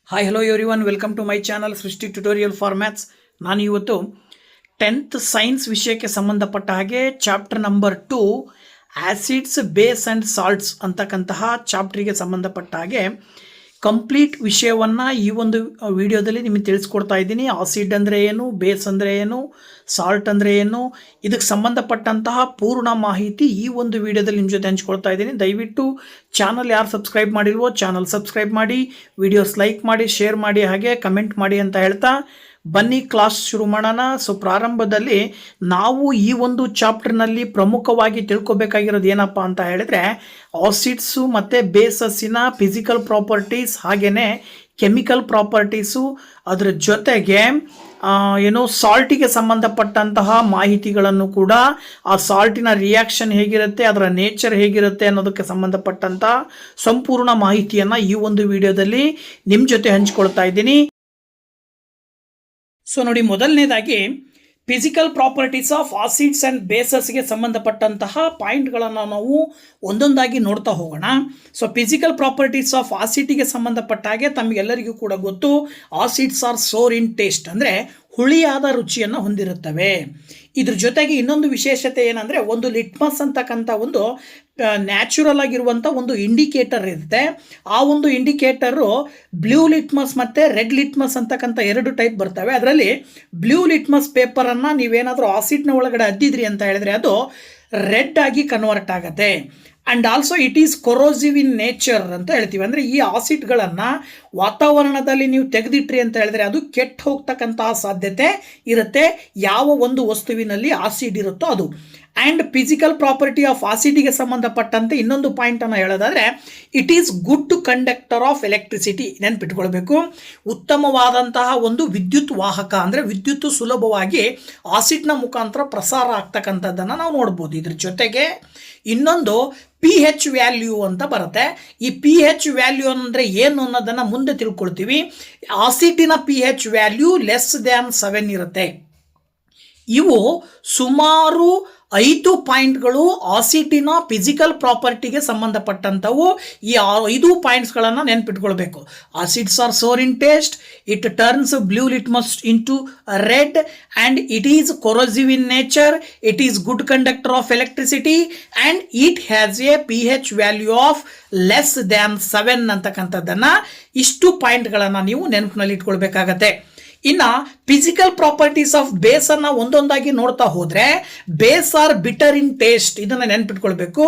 Hi hello everyone, welcome to my channel Srishti tutorial for maths. ನಾನು ಇವತ್ತು 10th science ವಿಷಯಕ್ಕೆ ಸಂಬಂಧಪಟ್ಟ ಹಾಗೆ chapter number 2 acids, base and salts ಅಂತಕ್ಕಂತಹ ಚಾಪ್ಟ್ರಿಗೆ ಸಂಬಂಧಪಟ್ಟ ಹಾಗೆ ಕಂಪ್ಲೀಟ್ ವಿಷಯವನ್ನು ಈ ಒಂದು ವಿಡಿಯೋದಲ್ಲಿ ನಿಮಗೆ ತಿಳಿಸ್ಕೊಡ್ತಾ ಇದ್ದೀನಿ. ಆಸಿಡ್ ಅಂದರೆ ಏನು, ಬೇಸ್ ಅಂದರೆ ಏನು, ಸಾಲ್ಟ್ ಅಂದರೆ ಏನು, ಇದಕ್ಕೆ ಸಂಬಂಧಪಟ್ಟಂತಹ ಪೂರ್ಣ ಮಾಹಿತಿ ಈ ಒಂದು ವಿಡಿಯೋದಲ್ಲಿ ನಿಮ್ಮ ಜೊತೆ ಹಂಚ್ಕೊಳ್ತಾ ಇದ್ದೀನಿ. ದಯವಿಟ್ಟು ಚಾನಲ್ ಯಾರು ಸಬ್ಸ್ಕ್ರೈಬ್ ಮಾಡಿಲ್ವೋ ಚಾನಲ್ ಸಬ್ಸ್ಕ್ರೈಬ್ ಮಾಡಿ, ವಿಡಿಯೋಸ್ ಲೈಕ್ ಮಾಡಿ, ಶೇರ್ ಮಾಡಿ, ಹಾಗೆ ಕಮೆಂಟ್ ಮಾಡಿ ಅಂತ ಹೇಳ್ತಾ ಬನ್ನಿ ಕ್ಲಾಸ್ ಶುರು ಮಾಡೋಣ. ಸೊ ಪ್ರಾರಂಭದಲ್ಲಿ ನಾವು ಈ ಒಂದು ಚಾಪ್ಟರ್ನಲ್ಲಿ ಪ್ರಮುಖವಾಗಿ ತಿಳ್ಕೊಬೇಕಾಗಿರೋದು ಏನಪ್ಪ ಅಂತ ಹೇಳಿದ್ರೆ ಆಸಿಡ್ಸು ಮತ್ತು ಬೇಸಸ್ಸಿನ ಫಿಸಿಕಲ್ ಪ್ರಾಪರ್ಟೀಸ್ ಹಾಗೆಯೇ ಕೆಮಿಕಲ್ ಪ್ರಾಪರ್ಟೀಸು, ಅದರ ಜೊತೆಗೆ ಸಾಲ್ಟಿಗೆ ಸಂಬಂಧಪಟ್ಟಂತಹ ಮಾಹಿತಿಗಳನ್ನು ಕೂಡ, ಆ ಸಾಲ್ಟಿನ ರಿಯಾಕ್ಷನ್ ಹೇಗಿರುತ್ತೆ, ಅದರ ನೇಚರ್ ಹೇಗಿರುತ್ತೆ ಅನ್ನೋದಕ್ಕೆ ಸಂಬಂಧಪಟ್ಟಂತಹ ಸಂಪೂರ್ಣ ಮಾಹಿತಿಯನ್ನು ಈ ಒಂದು ವಿಡಿಯೋದಲ್ಲಿ ನಿಮ್ಮ ಜೊತೆ ಹಂಚ್ಕೊಳ್ತಾ ಇದ್ದೀನಿ. ಸೊ ನೋಡಿ, ಮೊದಲನೇದಾಗಿ physical properties of acids and ಬೇಸಸ್ಗೆ ಸಂಬಂಧಪಟ್ಟಂತಹ ಪಾಯಿಂಟ್ಗಳನ್ನು ನಾವು ಒಂದೊಂದಾಗಿ ನೋಡ್ತಾ ಹೋಗೋಣ. ಸೊ ಫಿಸಿಕಲ್ ಪ್ರಾಪರ್ಟೀಸ್ ಆಫ್ ಆಸಿಡ್ಗೆ ಸಂಬಂಧಪಟ್ಟ ಹಾಗೆ ತಮಗೆಲ್ಲರಿಗೂ ಕೂಡ ಗೊತ್ತು, acids are sour in taste, ಅಂದರೆ ಹುಳಿಯಾದ ರುಚಿಯನ್ನು ಹೊಂದಿರುತ್ತವೆ. ಇದ್ರ ಜೊತೆಗೆ ಇನ್ನೊಂದು ವಿಶೇಷತೆ ಏನಂದರೆ, ಒಂದು ಲಿಟ್ಮಸ್ ಅಂತಕ್ಕಂಥ ಒಂದು ನ್ಯಾಚುರಲ್ ಆಗಿರುವಂಥ ಒಂದು ಇಂಡಿಕೇಟರ್ ಇರುತ್ತೆ. ಆ ಒಂದು ಇಂಡಿಕೇಟರು ಬ್ಲೂ ಲಿಟ್ಮಸ್ ಮತ್ತು ರೆಡ್ ಲಿಟ್ಮಸ್ ಅಂತಕ್ಕಂಥ ಎರಡು ಟೈಪ್ ಬರ್ತವೆ. ಅದರಲ್ಲಿ ಬ್ಲೂ ಲಿಟ್ಮಸ್ ಪೇಪರನ್ನು ನೀವೇನಾದರೂ ಆಸಿಡ್ನ ಒಳಗಡೆ ಅದ್ದಿದ್ರಿ ಅಂತ ಹೇಳಿದ್ರೆ ಅದು ರೆಡ್ ಆಗಿ ಕನ್ವರ್ಟ್ ಆಗುತ್ತೆ. And also it is corrosive in nature ಅಂತ ಹೇಳ್ತೀವಿ. ಅಂದರೆ ಈ ಆಸಿಡ್ಗಳನ್ನು ವಾತಾವರಣದಲ್ಲಿ ನೀವು ತೆಗೆದಿಟ್ರಿ ಅಂತ ಹೇಳಿದ್ರೆ ಅದು ಕೆಟ್ಟು ಹೋಗ್ತಕ್ಕಂತಹ ಸಾಧ್ಯತೆ ಇರುತ್ತೆ, ಯಾವ ಒಂದು ವಸ್ತುವಿನಲ್ಲಿ ಆಸಿಡ್ ಇರುತ್ತೋ ಅದು. ಆ್ಯಂಡ್ ಫಿಸಿಕಲ್ ಪ್ರಾಪರ್ಟಿ ಆಫ್ ಆಸಿಡ್ಗೆ ಸಂಬಂಧಪಟ್ಟಂತೆ ಇನ್ನೊಂದು ಪಾಯಿಂಟನ್ನು ಹೇಳೋದಾದರೆ, it is good conductor of electricity. ನೆನ್ಪಿಟ್ಕೊಳ್ಬೇಕು, ಉತ್ತಮವಾದಂತಹ ಒಂದು ವಿದ್ಯುತ್ ವಾಹಕ, ಅಂದರೆ ವಿದ್ಯುತ್ ಸುಲಭವಾಗಿ ಆಸಿಡ್ನ ಮುಖಾಂತರ ಪ್ರಸಾರ ಆಗ್ತಕ್ಕಂಥದ್ದನ್ನು ನಾವು ನೋಡ್ಬೋದು. ಇದ್ರ ಜೊತೆಗೆ ಇನ್ನೊಂದು pH ವ್ಯಾಲ್ಯೂ ಅಂತ ಬರುತ್ತೆ. ಈ pH ವ್ಯಾಲ್ಯೂ ಅಂದರೆ ಏನು ಅನ್ನೋದನ್ನು ಮುಂದೆ ತಿಳ್ಕೊಳ್ತೀವಿ. ಆಸಿಡಿನ pH ವ್ಯಾಲ್ಯೂ ಲೆಸ್ ದ್ಯಾನ್ 7 ಇರುತ್ತೆ. ಇವು ಸುಮಾರು 5 ಪಾಯಿಂಟ್ಗಳು ಆಸಿಡಿನ ಫಿಸಿಕಲ್ ಪ್ರಾಪರ್ಟಿಗೆ ಸಂಬಂಧಪಟ್ಟಂಥವು. ಈ 5 ಪಾಯಿಂಟ್ಸ್ಗಳನ್ನು ನೆನ್ಪಿಟ್ಕೊಳ್ಬೇಕು. Acids are sour in taste, it turns blue litmus into red, and it is corrosive in nature, it is good conductor of electricity, and it has a pH value of less than 7 ಅಂತಕ್ಕಂಥದ್ದನ್ನು, ಇಷ್ಟು ಪಾಯಿಂಟ್ಗಳನ್ನು ನೀವು ನೆನಪಿನಲ್ಲಿ ಇಟ್ಕೊಳ್ಬೇಕಾಗತ್ತೆ. ಇನ್ನು physical properties of ಬೇಸನ್ನು ಒಂದೊಂದಾಗಿ ನೋಡ್ತಾ ಹೋದರೆ, base are bitter in taste. ಇದನ್ನು ನೆನ್ಪಿಟ್ಕೊಳ್ಬೇಕು.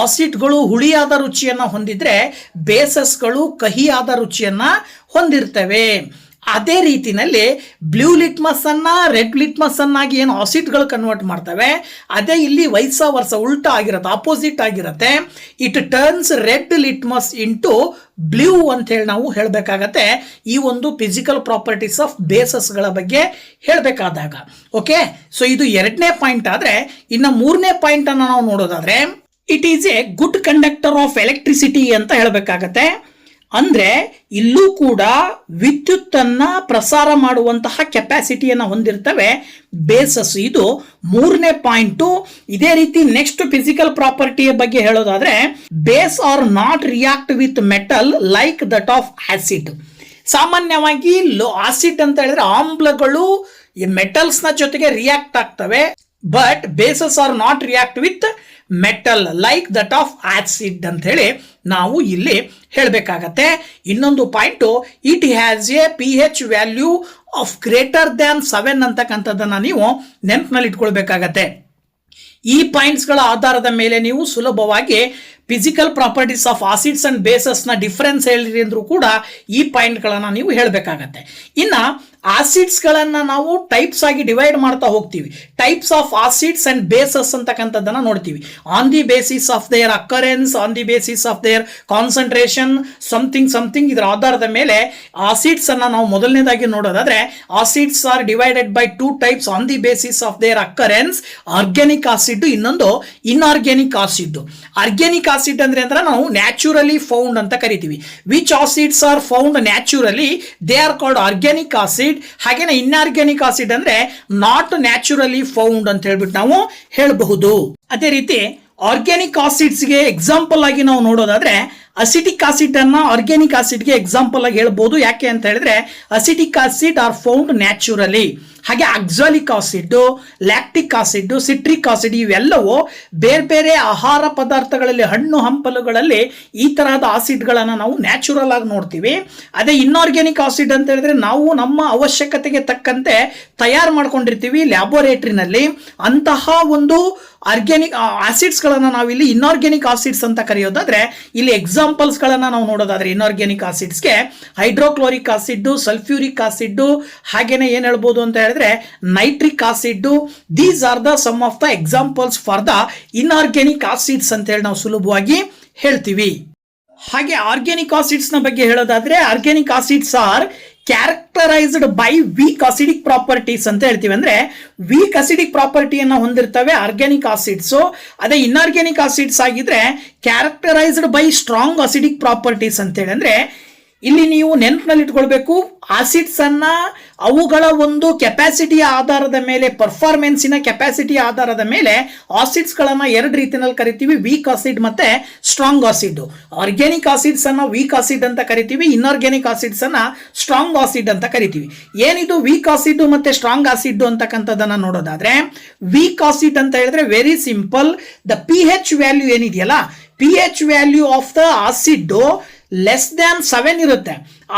ಆಸಿಡ್ಗಳು ಹುಳಿಯಾದ ರುಚಿಯನ್ನು ಹೊಂದಿದ್ರೆ ಬೇಸಸ್ಗಳು ಕಹಿಯಾದ ರುಚಿಯನ್ನು ಹೊಂದಿರ್ತವೆ. ಅದೇ ರೀತಿಯಲ್ಲಿ ಬ್ಲೂ ಲಿಟ್ಮಸ್ ಅನ್ನ ರೆಡ್ ಲಿಟ್ಮಸ್ ಅನ್ನಾಗಿ ಏನು ಆಸಿಡ್ಗಳು ಕನ್ವರ್ಟ್ ಮಾಡ್ತವೆ, ಅದೇ ಇಲ್ಲಿ ವೈಸ ವರ್ಸ ಉಲ್ಟಾ ಆಗಿರುತ್ತೆ, ಆಪೋಸಿಟ್ ಆಗಿರುತ್ತೆ. It turns red litmus into blue ಅಂತ ಹೇಳಿ ನಾವು ಹೇಳಬೇಕಾಗತ್ತೆ ಈ ಒಂದು ಫಿಸಿಕಲ್ ಪ್ರಾಪರ್ಟೀಸ್ ಆಫ್ ಬೇಸಸ್ಗಳ ಬಗ್ಗೆ ಹೇಳಬೇಕಾದಾಗ. ಓಕೆ, ಸೊ ಇದು 2ನೇ ಪಾಯಿಂಟ್. ಆದರೆ ಇನ್ನು 3ನೇ ಪಾಯಿಂಟನ್ನು ನಾವು ನೋಡೋದಾದ್ರೆ, it is A good conductor of electricity ಅಂತ ಹೇಳಬೇಕಾಗತ್ತೆ. ಅಂದರೆ ಇಲ್ಲೂ ಕೂಡ ವಿದ್ಯುತ್ತನ್ನು ಪ್ರಸಾರ ಮಾಡುವಂತಹ ಕೆಪಾಸಿಟಿಯನ್ನು ಹೊಂದಿರ್ತವೆ ಬೇಸಸ್. ಇದು 3ನೇ ಪಾಯಿಂಟು. ಇದೇ ರೀತಿ ನೆಕ್ಸ್ಟ್ ಫಿಸಿಕಲ್ ಪ್ರಾಪರ್ಟಿಯ ಬಗ್ಗೆ ಹೇಳೋದಾದ್ರೆ, base are not react with metal like that of acid. ಸಾಮಾನ್ಯವಾಗಿ ಆಸಿಡ್ ಅಂತ ಹೇಳಿದ್ರೆ ಆಮ್ಲಗಳು ಈ ಮೆಟಲ್ಸ್ನ ಜೊತೆಗೆ ರಿಯಾಕ್ಟ್ ಆಗ್ತವೆ, but bases are not react with metal like that of acid ಅಂತ ಹೇಳಿ ನಾವು ಇಲ್ಲಿ ಹೇಳಬೇಕಾಗತ್ತೆ. ಇನ್ನೊಂದು point, it has a pH value of greater than 7 ಅಂತಕ್ಕಂಥದ್ದನ್ನು ನೀವು ನೆನಪಿನಲ್ಲಿ ಇಟ್ಕೊಳ್ಬೇಕಾಗತ್ತೆ. ಈ ಪಾಯಿಂಟ್ಸ್ಗಳ ಆಧಾರದ ಮೇಲೆ ನೀವು ಸುಲಭವಾಗಿ physical properties of acids and ಬೇಸಸ್ನ ಡಿಫರೆನ್ಸ್ ಹೇಳಿರಿ ಅಂದ್ರೂ ಕೂಡ ಈ ಪಾಯಿಂಟ್ಗಳನ್ನು ನೀವು ಹೇಳಬೇಕಾಗತ್ತೆ. ಇನ್ನು ಆಸಿಡ್ಸ್ಗಳನ್ನು ನಾವು ಟೈಪ್ಸ್ ಆಗಿ ಡಿವೈಡ್ ಮಾಡ್ತಾ ಹೋಗ್ತೀವಿ. Types of acids and bases ಅಂತಕ್ಕಂಥದ್ದನ್ನು ನೋಡ್ತೀವಿ. On the basis of their occurrence, on the basis of their concentration, something ಇದರ ಆಧಾರದ ಮೇಲೆ ಆಸಿಡ್ಸ್ ಅನ್ನು ನಾವು ಮೊದಲನೇದಾಗಿ ನೋಡೋದಾದ್ರೆ, acids are divided by 2 types on the basis of their occurrence. Organic acid, ಇನ್ನೊಂದು ಇನ್ಆರ್ಗ್ಯಾನಿಕ್ ಆಸಿಡ್. ಆರ್ಗ್ಯಾನಿಕ್ ಆಸಿಡ್ ಅಂದ್ರೆ ನಾವು ನ್ಯಾಚುರಲಿ ಫೌಂಡ್ ಅಂತ ಕರಿತೀವಿ. Which acids are found naturally, they are called organic acid. ಹಾಗೇನೆ ಇನ್ಆರ್ಗ್ಯಾನಿಕ್ ಆಸಿಡ್ ಅಂದ್ರೆ not naturally found ಅಂತ ಹೇಳ್ಬಿಟ್ಟು ನಾವು ಹೇಳಬಹುದು. ಅದೇ ರೀತಿ ಆರ್ಗ್ಯಾನಿಕ್ ಆಸಿಡ್ಸ್ಗೆ ಎಕ್ಸಾಂಪಲ್ ಆಗಿ ನಾವು ನೋಡೋದಾದ್ರೆ ಅಸಿಟಿಕ್ ಆಸಿಡ್ ಅನ್ನ ಆರ್ಗ್ಯಾನಿಕ್ ಆಸಿಡ್ಗೆ ಎಕ್ಸಾಂಪಲ್ ಆಗಿ ಹೇಳ್ಬೋದು. ಯಾಕೆ ಅಂತ ಹೇಳಿದ್ರೆ acetic acid are found naturally. ಹಾಗೆ oxalic acid, lactic acid, citric acid ಇವೆಲ್ಲವೂ ಬೇರೆ ಬೇರೆ ಆಹಾರ ಪದಾರ್ಥಗಳಲ್ಲಿ, ಹಣ್ಣು ಹಂಪಲುಗಳಲ್ಲಿ ಈ ತರಹದ ಆಸಿಡ್ಗಳನ್ನು ನಾವು ನ್ಯಾಚುರಲ್ ಆಗಿ ನೋಡ್ತೀವಿ. ಅದೇ ಇನ್ಆರ್ಗ್ಯಾನಿಕ್ ಆಸಿಡ್ ಅಂತ ಹೇಳಿದ್ರೆ ನಾವು ನಮ್ಮ ಅವಶ್ಯಕತೆಗೆ ತಕ್ಕಂತೆ ತಯಾರು ಮಾಡ್ಕೊಂಡಿರ್ತೀವಿ ಲ್ಯಾಬೋರೇಟರಿನಲ್ಲಿ. ಅಂತಹ ಒಂದು ಆರ್ಗ್ಯಾನಿಕ್ ಆಸಿಡ್ಸ್ಗಳನ್ನು ನಾವಿಲ್ಲಿ ಇನ್ಆರ್ಗ್ಯಾನಿಕ್ ಆಸಿಡ್ಸ್ ಅಂತ ಕರೆಯೋದಾದ್ರೆ, ಇಲ್ಲಿ ಎಕ್ಸಾಂಪಲ್ಸ್ಗಳನ್ನು ನಾವು ನೋಡೋದಾದ್ರೆ ಇನ್ಆರ್ಗ್ಯಾನಿಕ್ ಆಸಿಡ್ಸ್ಗೆ ಹೈಡ್ರೋಕ್ಲೋರಿಕ್ ಆಸಿಡ್, ಸಲ್ಫ್ಯೂರಿಕ್ ಆಸಿಡ್, ಹಾಗೇನೆ ಏನು ಹೇಳ್ಬೋದು ಅಂತ ಹೇಳಿದ್ರೆ nitric acid. These are the some of the examples for the inorganic acids ಅಂತ ಹೇಳಿ ನಾವು ಸುಲಭವಾಗಿ ಹೇಳ್ತೀವಿ. ಹಾಗೆ ಆರ್ಗ್ಯಾನಿಕ್ ಆಸಿಡ್ಸ್ ನ ಬಗ್ಗೆ ಹೇಳೋದಾದ್ರೆ organic acids are characterised by weak acidic properties ಅಂತ ಹೇಳ್ತೀವಿ. ಅಂದ್ರೆ ವೀಕ್ ಅಸಿಡಿಕ್ ಪ್ರಾಪರ್ಟಿಯನ್ನು ಹೊಂದಿರ್ತವೆ ಆರ್ಗ್ಯಾನಿಕ್ ಆಸಿಡ್ಸ್. ಅದೇ ಇನ್ಆರ್ಗ್ಯಾನಿಕ್ ಆಸಿಡ್ಸ್ ಆಗಿದ್ರೆ characterised by strong acidic properties ಅಂತ ಹೇಳಿ. ಅಂದ್ರೆ ಇಲ್ಲಿ ನೀವು ನೆನಪಿನಲ್ಲಿ ಇಟ್ಕೊಳ್ಬೇಕು, ಆಸಿಡ್ಸ್ ಅನ್ನ ಅವುಗಳ ಒಂದು ಕೆಪಾಸಿಟಿಯ ಆಧಾರದ ಮೇಲೆ, ಪರ್ಫಾರ್ಮೆನ್ಸಿನ ಕೆಪಾಸಿಟಿಯ ಆಧಾರದ ಮೇಲೆ ಆಸಿಡ್ಸ್ ಗಳನ್ನ ಎರಡು ರೀತಿಯಲ್ಲಿ ಕರಿತೀವಿ, ವೀಕ್ ಆಸಿಡ್ ಮತ್ತೆ ಸ್ಟ್ರಾಂಗ್ ಆಸಿಡ್. ಆರ್ಗ್ಯಾನಿಕ್ ಆಸಿಡ್ಸ್ ಅನ್ನ ವೀಕ್ ಆಸಿಡ್ ಅಂತ ಕರಿತೀವಿ, ಇನ್ಆರ್ಗ್ಯಾನಿಕ್ ಆಸಿಡ್ಸ್ ಅನ್ನ ಸ್ಟ್ರಾಂಗ್ ಆಸಿಡ್ ಅಂತ ಕರಿತೀವಿ. ಏನಿದು ವೀಕ್ ಆಸಿಡ್ ಮತ್ತೆ ಸ್ಟ್ರಾಂಗ್ ಆಸಿಡ್ ಅಂತಕ್ಕಂಥದ್ದನ್ನ ನೋಡೋದಾದ್ರೆ, ವೀಕ್ ಆಸಿಡ್ ಅಂತ ಹೇಳಿದ್ರೆ very simple, the pH value ಏನಿದೆಯಲ್ಲ, pH value of the acid less than 7 ಇರುತ್ತೆ.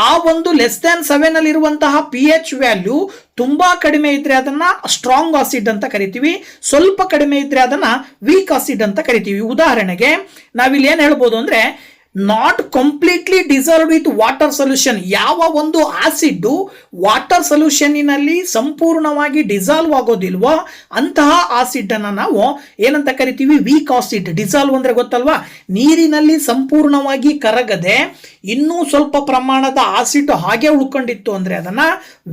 ಆ ಒಂದು ಲೆಸ್ ದ್ಯಾನ್ 7 ಅಲ್ಲಿ ಇರುವಂತಹ pH ವ್ಯಾಲ್ಯೂ ತುಂಬಾ ಕಡಿಮೆ ಇದ್ರೆ ಅದನ್ನ ಸ್ಟ್ರಾಂಗ್ ಆಸಿಡ್ ಅಂತ ಕರಿತೀವಿ, ಸ್ವಲ್ಪ ಕಡಿಮೆ ಇದ್ರೆ ಅದನ್ನ ವೀಕ್ ಆಸಿಡ್ ಅಂತ ಕರಿತೀವಿ. ಉದಾಹರಣೆಗೆ ನಾವಿಲ್ಲಿ ಏನ್ ಹೇಳ್ಬೋದು ಅಂದ್ರೆ, not completely dissolve with water solution. ಯಾವ ಒಂದು ಆಸಿಡ್ ವಾಟರ್ ಸೊಲ್ಯೂಷನ್ನಲ್ಲಿ ಸಂಪೂರ್ಣವಾಗಿ ಡಿಸಾಲ್ವ್ ಆಗೋದಿಲ್ವೋ ಅಂತಹ ಆಸಿಡ್ ಅನ್ನ ನಾವು ಏನಂತ ಕರಿತೀವಿ, ವೀಕ್ ಆಸಿಡ್. ಡಿಸಾಲ್ವ್ ಅಂದ್ರೆ ಗೊತ್ತಲ್ವಾ, ನೀರಿನಲ್ಲಿ ಸಂಪೂರ್ಣವಾಗಿ ಕರಗದೆ ಇನ್ನೂ ಸ್ವಲ್ಪ ಪ್ರಮಾಣದ ಆಸಿಡ್ ಹಾಗೆ ಉಳ್ಕೊಂಡಿತ್ತು ಅಂದ್ರೆ ಅದನ್ನ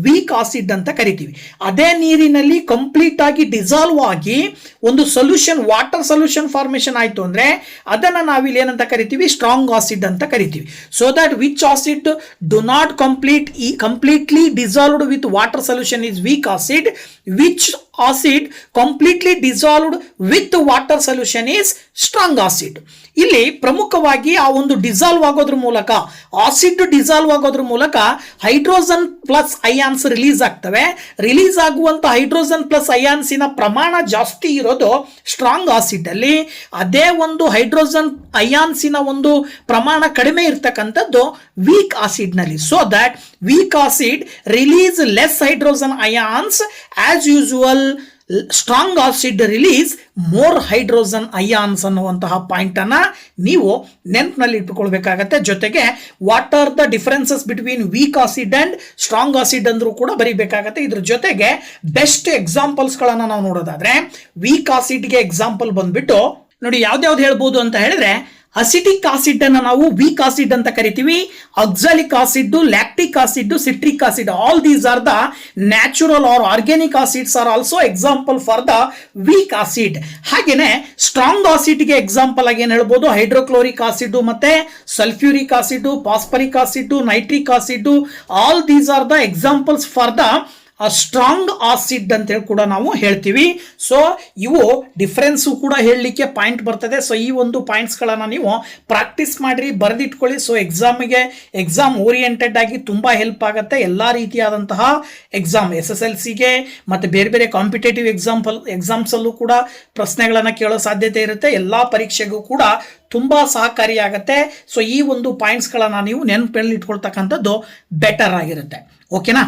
ವೀಕ್ ಆಸಿಡ್ ಅಂತ ಕರಿತೀವಿ. ಅದೇ ನೀರಿನಲ್ಲಿ ಕಂಪ್ಲೀಟ್ ಆಗಿ ಡಿಸಾಲ್ವ್ ಆಗಿ ಒಂದು ಸೊಲ್ಯೂಷನ್, ವಾಟರ್ ಸೊಲ್ಯೂಷನ್ ಫಾರ್ಮೇಶನ್ ಆಯ್ತು ಅಂದ್ರೆ ಅದನ್ನ ನಾವಿಲ್ಲಿ ಏನಂತ ಕರಿತೀವಿ, ಸ್ಟ್ರಾಂಗ್ ಆಸಿಡ್ ಅಂತ ಕರಿತೀವಿ. So that which acid do not completely dissolved with water solution is weak acid, which acid completely dissolved with water solution is strong acid. ಇಲ್ಲಿ ಪ್ರಮುಖವಾಗಿ ಆ ಒಂದು ಡಿಸಾಲ್ವ್ ಆಗೋದ್ರ ಮೂಲಕ, ಆಸಿಡ್ ಡಿಸಾಲ್ವ್ ಆಗೋದ್ರ ಮೂಲಕ ಹೈಡ್ರೋಜನ್ ಪ್ಲಸ್ ಅಯಾನ್ಸ್ ರಿಲೀಸ್ ಆಗ್ತವೆ. Release ಆಗುವಂತ hydrogen plus ಅಯಾನ್ಸಿನ ಪ್ರಮಾಣ ಜಾಸ್ತಿ ಇರೋದು ಸ್ಟ್ರಾಂಗ್ ಆಸಿಡ್ ಅಲ್ಲಿ. ಅದೇ ಒಂದು ಹೈಡ್ರೋಜನ್ ಅಯಾನ್ಸಿನ ಒಂದು ಪ್ರಮಾಣ ಕಡಿಮೆ ಇರ್ತಕ್ಕಂಥದ್ದು ವೀಕ್ ಆಸಿಡ್ ನಲ್ಲಿ. So that weak acid release less hydrogen ions, as usual strong acid release more hydrogen ions ಅನ್ನುವಂತಹ ಪಾಯಿಂಟ್ ಅನ್ನ ನೀವು ನೆನಪಿನಲ್ಲಿ ಇಟ್ಟುಕೊಳ್ಬೇಕಾಗತ್ತೆ. ಜೊತೆಗೆ what are the differences between weak acid and strong acid ಅಂದ್ರೂ ಕೂಡ ಬರೀಬೇಕಾಗತ್ತೆ. ಇದ್ರ ಜೊತೆಗೆ ಬೆಸ್ಟ್ ಎಕ್ಸಾಂಪಲ್ಸ್ ಗಳನ್ನ ನಾವು ನೋಡೋದಾದ್ರೆ, ವೀಕ್ ಆಸಿಡ್ಗೆ ಎಕ್ಸಾಂಪಲ್ ಬಂದ್ಬಿಟ್ಟು ನೋಡಿ ಯಾವ್ದ್ಯಾವ್ದು ಹೇಳ್ಬೋದು ಅಂತ ಹೇಳಿದ್ರೆ, ಅಸಿಟಿಕ್ ಆಸಿಡ್ ಅನ್ನ ನಾವು ವೀಕ್ ಆಸಿಡ್ ಅಂತ ಕರಿತೀವಿ. Oxalic acid, lactic acid, citric acid, all these are the natural or organic acids are also example for the weak acid. ಹಾಗೇನೆ ಸ್ಟ್ರಾಂಗ್ ಆಸಿಡ್ಗೆ ಎಕ್ಸಾಂಪಲ್ ಆಗಿ ಏನ್ ಹೇಳ್ಬೋದು, ಹೈಡ್ರೋಕ್ಲೋರಿಕ್ ಆಸಿಡ್ ಮತ್ತೆ sulphuric acid, phosphoric acid, nitric acid, all these are the examples for the strong acid ಅಂತ ಹೇಳಿ ಕೂಡ ನಾವು ಹೇಳ್ತೀವಿ. ಸೊ ಇವು ಡಿಫರೆನ್ಸ್ ಕೂಡ ಹೇಳಲಿಕ್ಕೆ ಪಾಯಿಂಟ್ ಬರ್ತದೆ. ಸೊ ಈ ಒಂದು ಪಾಯಿಂಟ್ಸ್ಗಳನ್ನು ನೀವು ಪ್ರಾಕ್ಟೀಸ್ ಮಾಡಿರಿ, ಬರೆದಿಟ್ಕೊಳ್ಳಿ. ಸೊ ಎಕ್ಸಾಮ್ ಓರಿಯೆಂಟೆಡ್ ಆಗಿ ತುಂಬಾ ಹೆಲ್ಪ್ ಆಗುತ್ತೆ. ಎಲ್ಲ ರೀತಿಯಾದಂತಹ ಎಕ್ಸಾಮ್, SSLCಗೆ ಮತ್ತು ಬೇರೆ ಬೇರೆ ಕಾಂಪಿಟೇಟಿವ್ ಎಕ್ಸಾಮ್ಸಲ್ಲೂ ಕೂಡ ಪ್ರಶ್ನೆಗಳನ್ನು ಕೇಳೋ ಸಾಧ್ಯತೆ ಇರುತ್ತೆ. ಎಲ್ಲ ಪರೀಕ್ಷೆಗೂ ಕೂಡ ತುಂಬಾ ಸಹಕಾರಿಯಾಗುತ್ತೆ. ಸೊ ಈ ಒಂದು ಪಾಯಿಂಟ್ಸ್ಗಳನ್ನು ನೀವು ನೆನಪಲ್ಲಿ ಇಟ್ಕೊಳ್ತಕ್ಕಂಥದ್ದು ಬೆಟರ್ ಆಗಿರುತ್ತೆ. ಓಕೆನಾ?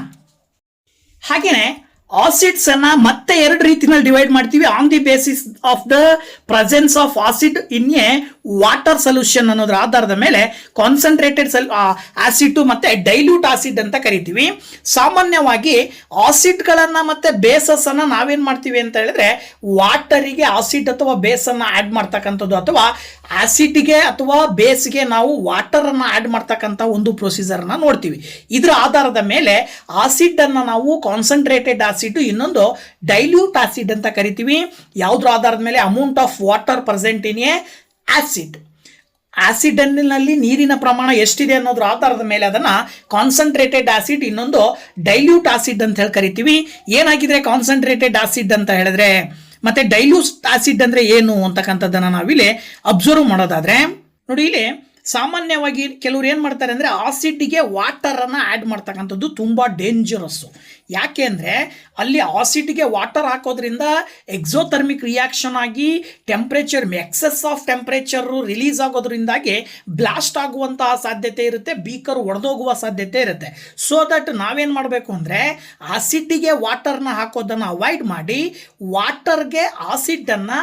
ಹಾಗೇನೆ ಆಸಿಡ್ಸ್ ಅನ್ನ ಮತ್ತೆ ಎರಡು ರೀತಿಯಲ್ಲಿ ಡಿವೈಡ್ ಮಾಡ್ತೀವಿ. On the basis of the presence of acid in A water solution ಅನ್ನೋದ್ರ ಆಧಾರದ ಮೇಲೆ ಕಾನ್ಸಂಟ್ರೇಟೆಡ್ ಆಸಿಡ್ ಮತ್ತೆ ಡೈಲ್ಯೂಟ್ ಆಸಿಡ್ ಅಂತ ಕರಿತೀವಿ. ಸಾಮಾನ್ಯವಾಗಿ ಆಸಿಡ್ಗಳನ್ನ ಮತ್ತೆ ಬೇಸಸ್ ಅನ್ನ ನಾವೇನ್ ಮಾಡ್ತೀವಿ ಅಂತ ಹೇಳಿದ್ರೆ, ವಾಟರಿಗೆ ಆಸಿಡ್ ಅಥವಾ ಬೇಸ್ ಅನ್ನ ಆಡ್ ಮಾಡ್ತಕ್ಕಂಥದ್ದು, ಅಥವಾ ಆಸಿಡ್ಗೆ ಅಥವಾ ಬೇಸ್ಗೆ ನಾವು ವಾಟರ್ ಅನ್ನ ಆಡ್ ಮಾಡ್ತಕ್ಕಂಥ ಒಂದು ಪ್ರೊಸೀಜರ್ ಅನ್ನ ನೋಡ್ತೀವಿ. ಇದರ ಆಧಾರದ ಮೇಲೆ ಆಸಿಡ್ ಅನ್ನ ನಾವು ಕಾನ್ಸಂಟ್ರೇಟೆಡ್ ಆಸಿಡ್, ಇನ್ನೊಂದು ಡೈಲ್ಯೂಟ್ ಆಸಿಡ್ ಅಂತ ಕರಿತೀವಿ. ಯಾವುದ್ರ ಆಧಾರದ ಮೇಲೆ, amount of water present in a acid. ಆಸಿಡ್ನಲ್ಲಿ ನೀರಿನ ಪ್ರಮಾಣ ಎಷ್ಟಿದೆ ಅನ್ನೋದ್ರ ಆಧಾರದ ಮೇಲೆ ಅದನ್ನ ಕಾನ್ಸಂಟ್ರೇಟೆಡ್ ಆಸಿಡ್, ಇನ್ನೊಂದು ಡೈಲ್ಯೂಟ್ ಆಸಿಡ್ ಅಂತ ಹೇಳಿ ಕರಿತೀವಿ. ಏನಾಗಿದ್ರೆ ಕಾನ್ಸಂಟ್ರೇಟೆಡ್ ಆಸಿಡ್ ಅಂತ ಹೇಳಿದ್ರೆ ಮತ್ತೆ ಡೈಲ್ಯೂಟ್ ಆಸಿಡ್ ಅಂದ್ರೆ ಏನು ಅಂತಕ್ಕಂಥದ್ದನ್ನ ನಾವಿಲ್ಲಿ ಅಬ್ಸರ್ವ್ ಮಾಡೋದಾದ್ರೆ, ನೋಡಿ ಇಲ್ಲಿ ಸಾಮಾನ್ಯವಾಗಿ ಕೆಲವ್ರು ಏನು ಮಾಡ್ತಾರೆ ಅಂದರೆ ಆಸಿಡ್ಗೆ ವಾಟರನ್ನು ಆ್ಯಡ್ ಮಾಡ್ತಕ್ಕಂಥದ್ದು ತುಂಬ ಡೇಂಜರಸ್ಸು. ಯಾಕೆ ಅಂದರೆ ಅಲ್ಲಿ ಆಸಿಡ್ಗೆ ವಾಟರ್ ಹಾಕೋದ್ರಿಂದ ಎಕ್ಸೋಥರ್ಮಿಕ್ ರಿಯಾಕ್ಷನ್ ಆಗಿ temperature excess of temperature release ಆಗೋದ್ರಿಂದಾಗಿ ಬ್ಲಾಸ್ಟ್ ಆಗುವಂತಹ ಸಾಧ್ಯತೆ ಇರುತ್ತೆ, ಬೀಕರ್ ಒಡೆದೋಗುವ ಸಾಧ್ಯತೆ ಇರುತ್ತೆ. ಸೊ ದಟ್ ನಾವೇನು ಮಾಡಬೇಕು ಅಂದರೆ ಆಸಿಡ್ಗೆ ವಾಟರ್ನ ಹಾಕೋದನ್ನು ಅವಾಯ್ಡ್ ಮಾಡಿ ವಾಟರ್ಗೆ ಆಸಿಡನ್ನು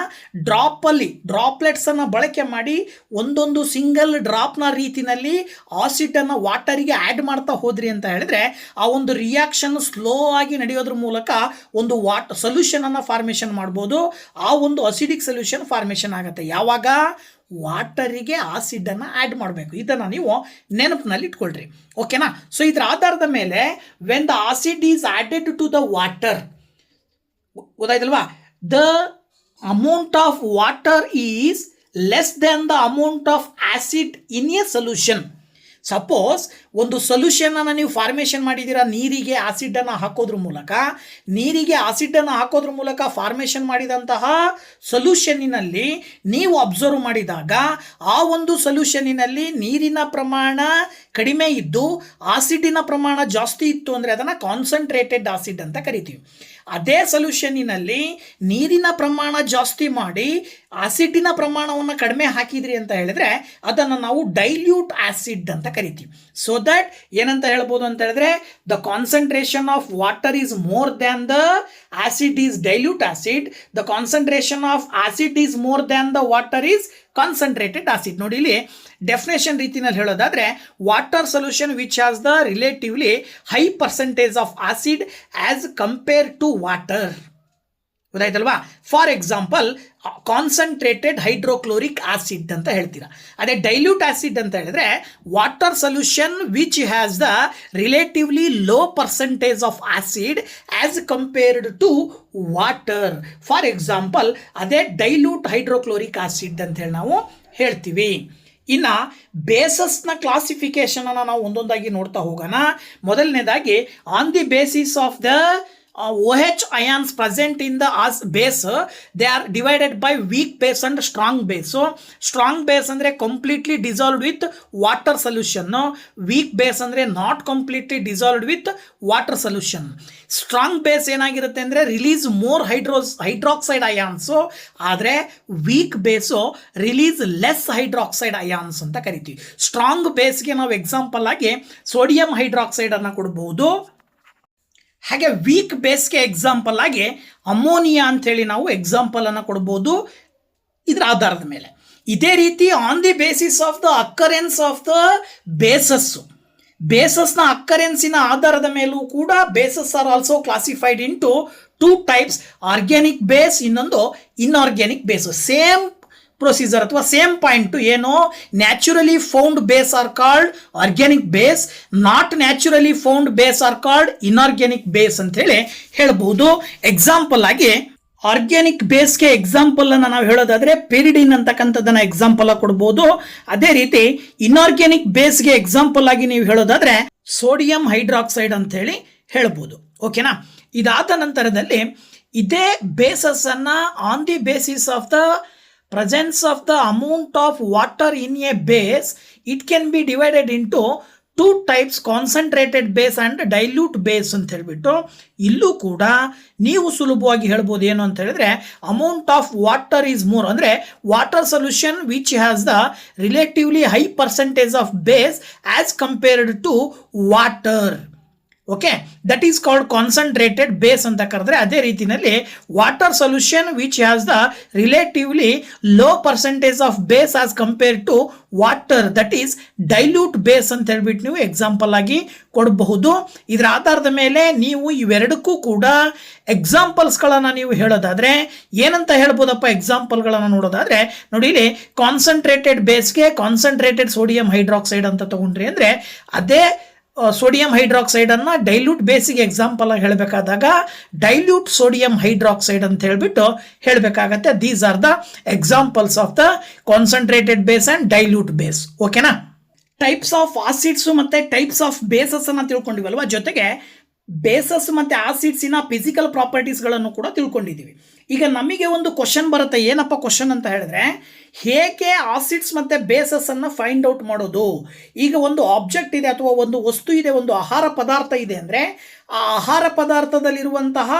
ಡ್ರಾಪ್ಲೆಟ್ಸನ್ನು ಬಳಕೆ ಮಾಡಿ ಒಂದೊಂದು ಸಿಂಗಲ್ ಡ್ರಾಪ್ನ ರೀತಿಯಲ್ಲಿ ಆಸಿಡನ್ನು ವಾಟರಿಗೆ ಆ್ಯಡ್ ಮಾಡ್ತಾ ಹೋದ್ರಿ ಅಂತ ಹೇಳಿದ್ರೆ ಆ ಒಂದು ರಿಯಾಕ್ಷನ್ ಸ್ಲೋ ಆಗಿ ನಡೆಯೋದ್ರ ಮೂಲಕ ಒಂದು ಸೊಲ್ಯೂಷನನ್ನು ಫಾರ್ಮೇಷನ್ ಮಾಡ್ಬೋದು. ಆ ಒಂದು ಅಸಿಡಿಕ್ ಸೊಲ್ಯೂಷನ್ ಫಾರ್ಮೇಷನ್ ಆಗುತ್ತೆ ಯಾವಾಗ ವಾಟರಿಗೆ ಆಸಿಡನ್ನು ಆ್ಯಡ್ ಮಾಡಬೇಕು. ಇದನ್ನು ನೀವು ನೆನಪಿನಲ್ಲಿ ಇಟ್ಕೊಳ್ರಿ, ಓಕೆನಾ. ಸೊ ಇದರ ಆಧಾರದ ಮೇಲೆ when the acid is added to the water, ಗೊತ್ತಾಯ್ತಲ್ವಾ, the amount of water is less than the amount of acid in a solution. Suppose ಒಂದು ಸೊಲ್ಯೂಷನನ್ನು ನೀವು ಫಾರ್ಮೇಷನ್ ಮಾಡಿದ್ದೀರಾ, ನೀರಿಗೆ ಆಸಿಡನ್ನು ಹಾಕೋದ್ರ ಮೂಲಕ ಫಾರ್ಮೇಷನ್ ಮಾಡಿದಂತಹ ಸೊಲ್ಯೂಷನ್ನಿನಲ್ಲಿ ನೀವು ಅಬ್ಸರ್ವ್ ಮಾಡಿದಾಗ ಆ ಒಂದು ಸೊಲ್ಯೂಷನ್ನಿನಲ್ಲಿ ನೀರಿನ ಪ್ರಮಾಣ ಕಡಿಮೆ ಇದ್ದು ಆಸಿಡಿನ ಪ್ರಮಾಣ ಜಾಸ್ತಿ ಇತ್ತು ಅಂದರೆ ಅದನ್ನು ಕಾನ್ಸಂಟ್ರೇಟೆಡ್ ಆಸಿಡ್ ಅಂತ ಕರಿತೀವಿ. ಅದೇ ಸೊಲ್ಯೂಷನ್ನಿನಲ್ಲಿ ನೀರಿನ ಪ್ರಮಾಣ ಜಾಸ್ತಿ ಮಾಡಿ ಆಸಿಡಿನ ಪ್ರಮಾಣವನ್ನು ಕಡಿಮೆ ಹಾಕಿದ್ರಿ ಅಂತ ಹೇಳಿದ್ರೆ ಅದನ್ನು ನಾವು ಡೈಲ್ಯೂಟ್ ಆಸಿಡ್ ಅಂತ ಕರಿತೀವಿ. ಸೊ ದಟ್ ಏನಂತ ಹೇಳ್ಬೋದು ಅಂತ ಹೇಳಿದ್ರೆ the concentration of water is more than the acid is dilute acid, the concentration of acid is more than the water is concentrated acid. ನೋಡಿ ಇಲ್ಲಿ ಡೆಫಿನೇಷನ್ ರೀತಿಯಲ್ಲಿ ಹೇಳೋದಾದ್ರೆ water solution which has the relatively high percentage of acid as compare to water. ಗೊತ್ತಾಯ್ತಲ್ವಾ. For example concentrated hydrochloric acid ಅಂತ ಹೇಳ್ತೀರಾ. ಅದೇ dilute acid ಅಂತ ಹೇಳಿದ್ರೆ water solution which has the relatively low percentage of acid as compared to water. For example ಅದೇ dilute hydrochloric acid ಅಂತ ಹೇಳಿ ನಾವು ಹೇಳ್ತೀವಿ. ಇನ್ನು ಬೇಸಸ್ನ ಕ್ಲಾಸಿಫಿಕೇಶನನ್ನು ನಾವು ಒಂದೊಂದಾಗಿ ನೋಡ್ತಾ ಹೋಗೋಣ. ಮೊದಲನೇದಾಗಿ on the basis of the OH ions present in the base, they are divided by weak base and strong base. So strong base ಅಂದ್ರೆ completely dissolved with water solution, weak base ಅಂದ್ರೆ not completely dissolved with water solution. Strong base ಏನಾಗಿರುತ್ತೆ ಅಂದರೆ release more hydroxide ions, ಆದರೆ weak ಬೇಸು release less hydroxide ions ಅಂತ ಕರಿತೀವಿ. Strong ಬೇಸ್ಗೆ ನಾವು example ಆಗಿ ಸೋಡಿಯಂ ಹೈಡ್ರಾಕ್ಸೈಡ್ ಅನ್ನು ಕೊಡಬಹುದು. ಹಾಗೆ ವೀಕ್ ಬೇಸ್ಗೆ ಎಕ್ಸಾಂಪಲ್ ಆಗಿ ಅಮೋನಿಯಾ ಅಂಥೇಳಿ ನಾವು ಎಕ್ಸಾಂಪಲನ್ನು ಕೊಡ್ಬೋದು ಇದರ ಆಧಾರದ ಮೇಲೆ. ಇದೇ ರೀತಿ on the basis of the occurrence of the ಬೇಸಸ್ನ ಅಕ್ಕರೆನ್ಸಿನ ಆಧಾರದ ಮೇಲೂ ಕೂಡ bases are also classified into 2 types, organic base, ಇನ್ನೊಂದು ಇನ್ಆರ್ಗ್ಯಾನಿಕ್ ಬೇಸ್. ಸೇಮ್ ಪ್ರೊಸೀಜರ್ ಅಥವಾ ಸೇಮ್ ಪಾಯಿಂಟ್ ಏನು, naturally found base are called organic base, not naturally found base are called inorganic base ಅಂತ ಹೇಳಿ ಹೇಳ್ಬಹುದು. ಎಕ್ಸಾಂಪಲ್ ಆಗಿ organic ಬೇಸ್ಗೆ example ಅನ್ನು ನಾವು ಹೇಳೋದಾದ್ರೆ ಪೆರಿಡಿನ್ ಅಂತಕ್ಕಂಥದ್ದನ್ನ ಎಕ್ಸಾಂಪಲ್ ಆಗಿ ಕೊಡ್ಬೋದು. ಅದೇ ರೀತಿ ಇನ್ಆರ್ಗ್ಯಾನಿಕ್ ಬೇಸ್ಗೆ ಎಕ್ಸಾಂಪಲ್ ಆಗಿ ನೀವು ಹೇಳೋದಾದ್ರೆ ಸೋಡಿಯಂ ಹೈಡ್ರಾಕ್ಸೈಡ್ ಅಂತ ಹೇಳಿ ಹೇಳ್ಬೋದು, ಓಕೆನಾ. ಇದಾದ ನಂತರದಲ್ಲಿ ಇದೇ ಬೇಸಸ್ ಅನ್ನ on the basis of the presence of the amount of water in a base, it can be divided into 2 types, concentrated base and dilute base ಅಂತ ಹೇಳ್ಬಿಟ್ಟು ಇಲ್ಲೂ ಕೂಡ ನೀವು ಸುಲಭವಾಗಿ ಹೇಳ್ಬೋದು ಏನು ಅಂತ ಹೇಳಿದ್ರೆ amount of water is more, ಅಂದರೆ water solution which has the relatively high percentage of base as compared to water. Okay, that is called concentrated base ಅಂತ ಕರೆದ್ರೆ. ಅದೇ ರೀತಿಯಲ್ಲಿ water solution which has the relatively low percentage of base as compare to water, that is dilute base ಅಂತ ಹೇಳ್ಬಿಟ್ಟು ನೀವು example ಆಗಿ ಕೊಡಬಹುದು. ಇದರ ಆಧಾರದ ಮೇಲೆ ನೀವು ಇವೆರಡಕ್ಕೂ ಕೂಡ ಎಕ್ಸಾಂಪಲ್ಸ್ಗಳನ್ನು ನೀವು ಹೇಳೋದಾದ್ರೆ ಏನಂತ ಹೇಳ್ಬೋದಪ್ಪ, ಎಕ್ಸಾಂಪಲ್ಗಳನ್ನು ನೋಡೋದಾದ್ರೆ ನೋಡಿ, ಇಲ್ಲಿ ಕಾನ್ಸಂಟ್ರೇಟೆಡ್ ಬೇಸ್ಗೆ ಕಾನ್ಸಂಟ್ರೇಟೆಡ್ ಸೋಡಿಯಂ ಹೈಡ್ರಾಕ್ಸೈಡ್ ಅಂತ ತಗೊಂಡ್ರಿ ಅಂದರೆ ಅದೇ ಸೋಡಿಯಂ ಹೈಡ್ರಾಕ್ಸೈಡ್ ಅನ್ನ ಡೈಲ್ಯೂಟ್ ಬೇಸಿಗೆ ಎಕ್ಸಾಂಪಲ್ ಆಗಿ ಹೇಳಬೇಕಾದಾಗ ಡೈಲ್ಯೂಟ್ ಸೋಡಿಯಂ ಹೈಡ್ರಾಕ್ಸೈಡ್ ಅಂತ ಹೇಳ್ಬಿಟ್ಟು ಹೇಳಬೇಕಾಗತ್ತೆ. These are the examples of the concentrated base and dilute base, ಓಕೆನಾ. ಟೈಪ್ಸ್ ಆಫ್ ಆಸಿಡ್ಸ್ ಮತ್ತೆ ಟೈಪ್ಸ್ ಆಫ್ ಬೇಸಸ್ ಅನ್ನ ತಿಳ್ಕೊಂಡಿವಲ್ವಾ, ಜೊತೆಗೆ ಬೇಸಸ್ ಮತ್ತೆ ಆಸಿಡ್ಸಿನ ಫಿಸಿಕಲ್ ಪ್ರಾಪರ್ಟೀಸ್ಗಳನ್ನು ಕೂಡ ತಿಳ್ಕೊಂಡಿದ್ದೀವಿ. ಈಗ ನಮಗೆ ಒಂದು ಕ್ವಶನ್ ಬರುತ್ತೆ, ಏನಪ್ಪ ಕ್ವಶನ್ ಅಂತ ಹೇಳಿದ್ರೆ ಹೇಗೆ ಆಸಿಡ್ಸ್ ಮತ್ತು ಬೇಸಸ್ಸನ್ನು ಫೈಂಡ್ ಔಟ್ ಮಾಡೋದು. ಈಗ ಒಂದು ಆಬ್ಜೆಕ್ಟ್ ಇದೆ ಅಥವಾ ಒಂದು ವಸ್ತು ಇದೆ, ಒಂದು ಆಹಾರ ಪದಾರ್ಥ ಇದೆ ಅಂದರೆ ಆ ಆಹಾರ ಪದಾರ್ಥದಲ್ಲಿರುವಂತಹ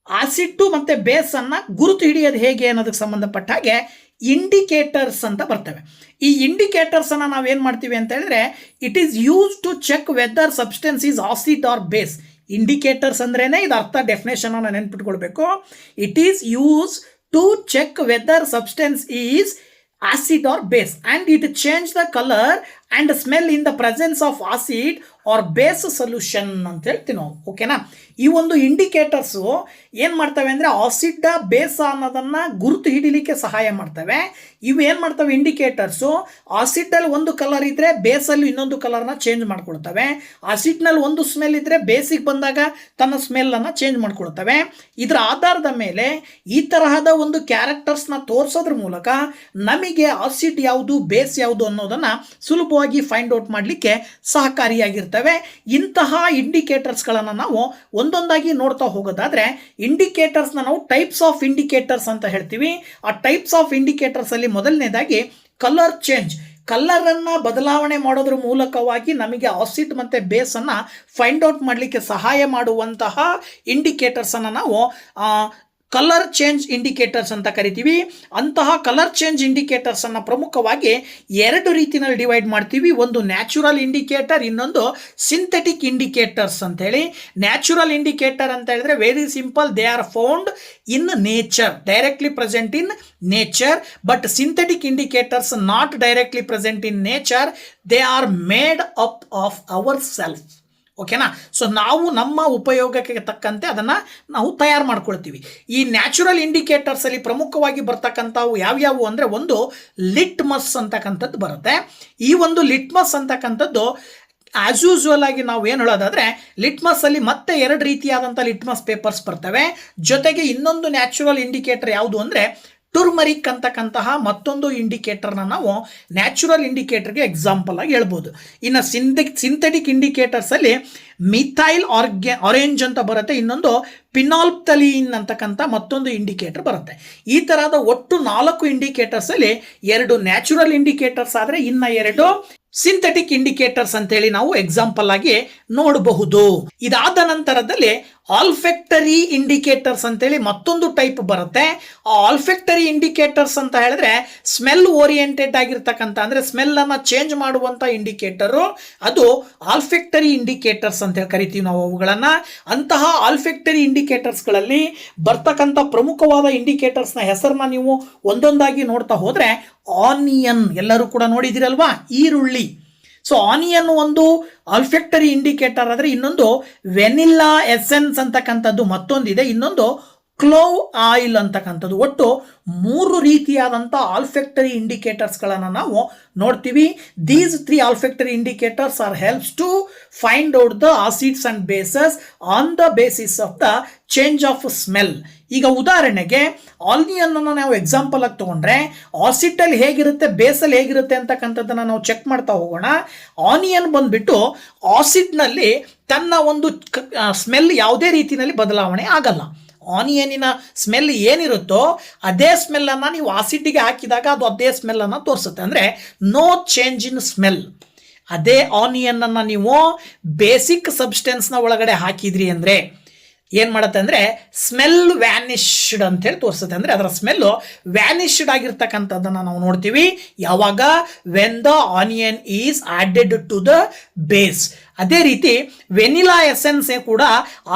ಆಸಿಡ್ ಮತ್ತು ಬೇಸನ್ನು ಗುರುತು ಹಿಡಿಯೋದು ಹೇಗೆ ಅನ್ನೋದಕ್ಕೆ ಸಂಬಂಧಪಟ್ಟ ಹಾಗೆ ಇಂಡಿಕೇಟರ್ಸ್ ಅಂತ ಬರ್ತವೆ. ಈ ಇಂಡಿಕೇಟರ್ಸನ್ನು ನಾವೇನು ಮಾಡ್ತೀವಿ ಅಂತ ಹೇಳಿದ್ರೆ, it is use to check whether substance is acid or base. Indicators ಅಂದ್ರೇ ಇದು ಅರ್ಥ, ಡೆಫಿನೇಷನನ್ನು ನೆನ್ಪಿಟ್ಕೊಳ್ಬೇಕು. It is use to check whether substance is acid or base and it change the color and smell in the presence of acid or base solution ಅಂತ ಹೇಳ್ತೀವಿ ನಾವು. ಓಕೆನಾ? ಈ ಒಂದು ಇಂಡಿಕೇಟರ್ಸು ಏನು ಮಾಡ್ತವೆ ಅಂದರೆ ಆಸಿಡ್ ಬೇಸ ಅನ್ನೋದನ್ನು ಗುರುತು ಹಿಡಿಲಿಕ್ಕೆ ಸಹಾಯ ಮಾಡ್ತವೆ. ಇವು ಏನು ಮಾಡ್ತವೆ ಇಂಡಿಕೇಟರ್ಸು, ಆಸಿಡ್ನಲ್ಲಿ ಒಂದು ಕಲರ್ ಇದ್ದರೆ ಬೇಸಲ್ಲಿ ಇನ್ನೊಂದು ಕಲರ್ನ ಚೇಂಜ್ ಮಾಡ್ಕೊಳ್ತವೆ. ಆಸಿಡ್ನಲ್ಲಿ ಒಂದು ಸ್ಮೆಲ್ ಇದ್ದರೆ ಬೇಸಿಗೆ ಬಂದಾಗ ತನ್ನ ಸ್ಮೆಲ್ಲನ್ನು ಚೇಂಜ್ ಮಾಡ್ಕೊಳ್ತವೆ. ಇದರ ಆಧಾರದ ಮೇಲೆ ಈ ತರಹದ ಒಂದು ಕ್ಯಾರೆಕ್ಟರ್ಸ್ನ ತೋರಿಸೋದ್ರ ಮೂಲಕ ನಮಗೆ ಆಸಿಡ್ ಯಾವುದು ಬೇಸ್ ಯಾವುದು ಅನ್ನೋದನ್ನು ಸುಲಭವಾಗಿ ಫೈಂಡ್ ಔಟ್ ಮಾಡಲಿಕ್ಕೆ ಸಹಕಾರಿಯಾಗಿರ್ತವೆ. ಇಂತಹ ಇಂಡಿಕೇಟರ್ಸ್ಗಳನ್ನು ನಾವು ಒಂದೊಂದಾಗಿ ನೋಡ್ತಾ ಹೋಗೋದಾದ್ರೆ, ಇಂಡಿಕೇಟರ್ಸ್ನ ನಾವು ಟೈಪ್ಸ್ ಆಫ್ ಇಂಡಿಕೇಟರ್ಸ್ ಅಂತ ಹೇಳ್ತೀವಿ. ಆ ಟೈಪ್ಸ್ ಆಫ್ ಇಂಡಿಕೇಟರ್ಸ್ ಅಲ್ಲಿ ಮೊದಲನೇದಾಗಿ ಕಲರ್ ಚೇಂಜ್. ಕಲರನ್ನು ಬದಲಾವಣೆ ಮಾಡೋದ್ರ ಮೂಲಕವಾಗಿ ನಮಗೆ ಆಸಿಡ್ ಮತ್ತು ಬೇಸನ್ನು ಫೈಂಡ್ ಔಟ್ ಮಾಡಲಿಕ್ಕೆ ಸಹಾಯ ಮಾಡುವಂತಹ ಇಂಡಿಕೇಟರ್ಸನ್ನು ನಾವು ಕಲರ್ ಚೇಂಜ್ ಇಂಡಿಕೇಟರ್ಸ್ ಅಂತ ಕರಿತೀವಿ. ಅಂತಹ ಕಲರ್ ಚೇಂಜ್ ಇಂಡಿಕೇಟರ್ಸನ್ನು ಪ್ರಮುಖವಾಗಿ ಎರಡು ರೀತಿಯಲ್ಲಿ ಡಿವೈಡ್ ಮಾಡ್ತೀವಿ. ಒಂದು ನ್ಯಾಚುರಲ್ ಇಂಡಿಕೇಟರ್, ಇನ್ನೊಂದು ಸಿಂಥೆಟಿಕ್ ಇಂಡಿಕೇಟರ್ಸ್ ಅಂತೇಳಿ. ನ್ಯಾಚುರಲ್ ಇಂಡಿಕೇಟರ್ ಅಂತ ಹೇಳಿದ್ರೆ very simple, they are found in nature, directly present in nature. But synthetic indicators not directly present in nature, they are made up of our self. ಓಕೆನಾ? So ನಾವು ನಮ್ಮ ಉಪಯೋಗಕ್ಕೆ ತಕ್ಕಂತೆ ಅದನ್ನು ನಾವು ತಯಾರು ಮಾಡ್ಕೊಳ್ತೀವಿ. ಈ ನ್ಯಾಚುರಲ್ ಇಂಡಿಕೇಟರ್ಸಲ್ಲಿ ಪ್ರಮುಖವಾಗಿ ಬರ್ತಕ್ಕಂಥವು ಯಾವ್ಯಾವು ಅಂದರೆ, ಒಂದು ಲಿಟ್ಮಸ್ ಅಂತಕ್ಕಂಥದ್ದು ಬರುತ್ತೆ. ಈ ಒಂದು ಲಿಟ್ಮಸ್ ಅಂತಕ್ಕಂಥದ್ದು ಆ್ಯಸ್ ಯೂಸ್ವಲ್ ಆಗಿ ನಾವು ಏನು ಹೇಳೋದಾದರೆ, ಲಿಟ್ಮಸ್ಸಲ್ಲಿ ಮತ್ತೆ ಎರಡು ರೀತಿಯಾದಂಥ ಲಿಟ್ಮಸ್ ಪೇಪರ್ಸ್ ಬರ್ತವೆ. ಜೊತೆಗೆ ಇನ್ನೊಂದು ನ್ಯಾಚುರಲ್ ಇಂಡಿಕೇಟರ್ ಯಾವುದು ಅಂದರೆ ಟುರ್ಮರಿಕ್ ಅಂತಕ್ಕಂತಹ ಮತ್ತೊಂದು ಇಂಡಿಕೇಟರ್ನ ನಾವು ನ್ಯಾಚುರಲ್ ಇಂಡಿಕೇಟರ್ಗೆ ಎಕ್ಸಾಂಪಲ್ ಆಗಿ ಹೇಳ್ಬೋದು. ಇನ್ನು ಸಿಂಥೆಟಿಕ್ ಇಂಡಿಕೇಟರ್ಸಲ್ಲಿ ಮಿಥೈಲ್ ಆರೆಂಜ್ ಅಂತ ಬರುತ್ತೆ, ಇನ್ನೊಂದು ಪಿನಾಲ್ಪ್ತಲೀನ್ ಅಂತಕ್ಕಂಥ ಮತ್ತೊಂದು ಇಂಡಿಕೇಟರ್ ಬರುತ್ತೆ. ಈ ಥರದ ಒಟ್ಟು 4 ಇಂಡಿಕೇಟರ್ಸಲ್ಲಿ 2 ನ್ಯಾಚುರಲ್ ಇಂಡಿಕೇಟರ್ಸ್ ಆದರೆ ಇನ್ನು 2 ಸಿಂಥೆಟಿಕ್ ಇಂಡಿಕೇಟರ್ಸ್ ಅಂತೇಳಿ ನಾವು ಎಕ್ಸಾಂಪಲ್ ಆಗಿ ನೋಡಬಹುದು. ಇದಾದ ನಂತರದಲ್ಲಿ ಆಲ್ಫೆಕ್ಟರಿ ಇಂಡಿಕೇಟರ್ಸ್ ಅಂತೇಳಿ ಮತ್ತೊಂದು ಟೈಪ್ ಬರುತ್ತೆ. ಆ ಆಲ್ಫೆಕ್ಟರಿ ಇಂಡಿಕೇಟರ್ಸ್ ಅಂತ ಹೇಳಿದ್ರೆ ಸ್ಮೆಲ್ ಓರಿಯೆಂಟೆಡ್ ಆಗಿರ್ತಕ್ಕಂಥ, ಅಂದರೆ ಸ್ಮೆಲ್ಲನ್ನು ಚೇಂಜ್ ಮಾಡುವಂಥ ಇಂಡಿಕೇಟರು, ಅದು ಆಲ್ಫೆಕ್ಟರಿ ಇಂಡಿಕೇಟರ್ಸ್ ಅಂತ ಹೇಳಿ ಕರಿತೀವಿ ನಾವು ಅವುಗಳನ್ನು. ಅಂತಹ ಆಲ್ಫೆಕ್ಟರಿ ಇಂಡಿಕೇಟರ್ಸ್ಗಳಲ್ಲಿ ಬರ್ತಕ್ಕಂಥ ಪ್ರಮುಖವಾದ ಇಂಡಿಕೇಟರ್ಸ್ನ ಹೆಸರನ್ನ ನೀವು ಒಂದೊಂದಾಗಿ ನೋಡ್ತಾ ಹೋದರೆ, ಆನಿಯನ್ ಎಲ್ಲರೂ ಕೂಡ ನೋಡಿದಿರಲ್ವಾ, ಈರುಳ್ಳಿ. ಸೊ ಆನಿಯನ್ ಒಂದು ಆಲ್ಫೆಕ್ಟರಿ ಇಂಡಿಕೇಟರ್ ಆದರೆ, ಇನ್ನೊಂದು ವೆನಿಲ್ಲಾ ಎಸೆನ್ಸ್ ಅಂತಕ್ಕಂಥದ್ದು ಮತ್ತೊಂದಿದೆ, ಇನ್ನೊಂದು ಕ್ಲೋವ್ ಆಯಿಲ್ ಅಂತಕ್ಕಂಥದ್ದು. ಒಟ್ಟು 3 ರೀತಿಯಾದಂಥ ಆಲ್ಫೆಕ್ಟರಿ ಇಂಡಿಕೇಟರ್ಸ್ಗಳನ್ನು ನಾವು ನೋಡ್ತೀವಿ. These 3 olfactory indicators are helps to find out the acids and bases on the basis of the change of smell. ಈಗ ಉದಾಹರಣೆಗೆ ಆನಿಯನ್ನನ್ನು ನಾವು ಎಕ್ಸಾಂಪಲ್ ಆಗಿ ತೊಗೊಂಡ್ರೆ, ಆಸಿಡಲ್ಲಿ ಹೇಗಿರುತ್ತೆ ಬೇಸಲ್ಲಿ ಹೇಗಿರುತ್ತೆ ಅಂತಕ್ಕಂಥದ್ದನ್ನು ನಾವು ಚೆಕ್ ಮಾಡ್ತಾ ಹೋಗೋಣ. ಆನಿಯನ್ ಬಂದುಬಿಟ್ಟು ಆಸಿಡ್ನಲ್ಲಿ ತನ್ನ ಒಂದು ಸ್ಮೆಲ್ ಯಾವುದೇ ರೀತಿಯಲ್ಲಿ ಬದಲಾವಣೆ ಆಗಲ್ಲ. ಆನಿಯನಿನ ಸ್ಮೆಲ್ ಏನಿರುತ್ತೋ ಅದೇ ಸ್ಮೆಲ್ಲನ್ನು ನೀವು ಆಸಿಡ್ಗೆ ಹಾಕಿದಾಗ ಅದು ಅದೇ ಸ್ಮೆಲ್ಲನ್ನು ತೋರಿಸುತ್ತೆ. ಅಂದರೆ ನೋ ಚೇಂಜ್ ಇನ್ ಸ್ಮೆಲ್. ಅದೇ ಆನಿಯನ್ನನ್ನು ನೀವು ಬೇಸಿಕ್ ಸಬ್ಸ್ಟೆನ್ಸ್ನ ಒಳಗಡೆ ಹಾಕಿದ್ರಿ ಅಂದರೆ ಏನು ಮಾಡುತ್ತೆ ಅಂದರೆ ಸ್ಮೆಲ್ ವ್ಯಾನಿಶ್ಡ್ ಅಂತೇಳಿ ತೋರಿಸುತ್ತೆ. ಅಂದರೆ ಅದರ ಸ್ಮೆಲ್ಲು ವ್ಯಾನಿಶ್ಡ್ ಆಗಿರ್ತಕ್ಕಂಥದ್ದನ್ನು ನಾವು ನೋಡ್ತೀವಿ ಯಾವಾಗ when the anion is added to the base. ಅದೇ ರೀತಿ ವೆನಿಲಾ ಎಸೆನ್ಸೇ ಕೂಡ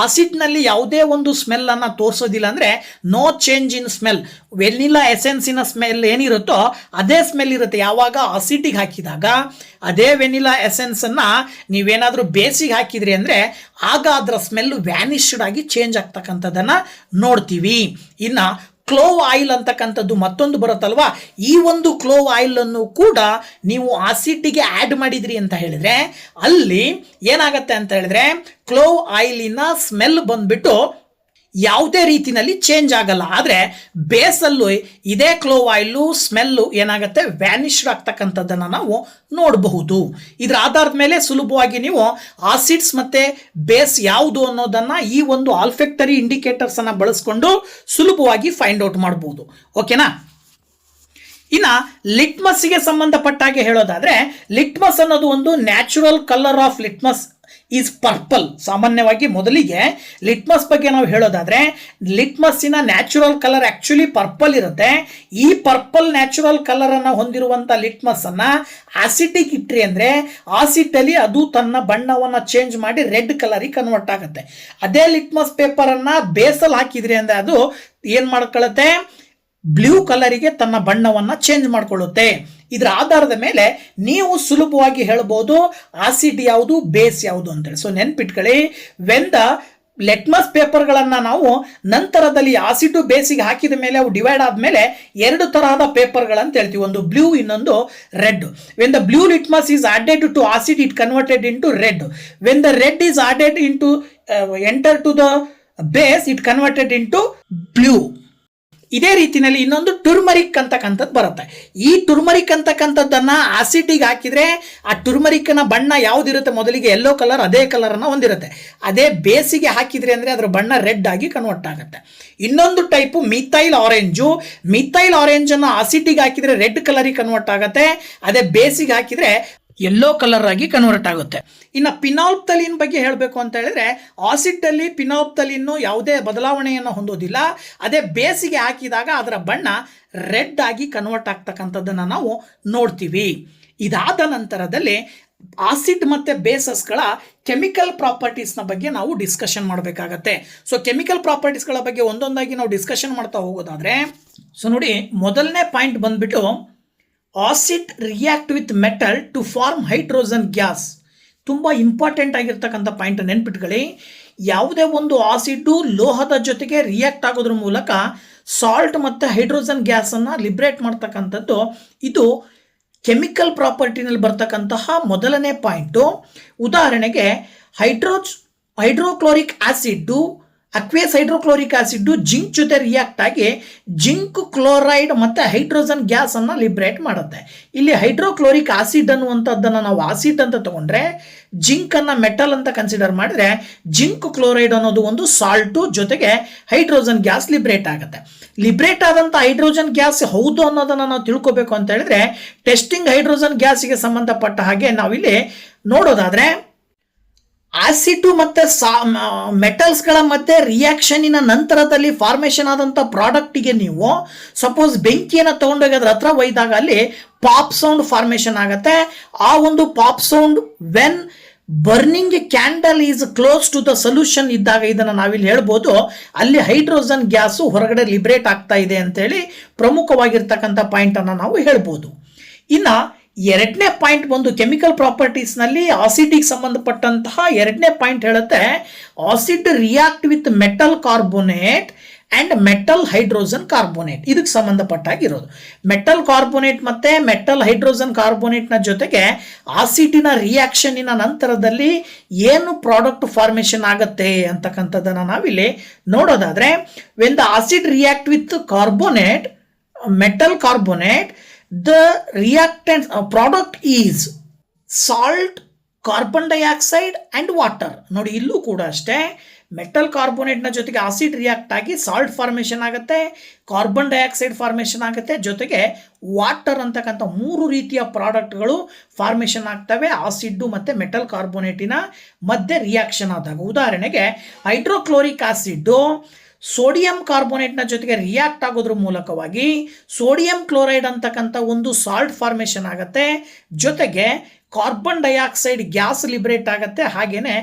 ಆಸಿಡ್ನಲ್ಲಿ ಯಾವುದೇ ಒಂದು ಸ್ಮೆಲ್ಲನ್ನು ತೋರಿಸೋದಿಲ್ಲ, ಅಂದರೆ no change in smell. Vanilla ಎಸೆನ್ಸಿನ ಸ್ಮೆಲ್ ಏನಿರುತ್ತೋ ಅದೇ ಸ್ಮೆಲ್ ಇರುತ್ತೆ ಯಾವಾಗ ಆಸಿಡಿಗೆ ಹಾಕಿದಾಗ. ಅದೇ ವೆನಿಲಾ ಎಸೆನ್ಸನ್ನು ನೀವೇನಾದರೂ ಬೇಸಿಗೆ ಹಾಕಿದ್ರಿ ಅಂದರೆ ಆಗ ಅದರ ಸ್ಮೆಲ್ಲು ವ್ಯಾನಿಶ್ಡ್ ಆಗಿ ಚೇಂಜ್ ಆಗ್ತಕ್ಕಂಥದ್ದನ್ನು ನೋಡ್ತೀವಿ. ಇನ್ನು ಕ್ಲೋವ್ ಆಯಿಲ್ ಅಂತಕ್ಕಂಥದ್ದು ಮತ್ತೊಂದು ಬರುತ್ತಲ್ವಾ, ಈ ಒಂದು ಕ್ಲೋವ್ ಆಯಿಲನ್ನು ಕೂಡ ನೀವು ಆಸಿಡ್ಗೆ ಆ್ಯಡ್ ಮಾಡಿದ್ರಿ ಅಂತ ಹೇಳಿದರೆ ಅಲ್ಲಿ ಏನಾಗುತ್ತೆ ಅಂತ ಹೇಳಿದ್ರೆ ಕ್ಲೋವ್ ಆಯಿಲಿನ ಸ್ಮೆಲ್ ಬಂದ್ಬಿಟ್ಟು ಯಾವುದೇ ರೀತಿಯಲ್ಲಿ ಚೇಂಜ್ ಆಗಲ್ಲ. ಆದರೆ ಬೇಸಲ್ಲೂ ಇದೇ ಕ್ಲೋವ್ ಆಯಿಲು ಸ್ಮೆಲ್ಲು ಏನಾಗುತ್ತೆ ವ್ಯಾನಿಶ್ಡ್ ಆಗ್ತಕ್ಕಂಥದ್ದನ್ನು ನಾವು ನೋಡಬಹುದು. ಇದರ ಆಧಾರದ ಮೇಲೆ ಸುಲಭವಾಗಿ ನೀವು ಆಸಿಡ್ಸ್ ಮತ್ತು ಬೇಸ್ ಯಾವುದು ಅನ್ನೋದನ್ನು ಈ ಒಂದು ಆಲ್ಫೆಕ್ಟರಿ ಇಂಡಿಕೇಟರ್ಸನ್ನು ಬಳಸ್ಕೊಂಡು ಸುಲಭವಾಗಿ ಫೈಂಡ್ ಔಟ್ ಮಾಡ್ಬೋದು. ಓಕೆನಾ? ಇನ್ನು ಲಿಟ್ಮಸ್ಗೆ ಸಂಬಂಧಪಟ್ಟಾಗೆ ಹೇಳೋದಾದ್ರೆ ಲಿಟ್ಮಸ್ ಅನ್ನೋದು ಒಂದು natural colour of litmus is purple. ಸಾಮಾನ್ಯವಾಗಿ ಮೊದಲಿಗೆ ಲಿಟ್ಮಸ್ ಬಗ್ಗೆ ನಾವು ಹೇಳೋದಾದ್ರೆ ಲಿಟ್ಮಸ್ಸಿನ ನ್ಯಾಚುರಲ್ ಕಲರ್ ಆಕ್ಚುಲಿ ಪರ್ಪಲ್ ಇರುತ್ತೆ. ಈ ಪರ್ಪಲ್ ನ್ಯಾಚುರಲ್ ಕಲರ್ ಅನ್ನು ಹೊಂದಿರುವಂತ ಲಿಟ್ಮಸ್ ಅನ್ನ ಆಸಿಟಿಗೆ ಇಟ್ರಿ ಅಂದ್ರೆ ಆಸಿಡ್ ಅಲ್ಲಿ ಅದು ತನ್ನ ಬಣ್ಣವನ್ನು ಚೇಂಜ್ ಮಾಡಿ ರೆಡ್ ಕಲರಿಗೆ ಕನ್ವರ್ಟ್ ಆಗುತ್ತೆ. ಅದೇ ಲಿಟ್ಮಸ್ ಪೇಪರ್ ಅನ್ನ ಬೇಸಲ್ ಹಾಕಿದ್ರಿ ಅಂದ್ರೆ ಅದು ಏನ್ ಮಾಡ್ಕೊಳ್ಳುತ್ತೆ, ಬ್ಲೂ ಕಲರಿಗೆ ತನ್ನ ಬಣ್ಣವನ್ನು ಚೇಂಜ್ ಮಾಡಿಕೊಳ್ಳುತ್ತೆ. ಇದರ ಆಧಾರದ ಮೇಲೆ ನೀವು ಸುಲಭವಾಗಿ ಹೇಳ್ಬೋದು ಆಸಿಡ್ ಯಾವುದು ಬೇಸ್ ಯಾವುದು ಅಂತೇಳಿ. ಸೊ ನೆನ್ಪಿಟ್ಕೊಳ್ಳಿ, ವೆನ್ ದ ಲೆಟ್ಮಸ್ ಪೇಪರ್ಗಳನ್ನು ನಾವು ನಂತರದಲ್ಲಿ ಆಸಿಡ್ ಬೇಸಿಗೆ ಹಾಕಿದ ಮೇಲೆ ಅವು ಡಿವೈಡ್ ಆದಮೇಲೆ ಎರಡು ತರಹದ ಪೇಪರ್ಗಳಂತ ಹೇಳ್ತೀವಿ, ಒಂದು ಬ್ಲೂ ಇನ್ನೊಂದು red. When the blue litmus is added to acid it converted in to red. When the red is added in to enter to the base it converted in to blue. ಇದೇ ರೀತಿಯಲ್ಲಿ ಇನ್ನೊಂದು ಟುರ್ಮರಿಕ್ ಅಂತಕ್ಕಂಥದ್ದು ಬರುತ್ತೆ. ಈ ಟುರ್ಮರಿಕ್ ಅಂತಕ್ಕಂಥದ್ದನ್ನ ಆಸಿಡಿಗೆ ಹಾಕಿದ್ರೆ ಆ ಟುರ್ಮರಿಕ್ನ ಬಣ್ಣ ಯಾವುದಿರುತ್ತೆ, ಮೊದಲಿಗೆ ಯೆಲ್ಲೋ ಕಲರ್, ಅದೇ ಕಲರನ್ನು ಹೊಂದಿರುತ್ತೆ. ಅದೇ ಬೇಸಿಗೆ ಹಾಕಿದ್ರೆ ಅಂದರೆ ಅದರ ಬಣ್ಣ ರೆಡ್ ಆಗಿ ಕನ್ವರ್ಟ್ ಆಗುತ್ತೆ. ಇನ್ನೊಂದು ಟೈಪು ಮಿಥೈಲ್ ಆರೆಂಜು. ಮಿಥೈಲ್ ಆರೆಂಜನ್ನು ಆಸಿಡಿಗೆ ಹಾಕಿದ್ರೆ ರೆಡ್ ಕಲರಿಗೆ ಕನ್ವರ್ಟ್ ಆಗುತ್ತೆ, ಅದೇ ಬೇಸಿಗೆ ಹಾಕಿದ್ರೆ ಯೆಲ್ಲೋ ಕಲರ್ ಆಗಿ ಕನ್ವರ್ಟ್ ಆಗುತ್ತೆ. ಇನ್ನು ಪಿನಾಲ್ಪ್ತಲಿನ್ ಬಗ್ಗೆ ಹೇಳಬೇಕು ಅಂತ ಹೇಳಿದ್ರೆ ಆಸಿಡ್ ಅಲ್ಲಿ ಪಿನಾಲ್ಪ್ತಲಿನ್ ಯಾವುದೇ ಬದಲಾವಣೆಯನ್ನು ಹೊಂದೋದಿಲ್ಲ, ಅದೇ ಬೇಸಿಗೆ ಹಾಕಿದಾಗ ಅದರ ಬಣ್ಣ ರೆಡ್ ಆಗಿ ಕನ್ವರ್ಟ್ ಆಗ್ತಕ್ಕಂಥದ್ದನ್ನು ನಾವು ನೋಡ್ತೀವಿ. ಇದಾದ ನಂತರದಲ್ಲಿ ಆಸಿಡ್ ಮತ್ತು ಬೇಸಸ್ಗಳ ಕೆಮಿಕಲ್ ಪ್ರಾಪರ್ಟೀಸ್ನ ಬಗ್ಗೆ ನಾವು ಡಿಸ್ಕಷನ್ ಮಾಡಬೇಕಾಗತ್ತೆ. ಸೊ ಕೆಮಿಕಲ್ ಪ್ರಾಪರ್ಟೀಸ್ಗಳ ಬಗ್ಗೆ ಒಂದೊಂದಾಗಿ ನಾವು ಡಿಸ್ಕಷನ್ ಮಾಡ್ತಾ ಹೋಗೋದಾದ್ರೆ, ಸೊ ನೋಡಿ, ಮೊದಲನೇ ಪಾಯಿಂಟ್ ಬಂದ್ಬಿಟ್ಟು acid react with metal to form hydrogen gas. ತುಂಬ ಇಂಪಾರ್ಟೆಂಟ್ ಆಗಿರ್ತಕ್ಕಂಥ ಪಾಯಿಂಟ್ ನೆನ್ಪಿಟ್ಕೊಳ್ಳಿ. ಯಾವುದೇ ಒಂದು ಆಸಿಡ್ಡು ಲೋಹದ ಜೊತೆಗೆ ರಿಯಾಕ್ಟ್ ಆಗೋದ್ರ ಮೂಲಕ ಸಾಲ್ಟ್ ಮತ್ತು ಹೈಡ್ರೋಜನ್ ಗ್ಯಾಸನ್ನು ಲಿಬ್ರೇಟ್ ಮಾಡ್ತಕ್ಕಂಥದ್ದು ಇದು ಕೆಮಿಕಲ್ ಪ್ರಾಪರ್ಟಿನಲ್ಲಿ ಬರ್ತಕ್ಕಂತಹ ಮೊದಲನೇ ಪಾಯಿಂಟು. ಉದಾಹರಣೆಗೆ hydrochloric acid, aqueous hydrochloric acid zinc ಜೊತೆ ರಿಯಾಕ್ಟ್ ಆಗಿ ಜಿಂಕ್ ಕ್ಲೋರೈಡ್ ಮತ್ತು ಹೈಡ್ರೋಜನ್ ಗ್ಯಾಸನ್ನು ಲಿಬ್ರೇಟ್ ಮಾಡುತ್ತೆ. ಇಲ್ಲಿ ಹೈಡ್ರೋಕ್ಲೋರಿಕ್ ಆಸಿಡ್ ಅನ್ನುವಂಥದ್ದನ್ನು ನಾವು ಆಸಿಡ್ ಅಂತ ತಗೊಂಡ್ರೆ, ಜಿಂಕನ್ನು ಮೆಟಲ್ ಅಂತ ಕನ್ಸಿಡರ್ ಮಾಡಿದ್ರೆ ಜಿಂಕ್ ಕ್ಲೋರೈಡ್ ಅನ್ನೋದು ಒಂದು ಸಾಲ್ಟು ಜೊತೆಗೆ ಹೈಡ್ರೋಜನ್ ಗ್ಯಾಸ್ ಲಿಬ್ರೇಟ್ ಆಗುತ್ತೆ. ಲಿಬ್ರೇಟ್ ಆದಂಥ ಹೈಡ್ರೋಜನ್ ಗ್ಯಾಸ್ ಹೌದು ಅನ್ನೋದನ್ನು ನಾವು ತಿಳ್ಕೊಬೇಕು ಅಂತ ಹೇಳಿದ್ರೆ ಟೆಸ್ಟಿಂಗ್ ಹೈಡ್ರೋಜನ್ ಗ್ಯಾಸಿಗೆ ಸಂಬಂಧಪಟ್ಟ ಹಾಗೆ ನಾವಿಲ್ಲಿ ನೋಡೋದಾದರೆ ಆಸಿಡ್ ಮತ್ತು ಮೆಟಲ್ಸ್ಗಳ ಮಧ್ಯೆ ರಿಯಾಕ್ಷನಿನ ನಂತರದಲ್ಲಿ ಫಾರ್ಮೇಷನ್ ಆದಂಥ ಪ್ರಾಡಕ್ಟಿಗೆ ನೀವು ಸಪೋಸ್ ಬೆಂಕಿಯನ್ನು ತೊಗೊಂಡೋಗಿ ಅದ್ರ ಹತ್ರ ಒಯ್ದಾಗ ಅಲ್ಲಿ ಪಾಪ್ ಸೌಂಡ್ ಫಾರ್ಮೇಷನ್ ಆಗುತ್ತೆ. ಆ ಒಂದು pop sound when burning candle is close to the solution ಇದ್ದಾಗ ಇದನ್ನು ನಾವಿಲ್ಲಿ ಹೇಳ್ಬೋದು ಅಲ್ಲಿ ಹೈಡ್ರೋಜನ್ ಗ್ಯಾಸು ಹೊರಗಡೆ ಲಿಬ್ರೇಟ್ ಆಗ್ತಾ ಇದೆ ಅಂತೇಳಿ ಪ್ರಮುಖವಾಗಿರ್ತಕ್ಕಂಥ ಪಾಯಿಂಟನ್ನು ನಾವು ಹೇಳ್ಬೋದು. ಇನ್ನು ಎರಡನೇ ಪಾಯಿಂಟ್ ಬಂದು ಕೆಮಿಕಲ್ ಪ್ರಾಪರ್ಟೀಸ್ನಲ್ಲಿ ಆಸಿಡಿಗೆ ಸಂಬಂಧಪಟ್ಟಂತಹ ಎರಡನೇ ಪಾಯಿಂಟ್ ಹೇಳುತ್ತೆ acid react with metal carbonate and metal hydrogen carbonate. ಇದಕ್ಕೆ ಸಂಬಂಧಪಟ್ಟಾಗಿರೋದು ಮೆಟಲ್ ಕಾರ್ಬೋನೇಟ್ ಮತ್ತು ಮೆಟಲ್ ಹೈಡ್ರೋಜನ್ ಕಾರ್ಬೋನೇಟ್ನ ಜೊತೆಗೆ ಆಸಿಡಿನ ರಿಯಾಕ್ಷನಿನ ನಂತರದಲ್ಲಿ ಏನು ಪ್ರಾಡಕ್ಟ್ ಫಾರ್ಮೇಷನ್ ಆಗುತ್ತೆ ಅಂತಕ್ಕಂಥದ್ದನ್ನು ನಾವಿಲ್ಲಿ ನೋಡೋದಾದರೆ, when the acid react with carbonate metal carbonate, the reactant product is salt, carbon dioxide and water. ನೋಡಿ, ಇಲ್ಲೂ ಕೂಡ ಅಷ್ಟೇ ಮೆಟಲ್ ಕಾರ್ಬೋನೇಟ್ನ ಜೊತೆಗೆ ಆಸಿಡ್ ರಿಯಾಕ್ಟ್ ಆಗಿ ಸಾಲ್ಟ್ ಫಾರ್ಮೇಷನ್ ಆಗುತ್ತೆ, ಕಾರ್ಬನ್ ಡೈಆಕ್ಸೈಡ್ ಫಾರ್ಮೇಷನ್ ಆಗುತ್ತೆ, ಜೊತೆಗೆ ವಾಟರ್ ಅಂತಕ್ಕಂಥ ಮೂರು ರೀತಿಯ ಪ್ರಾಡಕ್ಟ್ಗಳು ಫಾರ್ಮೇಷನ್ ಆಗ್ತವೆ ಆಸಿಡ್ಡು ಮತ್ತು ಮೆಟಲ್ ಕಾರ್ಬೋನೇಟಿನ ಮಧ್ಯೆ ರಿಯಾಕ್ಷನ್ ಆದಾಗ. ಉದಾಹರಣೆಗೆ ಹೈಡ್ರೋಕ್ಲೋರಿಕ್ ಆಸಿಡ್ಡು ಸೋಡಿಯಂ ಕಾರ್ಬೋನೇಟ್ನ ಜೊತೆಗೆ ರಿಯಾಕ್ಟ್ ಆಗೋದ್ರ ಮೂಲಕವಾಗಿ ಸೋಡಿಯಂ ಕ್ಲೋರೈಡ್ ಅಂತಕ್ಕಂಥ ಒಂದು ಸಾಲ್ಟ್ ಫಾರ್ಮೇಷನ್ ಆಗುತ್ತೆ, ಜೊತೆಗೆ ಕಾರ್ಬನ್ ಡೈಆಕ್ಸೈಡ್ ಗ್ಯಾಸ್ ಲಿಬ್ರೇಟ್ ಆಗುತ್ತೆ, ಹಾಗೆಯೇ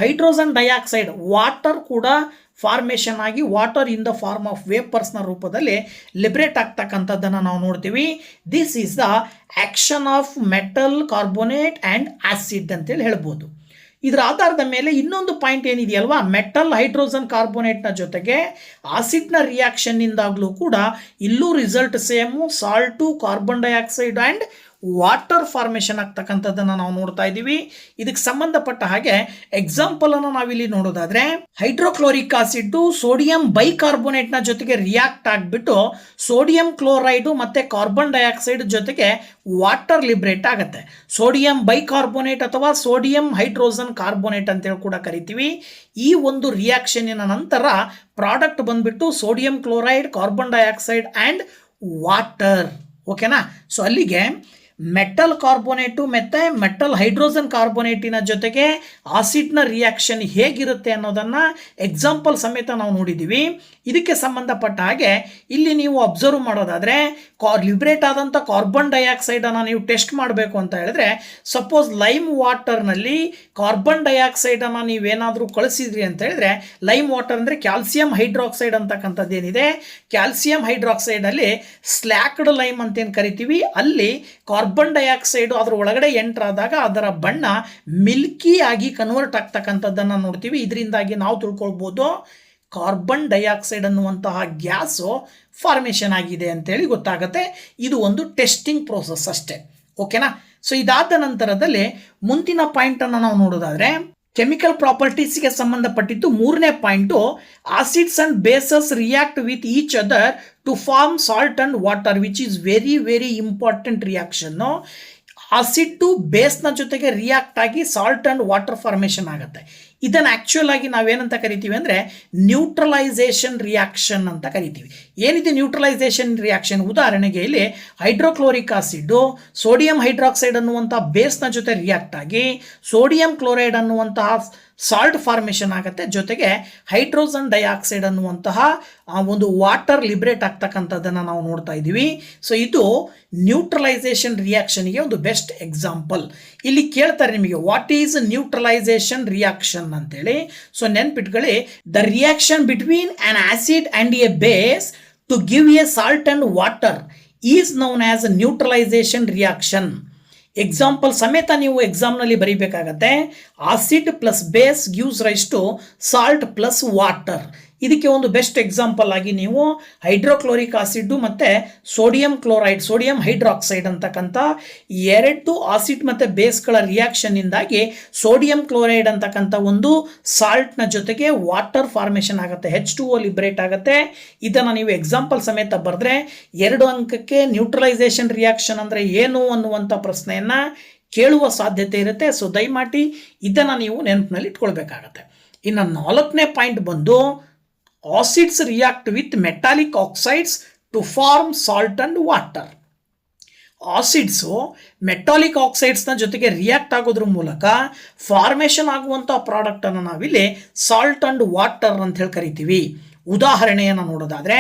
ಹೈಡ್ರೋಜನ್ ಡೈಆಕ್ಸೈಡ್ ವಾಟರ್ ಕೂಡ ಫಾರ್ಮೇಷನ್ ಆಗಿ water in the form of ವೇಪರ್ಸ್ನ ರೂಪದಲ್ಲಿ ಲಿಬ್ರೇಟ್ ಆಗ್ತಕ್ಕಂಥದ್ದನ್ನು ನಾವು ನೋಡ್ತೀವಿ. This is the action of metal carbonate and acid ಅಂತೇಳಿ ಹೇಳ್ಬೋದು. ಇದರ ಆಧಾರದ ಮೇಲೆ ಇನ್ನೊಂದು ಪಾಯಿಂಟ್ ಏನಿದೆಯಲ್ವಾ, ಮೆಟಲ್ ಹೈಡ್ರೋಜನ್ ಕಾರ್ಬೋನೇಟ್ನ ಜೊತೆಗೆ ಆಸಿಡ್ನ ರಿಯಾಕ್ಷನ್ನಿಂದಾಗಲೂ ಕೂಡ ಇಲ್ಲೂ result same, salt, carbon dioxide and water formation ಆಗ್ತಕ್ಕಂಥದ್ದನ್ನು ನಾವು ನೋಡ್ತಾ ಇದ್ದೀವಿ. ಇದಕ್ಕೆ ಸಂಬಂಧಪಟ್ಟ ಹಾಗೆ ಎಕ್ಸಾಂಪಲನ್ನು ನಾವಿಲ್ಲಿ ನೋಡೋದಾದರೆ, ಹೈಡ್ರೋಕ್ಲೋರಿಕ್ ಆಸಿಡ್ಡು ಸೋಡಿಯಂ ಬೈಕಾರ್ಬೋನೇಟ್ನ ಜೊತೆಗೆ ರಿಯಾಕ್ಟ್ ಆಗಿಬಿಟ್ಟು ಸೋಡಿಯಂ ಕ್ಲೋರೈಡು ಮತ್ತು ಕಾರ್ಬನ್ ಡೈಆಕ್ಸೈಡ್ ಜೊತೆಗೆ ವಾಟರ್ ಲಿಬ್ರೇಟ್ ಆಗುತ್ತೆ. ಸೋಡಿಯಂ ಬೈಕಾರ್ಬೋನೇಟ್ ಅಥವಾ ಸೋಡಿಯಂ ಹೈಡ್ರೋಜನ್ ಕಾರ್ಬೋನೇಟ್ ಅಂತೇಳಿ ಕೂಡ ಕರಿತೀವಿ. ಈ ಒಂದು ರಿಯಾಕ್ಷನ್ನಿನ ನಂತರ ಪ್ರಾಡಕ್ಟ್ ಬಂದ್ಬಿಟ್ಟು sodium chloride, carbon dioxide and water. ಓಕೆನಾ. ಸೊ ಅಲ್ಲಿಗೆ ಮೆಟಲ್ ಕಾರ್ಬೋನೇಟು ಮತ್ತು ಮೆಟಲ್ ಹೈಡ್ರೋಜನ್ ಕಾರ್ಬೋನೇಟಿನ ಜೊತೆಗೆ ಆಸಿಡ್ನ ರಿಯಾಕ್ಷನ್ ಹೇಗಿರುತ್ತೆ ಅನ್ನೋದನ್ನು ಎಕ್ಸಾಂಪಲ್ ಸಮೇತ ನಾವು ನೋಡಿದ್ದೀವಿ. ಇದಕ್ಕೆ ಸಂಬಂಧಪಟ್ಟ ಹಾಗೆ ಇಲ್ಲಿ ನೀವು ಅಬ್ಸರ್ವ್ ಮಾಡೋದಾದರೆ ಲಿಬ್ರೇಟ್ ಆದಂಥ ಕಾರ್ಬನ್ ಡೈಆಕ್ಸೈಡನ್ನು ನೀವು ಟೆಸ್ಟ್ ಮಾಡಬೇಕು ಅಂತ ಹೇಳಿದ್ರೆ, ಸಪೋಸ್ ಲೈಮ್ ವಾಟರ್ನಲ್ಲಿ ಕಾರ್ಬನ್ ಡೈಆಕ್ಸೈಡನ್ನು ನೀವೇನಾದರೂ ಕಳಿಸಿದ್ರಿ ಅಂತ ಹೇಳಿದ್ರೆ, ಲೈಮ್ ವಾಟರ್ ಅಂದರೆ ಕ್ಯಾಲ್ಸಿಯಂ ಹೈಡ್ರಾಕ್ಸೈಡ್ ಅಂತಕ್ಕಂಥದ್ದು ಏನಿದೆ, ಕ್ಯಾಲ್ಸಿಯಂ ಹೈಡ್ರಾಕ್ಸೈಡಲ್ಲಿ ಸ್ಲ್ಯಾಕ್ಡ್ ಲೈಮ್ ಅಂತೇನು ಕರಿತೀವಿ, ಅಲ್ಲಿ ಕಾರ್ಬನ್ ಡೈಆಕ್ಸೈಡು ಅದರ ಒಳಗಡೆ ಎಂಟರ್ ಆದಾಗ ಅದರ ಬಣ್ಣ ಮಿಲ್ಕಿ ಆಗಿ ಕನ್ವರ್ಟ್ ಆಗ್ತಕ್ಕಂಥದ್ದನ್ನು ನೋಡ್ತೀವಿ. ಇದರಿಂದಾಗಿ ನಾವು ತಿಳ್ಕೊಳ್ಬೋದು ಕಾರ್ಬನ್ ಡೈಆಕ್ಸೈಡ್ ಅನ್ನುವಂತಹ ಗ್ಯಾಸು ಫಾರ್ಮೇಷನ್ ಆಗಿದೆ ಅಂತೇಳಿ ಗೊತ್ತಾಗುತ್ತೆ. ಇದು ಒಂದು ಟೆಸ್ಟಿಂಗ್ ಪ್ರೋಸೆಸ್ ಅಷ್ಟೇ, ಓಕೆನಾ. ಸೊ ಇದಾದ ನಂತರದಲ್ಲಿ ಮುಂದಿನ ಪಾಯಿಂಟನ್ನು ನಾವು ನೋಡೋದಾದರೆ, ಕೆಮಿಕಲ್ ಪ್ರಾಪರ್ಟೀಸ್ಗೆ ಸಂಬಂಧಪಟ್ಟಿದ್ದು ಮೂರನೇ point, acids and bases react with each other to form salt and water, which is very very important reaction. Acid ಬೇಸ್ನ ಜೊತೆಗೆ ರಿಯಾಕ್ಟ್ ಆಗಿ ಸಾಲ್ಟ್ ಆ್ಯಂಡ್ ವಾಟರ್ ಫಾರ್ಮೇಷನ್ ಆಗುತ್ತೆ. ಇದನ್ನು ಆ್ಯಕ್ಚುಯಲ್ ಆಗಿ ನಾವೇನಂತ ಕರಿತೀವಿ ಅಂದರೆ ನ್ಯೂಟ್ರಲೈಸೇಷನ್ ರಿಯಾಕ್ಷನ್ ಅಂತ ಕರಿತೀವಿ. ಏನಿದೆ ನ್ಯೂಟ್ರಲೈಸೇಷನ್ ರಿಯಾಕ್ಷನ್? ಉದಾಹರಣೆಗೆ ಇಲ್ಲಿ ಹೈಡ್ರೋಕ್ಲೋರಿಕ್ ಆಸಿಡ್ಡು ಸೋಡಿಯಂ ಹೈಡ್ರಾಕ್ಸೈಡ್ ಅನ್ನುವಂಥ ಬೇಸ್ನ ಜೊತೆ ರಿಯಾಕ್ಟ್ ಆಗಿ ಸೋಡಿಯಂ ಕ್ಲೋರೈಡ್ ಅನ್ನುವಂತಹ ಸಾಲ್ಟ್ ಫಾರ್ಮೇಷನ್ ಆಗುತ್ತೆ, ಜೊತೆಗೆ ಹೈಡ್ರೋಜನ್ ಡೈಆಕ್ಸೈಡ್ ಅನ್ನುವಂತಹ ಒಂದು ವಾಟರ್ ಲಿಬ್ರೇಟ್ ಆಗ್ತಕ್ಕಂಥದ್ದನ್ನು ನಾವು ನೋಡ್ತಾ ಇದ್ದೀವಿ. ಸೊ ಇದು ನ್ಯೂಟ್ರಲೈಸೇಷನ್ ರಿಯಾಕ್ಷನ್ಗೆ ಒಂದು ಬೆಸ್ಟ್ ಎಕ್ಸಾಂಪಲ್. ಇಲ್ಲಿ ಕೇಳ್ತಾರೆ ನಿಮಗೆ ವಾಟ್ ಈಸ್ ನ್ಯೂಟ್ರಲೈಸೇಷನ್ ರಿಯಾಕ್ಷನ್ ಅಂತೇಳಿ. ಸೊ ನೆನ್ಪಿಟ್ಕೊಳ್ಳಿ, the reaction between an acid and a base to give a salt and water is known as neutralisation reaction. Example ಸಮೇತ ನೀವು ಎಕ್ಸಾಮ್ನಲ್ಲಿ ಬರೀಬೇಕಾಗತ್ತೆ. Acid plus base gives rise to salt plus water. ಇದಕ್ಕೆ ಒಂದು best example ಆಗಿ ನೀವು hydrochloric acid ಮತ್ತು sodium chloride, sodium hydroxide ಅಂತಕ್ಕಂಥ ಎರಡು ಆಸಿಡ್ ಮತ್ತು ಬೇಸ್ಗಳ ರಿಯಾಕ್ಷನ್ನಿಂದಾಗಿ ಸೋಡಿಯಂ ಕ್ಲೋರೈಡ್ ಅಂತಕ್ಕಂಥ ಒಂದು ಸಾಲ್ಟ್ನ ಜೊತೆಗೆ ವಾಟರ್ ಫಾರ್ಮೇಷನ್ ಆಗುತ್ತೆ, H2O ಲಿಬ್ರೇಟ್ ಆಗುತ್ತೆ. ಇದನ್ನು ನೀವು ಎಕ್ಸಾಂಪಲ್ ಸಮೇತ ಬರೆದ್ರೆ 2 ಅಂಕಕ್ಕೆ ನ್ಯೂಟ್ರಲೈಸೇಷನ್ ರಿಯಾಕ್ಷನ್ ಅಂದರೆ ಏನು ಅನ್ನುವಂಥ ಪ್ರಶ್ನೆಯನ್ನು ಕೇಳುವ ಸಾಧ್ಯತೆ ಇರುತ್ತೆ. ಸೊ ದಯಮಾಡಿ ಇದನ್ನು ನೀವು ನೆನಪಿನಲ್ಲಿ ಇಟ್ಕೊಳ್ಬೇಕಾಗತ್ತೆ. ಇನ್ನು 4ನೇ ಪಾಯಿಂಟ್ ಬಂದು, acids react with metallic oxides to form salt and water. Acids metallic ಆಕ್ಸೈಡ್ಸ್ನ ಜೊತೆಗೆ ರಿಯಾಕ್ಟ್ ಆಗೋದ್ರ ಮೂಲಕ ಫಾರ್ಮೇಷನ್ ಆಗುವಂಥ ಪ್ರಾಡಕ್ಟನ್ನು ನಾವಿಲ್ಲಿ ಸಾಲ್ಟ್ ಆ್ಯಂಡ್ ವಾಟರ್ ಅಂತ ಹೇಳಿ ಕರಿತೀವಿ. ಉದಾಹರಣೆಯನ್ನು ನೋಡೋದಾದರೆ,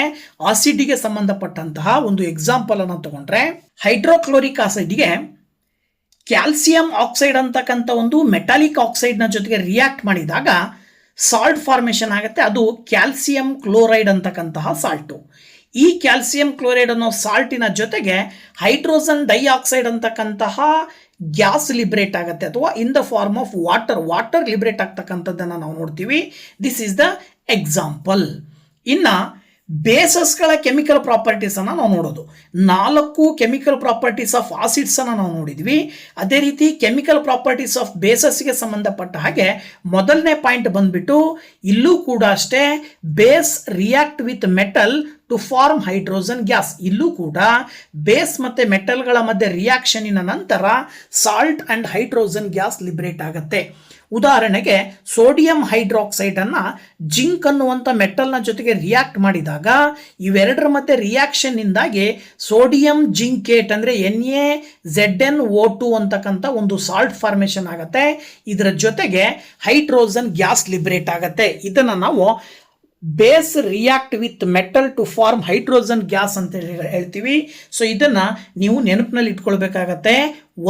ಆಸಿಡ್ಗೆ ಸಂಬಂಧಪಟ್ಟಂತಹ ಒಂದು ಎಕ್ಸಾಂಪಲನ್ನು ತಗೊಂಡ್ರೆ, ಹೈಡ್ರೋಕ್ಲೋರಿಕ್ ಆಸಿಡ್ಗೆ ಕ್ಯಾಲ್ಸಿಯಂ ಆಕ್ಸೈಡ್ ಅಂತಕ್ಕಂಥ ಒಂದು ಮೆಟಾಲಿಕ್ ಆಕ್ಸೈಡ್ನ ಜೊತೆಗೆ ರಿಯಾಕ್ಟ್ ಮಾಡಿದಾಗ ಸಾಲ್ಟ್ ಫಾರ್ಮೇಷನ್ ಆಗುತ್ತೆ. ಅದು ಕ್ಯಾಲ್ಸಿಯಂ ಕ್ಲೋರೈಡ್ ಅಂತಕ್ಕಂತಹ ಸಾಲ್ಟು. ಈ ಕ್ಯಾಲ್ಸಿಯಂ ಕ್ಲೋರೈಡ್ ಅನ್ನೋ ಸಾಲ್ಟಿನ ಜೊತೆಗೆ ಹೈಡ್ರೋಜನ್ ಡೈಆಕ್ಸೈಡ್ ಅಂತಕ್ಕಂತಹ ಗ್ಯಾಸ್ ಲಿಬ್ರೇಟ್ ಆಗುತ್ತೆ, ಅಥವಾ in the form of water liberate ಆಗ್ತಕ್ಕಂಥದ್ದನ್ನು ನಾವು ನೋಡ್ತೀವಿ. This is the example. ಇನ್ನು ಬೇಸಸ್ಗಳ ಕೆಮಿಕಲ್ ಪ್ರಾಪರ್ಟೀಸನ್ನು ನಾವು ನೋಡೋದು. 4 ಕೆಮಿಕಲ್ ಪ್ರಾಪರ್ಟೀಸ್ ಆಫ್ ಆಸಿಡ್ಸನ್ನು ನಾವು ನೋಡಿದ್ವಿ. ಅದೇ ರೀತಿ ಕೆಮಿಕಲ್ ಪ್ರಾಪರ್ಟೀಸ್ ಆಫ್ ಬೇಸಸ್ಗೆ ಸಂಬಂಧಪಟ್ಟ ಹಾಗೆ ಮೊದಲನೇ ಪಾಯಿಂಟ್ ಬಂದ್ಬಿಟ್ಟು, ಇಲ್ಲೂ ಕೂಡ ಅಷ್ಟೇ base react with metal to form hydrogen gas. ಇಲ್ಲೂ ಕೂಡ ಬೇಸ್ ಮತ್ತು ಮೆಟಲ್ಗಳ ಮಧ್ಯೆ ರಿಯಾಕ್ಷನಿನ ನಂತರ salt and hydrogen gas liberate ಆಗುತ್ತೆ. ಉದಾಹರಣೆಗೆ ಸೋಡಿಯಂ ಹೈಡ್ರಾಕ್ಸೈಡನ್ನು ಜಿಂಕ್ ಅನ್ನುವಂಥ ಮೆಟಲ್ನ ಜೊತೆಗೆ ರಿಯಾಕ್ಟ್ ಮಾಡಿದಾಗ ಇವೆರಡರ ಮಧ್ಯೆ ರಿಯಾಕ್ಷನ್ನಿಂದಾಗಿ ಸೋಡಿಯಂ ಜಿಂಕೇಟ್ ಅಂದರೆ NaZnO2 ಅಂತಕ್ಕಂಥ ಒಂದು ಸಾಲ್ಟ್ ಫಾರ್ಮೇಷನ್ ಆಗುತ್ತೆ. ಇದರ ಜೊತೆಗೆ ಹೈಡ್ರೋಜನ್ ಗ್ಯಾಸ್ ಲಿಬ್ರೇಟ್ ಆಗುತ್ತೆ. ಇದನ್ನು ನಾವು base react with metal to form hydrogen gas ಅಂತ ಹೇಳ್ತೀವಿ. ಸೊ ಇದನ್ನು ನೀವು ನೆನಪಿನಲ್ಲಿ ಇಟ್ಕೊಳ್ಬೇಕಾಗತ್ತೆ.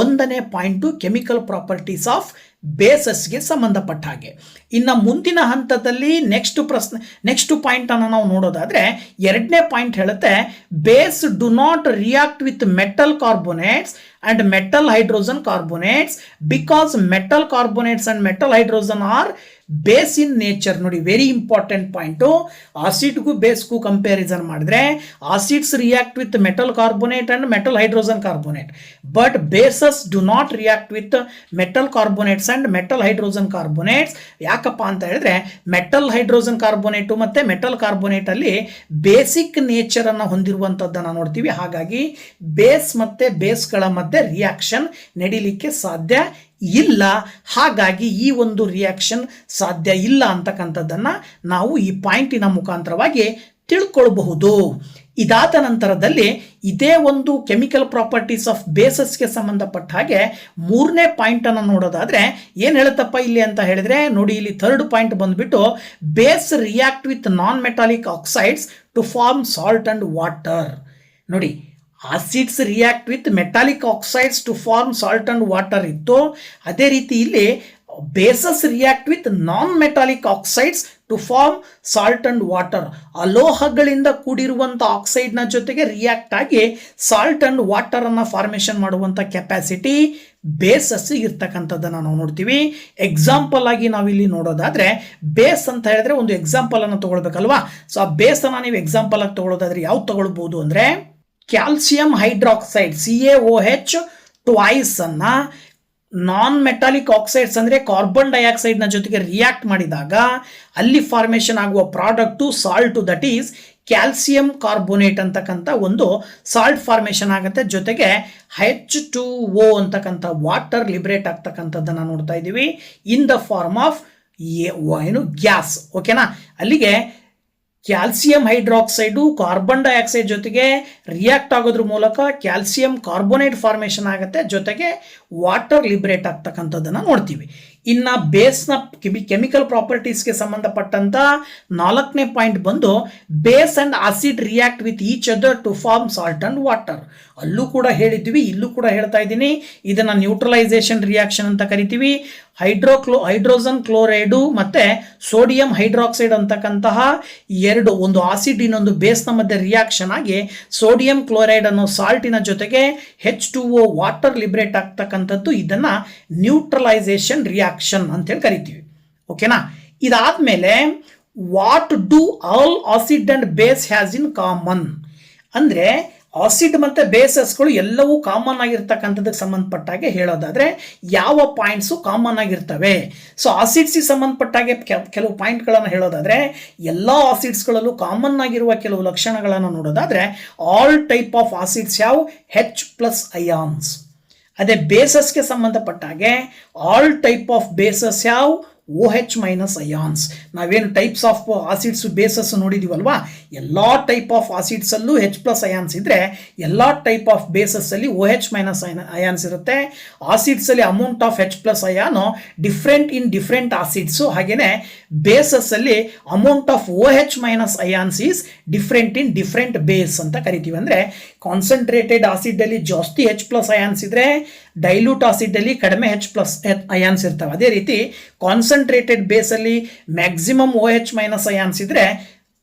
1ನೇ ಪಾಯಿಂಟು ಕೆಮಿಕಲ್ ಪ್ರಾಪರ್ಟೀಸ್ ಆಫ್ ಬೇಸಸ್ಗೆ ಸಂಬಂಧಪಟ್ಟ ಹಾಗೆ. ಇನ್ನು ಮುಂದಿನ ಹಂತದಲ್ಲಿ ನೆಕ್ಸ್ಟ್ ಪಾಯಿಂಟನ್ನು ನಾವು ನೋಡೋದಾದರೆ, 2ನೇ ಪಾಯಿಂಟ್ ಹೇಳುತ್ತೆ, base do not react with metal carbonates and metal hydrogen carbonates because metal carbonates and metal hydrogen are base in nature. ನೋಡಿ, ವೆರಿ ಇಂಪಾರ್ಟೆಂಟ್ ಪಾಯಿಂಟು. ಆಸಿಡ್ಗೂ ಬೇಸ್ಗೂ ಕಂಪ್ಯಾರಿಸನ್ ಮಾಡಿದ್ರೆ acids react with metal carbonate and metal hydrogen carbonate, but basis do not react with metal carbonates and metal hydrogen carbonates. ಯಾಕಪ್ಪ ಅಂತ ಹೇಳಿದ್ರೆ metal hydrogen carbonate ಮತ್ತು metal ಕಾರ್ಬೋನೇಟಲ್ಲಿ basic ನೇಚರನ್ನು ಹೊಂದಿರುವಂಥದ್ದನ್ನು ನೋಡ್ತೀವಿ. ಹಾಗಾಗಿ base ಮತ್ತು ಬೇಸ್ಗಳ ಮಧ್ಯೆ reaction ನಡೀಲಿಕ್ಕೆ ಸಾಧ್ಯ ಇಲ್ಲ. ಹಾಗಾಗಿ ಈ ಒಂದು ರಿಯಾಕ್ಷನ್ ಸಾಧ್ಯ ಇಲ್ಲ ಅಂತಕ್ಕಂಥದ್ದನ್ನು ನಾವು ಈ ಪಾಯಿಂಟಿನ ಮುಖಾಂತರವಾಗಿ ತಿಳ್ಕೊಳ್ಬಹುದು. ಇದಾದ ನಂತರದಲ್ಲಿ ಇದೇ ಒಂದು ಕೆಮಿಕಲ್ ಪ್ರಾಪರ್ಟೀಸ್ ಆಫ್ ಬೇಸಸ್ಗೆ ಸಂಬಂಧಪಟ್ಟ ಹಾಗೆ ಮೂರನೇ ಪಾಯಿಂಟ್ ಅನ್ನು ನೋಡೋದಾದ್ರೆ ಏನು ಹೇಳುತ್ತಪ್ಪ ಇಲ್ಲಿ ಅಂತ ಹೇಳಿದ್ರೆ ನೋಡಿ, ಇಲ್ಲಿ ಥರ್ಡ್ ಪಾಯಿಂಟ್ ಬಂದ್ಬಿಟ್ಟು base react with non metallic oxides to form salt and water. ನೋಡಿ, acids react with metallic oxides to form salt and water ಇತ್ತು. ಅದೇ ರೀತಿ ಇಲ್ಲಿ bases react with non metallic oxides to form salt and water. ಅಲೋಹಗಳಿಂದ ಕೂಡಿರುವಂಥ ಆಕ್ಸೈಡ್ನ ಜೊತೆಗೆ react ಆಗಿ ಸಾಲ್ಟ್ ಅಂಡ್ ವಾಟರ್ ಅನ್ನು ಫಾರ್ಮೇಷನ್ ಮಾಡುವಂಥ ಕೆಪಾಸಿಟಿ ಬೇಸಸ್ ಇರ್ತಕ್ಕಂಥದ್ದನ್ನು ನಾವು ನೋಡ್ತೀವಿ. ಎಕ್ಸಾಂಪಲ್ ಆಗಿ ನಾವಿಲ್ಲಿ ನೋಡೋದಾದ್ರೆ ಬೇಸ್ ಅಂತ ಹೇಳಿದ್ರೆ ಒಂದು ಎಕ್ಸಾಂಪಲ್ ಅನ್ನು ತಗೊಳ್ಬೇಕಲ್ವಾ. ಸೊ ಆ ಬೇಸ್ ಅನ್ನು ನೀವು ಎಕ್ಸಾಂಪಲ್ ಆಗಿ ತಗೊಳ್ಳೋದಾದ್ರೆ ಯಾವ್ದು ತಗೊಳ್ಬಹುದು ಅಂದ್ರೆ ಕ್ಯಾಲ್ಸಿಯಂ ಹೈಡ್ರಾಕ್ಸೈಡ್ CaOH ಟ್ವೈಸ್ ಅನ್ನ ನಾನ್ ಮೆಟಾಲಿಕ್ ಆಕ್ಸೈಡ್ಸ್ ಅಂದರೆ ಕಾರ್ಬನ್ ಡೈಆಕ್ಸೈಡ್ನ ಜೊತೆಗೆ ರಿಯಾಕ್ಟ್ ಮಾಡಿದಾಗ ಅಲ್ಲಿ ಫಾರ್ಮೇಷನ್ ಆಗುವ product salt, that is calcium carbonate ಅಂತಕ್ಕಂಥ ಒಂದು ಸಾಲ್ಟ್ ಫಾರ್ಮೇಷನ್ ಆಗುತ್ತೆ. ಜೊತೆಗೆ H2O ಅಂತಕ್ಕಂಥ ವಾಟರ್ ಲಿಬರೇಟ್ ಆಗ್ತಕ್ಕಂಥದ್ದನ್ನು ನೋಡ್ತಾ ಇದ್ದೀವಿ in the form of gas. ಓಕೆನಾ, ಅಲ್ಲಿಗೆ ಕ್ಯಾಲ್ಸಿಯಂ ಹೈಡ್ರಾಕ್ಸೈಡು ಕಾರ್ಬನ್ ಡೈಆಕ್ಸೈಡ್ ಜೊತೆಗೆ ರಿಯಾಕ್ಟ್ ಆಗೋದ್ರ ಮೂಲಕ ಕ್ಯಾಲ್ಸಿಯಂ ಕಾರ್ಬೋನೇಟ್ ಫಾರ್ಮೇಷನ್ ಆಗುತ್ತೆ, ಜೊತೆಗೆ ವಾಟರ್ ಲಿಬರೇಟ್ ಆಗ್ತಕ್ಕಂಥದ್ದನ್ನು ನೋಡ್ತೀವಿ. ಇನ್ನು ಬೇಸ್ನ ಕೆಮಿಕಲ್ ಪ್ರಾಪರ್ಟೀಸ್ಗೆ ಸಂಬಂಧಪಟ್ಟಂತ ನಾಲ್ಕನೇ ಪಾಯಿಂಟ್ ಬಂದು base and acid react with each other to form salt and water. ಅಲ್ಲೂ ಕೂಡ ಹೇಳಿದ್ವಿ, ಇಲ್ಲೂ ಕೂಡ ಹೇಳ್ತಾ ಇದ್ದೀನಿ, ಇದನ್ನು ನ್ಯೂಟ್ರಲೈಸೇಷನ್ ರಿಯಾಕ್ಷನ್ ಅಂತ ಕರಿತೀವಿ. ಹೈಡ್ರೋಜನ್ ಕ್ಲೋರೈಡು ಮತ್ತೆ ಸೋಡಿಯಂ ಹೈಡ್ರಾಕ್ಸೈಡ್ ಅಂತಕ್ಕಂತಹ ಎರಡು, ಒಂದು ಆಸಿಡ್ ಇನ್ನೊಂದು ಬೇಸ್ನ ಮಧ್ಯೆ ರಿಯಾಕ್ಷನ್ ಆಗಿ ಸೋಡಿಯಂ ಕ್ಲೋರೈಡ್ ಅನ್ನೋ ಸಾಲ್ಟಿನ ಜೊತೆಗೆ H2O ವಾಟರ್ ಲಿಬರೇಟ್ ಆಗ್ತಕ್ಕಂಥದ್ದು, ಇದನ್ನ ನ್ಯೂಟ್ರಲೈಸೇಷನ್ ರಿಯಾಕ್ಷನ್ ಅಂತೇಳಿ ಕರಿತೀವಿ. ಓಕೆನಾ, ಇದಾದ್ಮೇಲೆ what do all acid and base has in common ಅಂದ್ರೆ ಆಸಿಡ್ ಮತ್ತು ಬೇಸಸ್ಗಳು ಎಲ್ಲವೂ ಕಾಮನ್ ಆಗಿರ್ತಕ್ಕಂಥದ್ದಕ್ಕೆ ಸಂಬಂಧಪಟ್ಟಾಗೆ ಹೇಳೋದಾದರೆ ಯಾವ ಪಾಯಿಂಟ್ಸು ಕಾಮನ್ ಆಗಿರ್ತವೆ. ಸೊ ಆಸಿಡ್ಸಿಗೆ ಸಂಬಂಧಪಟ್ಟಾಗೆ ಕೆಲವು ಪಾಯಿಂಟ್ಗಳನ್ನು ಹೇಳೋದಾದರೆ ಎಲ್ಲ ಆಸಿಡ್ಸ್ಗಳಲ್ಲೂ ಕಾಮನ್ ಆಗಿರುವ ಕೆಲವು ಲಕ್ಷಣಗಳನ್ನು ನೋಡೋದಾದರೆ ಆಲ್ ಟೈಪ್ ಆಫ್ ಆಸಿಡ್ಸ್ ಯಾವ H+ ಅಯಾನ್ಸ್. ಅದೇ ಬೇಸಸ್ಗೆ ಸಂಬಂಧಪಟ್ಟಾಗೆ ಆಲ್ ಟೈಪ್ ಆಫ್ ಬೇಸಸ್ ಯಾವ OH- ಅಯಾನ್ಸ್. ನಾವೇನು ಟೈಪ್ಸ್ ಆಫ್ ಆಸಿಡ್ಸ್ ಬೇಸಸ್ ನೋಡಿದೀವಲ್ವಾ, ಎಲ್ಲ ಟೈಪ್ ಆಫ್ ಆಸಿಡ್ಸ್ ಅಲ್ಲೂ H+ ಅಯಾನ್ಸ್ ಇದ್ರೆ ಎಲ್ಲ ಟೈಪ್ ಆಫ್ ಬೇಸಸ್ ಅಲ್ಲಿ OH- ಅಯಾನ್ಸ್ ಇರುತ್ತೆ. ಆಸಿಡ್ಸ್ ಅಲ್ಲಿ amount of H+ ion different in different acids, ಹಾಗೇನೆ ಬೇಸಸ್ ಅಲ್ಲಿ amount of OH- ions is different in different base ಅಂತ ಕರಿತೀವಿ. ಅಂದ್ರೆ ಕಾನ್ಸಂಟ್ರೇಟೆಡ್ ಆಸಿಡ್ ಅಲ್ಲಿ ಜಾಸ್ತಿ H+ ಅಯಾನ್ಸ್ ಇದ್ರೆ ಡೈಲ್ಯೂಟ್ ಆಸಿಡ್ ಅಲ್ಲಿ ಕಡಿಮೆ H+ ಅಯಾನ್ಸ್ ಇರ್ತವೆ. ಅದೇ ರೀತಿ ಕಾನ್ಸಂಟ್ರೇಟೆಡ್ ಬೇಸ್ ಅಲ್ಲಿ ಮ್ಯಾಕ್ಸಿಮಮ್ OH- ಅಯಾನ್ಸ್ ಇದ್ರೆ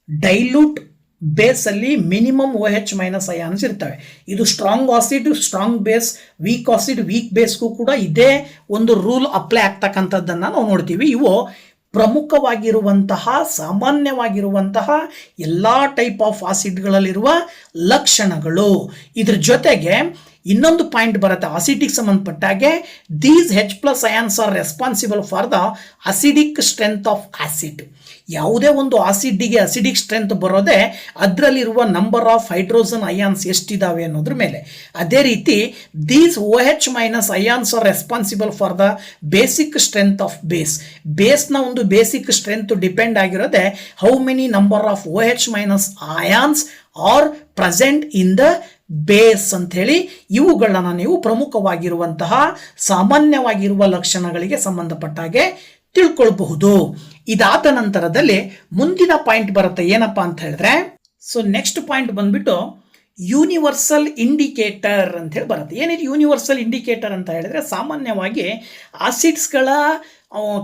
ಡೈಲ್ಯೂಟ್ ಬೇಸ್ ಅಲ್ಲಿ ಮಿನಿಮಮ್ OH- ಅಯಾನ್ಸ್ ಇರ್ತವೆ. ಇದು strong acid strong base, weak acid weak ಬೇಸ್ಗೂ ಕೂಡ ಇದೇ ಒಂದು ರೂಲ್ ಅಪ್ಲೈ ಆಗ್ತಕ್ಕಂಥದ್ದನ್ನು ನಾವು ನೋಡ್ತೀವಿ. ಇವು ಪ್ರಮುಖವಾಗಿರುವಂತಹ ಸಾಮಾನ್ಯವಾಗಿರುವಂತಹ ಎಲ್ಲ ಟೈಪ್ ಆಫ್ ಆಸಿಡ್ಗಳಲ್ಲಿರುವ ಲಕ್ಷಣಗಳು. ಇದ್ರ ಜೊತೆಗೆ ಇನ್ನೊಂದು ಪಾಯಿಂಟ್ ಬರುತ್ತೆ ಆಸಿಡಿಗೆ ಸಂಬಂಧಪಟ್ಟಾಗೆ, these H+ ions are responsible for the acidic strength of acid. ಯಾವುದೇ ಒಂದು ಆಸಿಡ್ಗೆ ಅಸಿಡಿಕ್ ಸ್ಟ್ರೆಂತ್ ಬರೋದೇ ಅದರಲ್ಲಿರುವ ನಂಬರ್ ಆಫ್ ಹೈಡ್ರೋಜನ್ ಅಯಾನ್ಸ್ ಎಷ್ಟಿದಾವೆ ಅನ್ನೋದ್ರ ಮೇಲೆ. ಅದೇ ರೀತಿ these OH- ions are responsible for the basic strength of base. ಬೇಸ್ನ ಒಂದು ಬೇಸಿಕ್ ಸ್ಟ್ರೆಂತ್ ಡಿಪೆಂಡ್ ಆಗಿರೋದೆ how many number of OH- ions are present in the base ಅಂತ ಹೇಳಿ ಇವುಗಳನ್ನ ನೀವು ಪ್ರಮುಖವಾಗಿರುವಂತಹ ಸಾಮಾನ್ಯವಾಗಿರುವ ಲಕ್ಷಣಗಳಿಗೆ ಸಂಬಂಧಪಟ್ಟಾಗೆ ತಿಳ್ಕೊಳ್ಬಹುದು. ಇದಾದ ನಂತರದಲ್ಲಿ ಮುಂದಿನ ಪಾಯಿಂಟ್ ಬರುತ್ತೆ, ಏನಪ್ಪಾ ಅಂತ ಹೇಳಿದ್ರೆ, ಸೊ ನೆಕ್ಸ್ಟ್ ಪಾಯಿಂಟ್ ಬಂದ್ಬಿಟ್ಟು ಯೂನಿವರ್ಸಲ್ ಇಂಡಿಕೇಟರ್ ಅಂತ ಹೇಳಿ ಬರುತ್ತೆ. ಏನಿದೆ ಯೂನಿವರ್ಸಲ್ ಇಂಡಿಕೇಟರ್ ಅಂತ ಹೇಳಿದ್ರೆ, ಸಾಮಾನ್ಯವಾಗಿ ಆಸಿಡ್ಸ್ಗಳ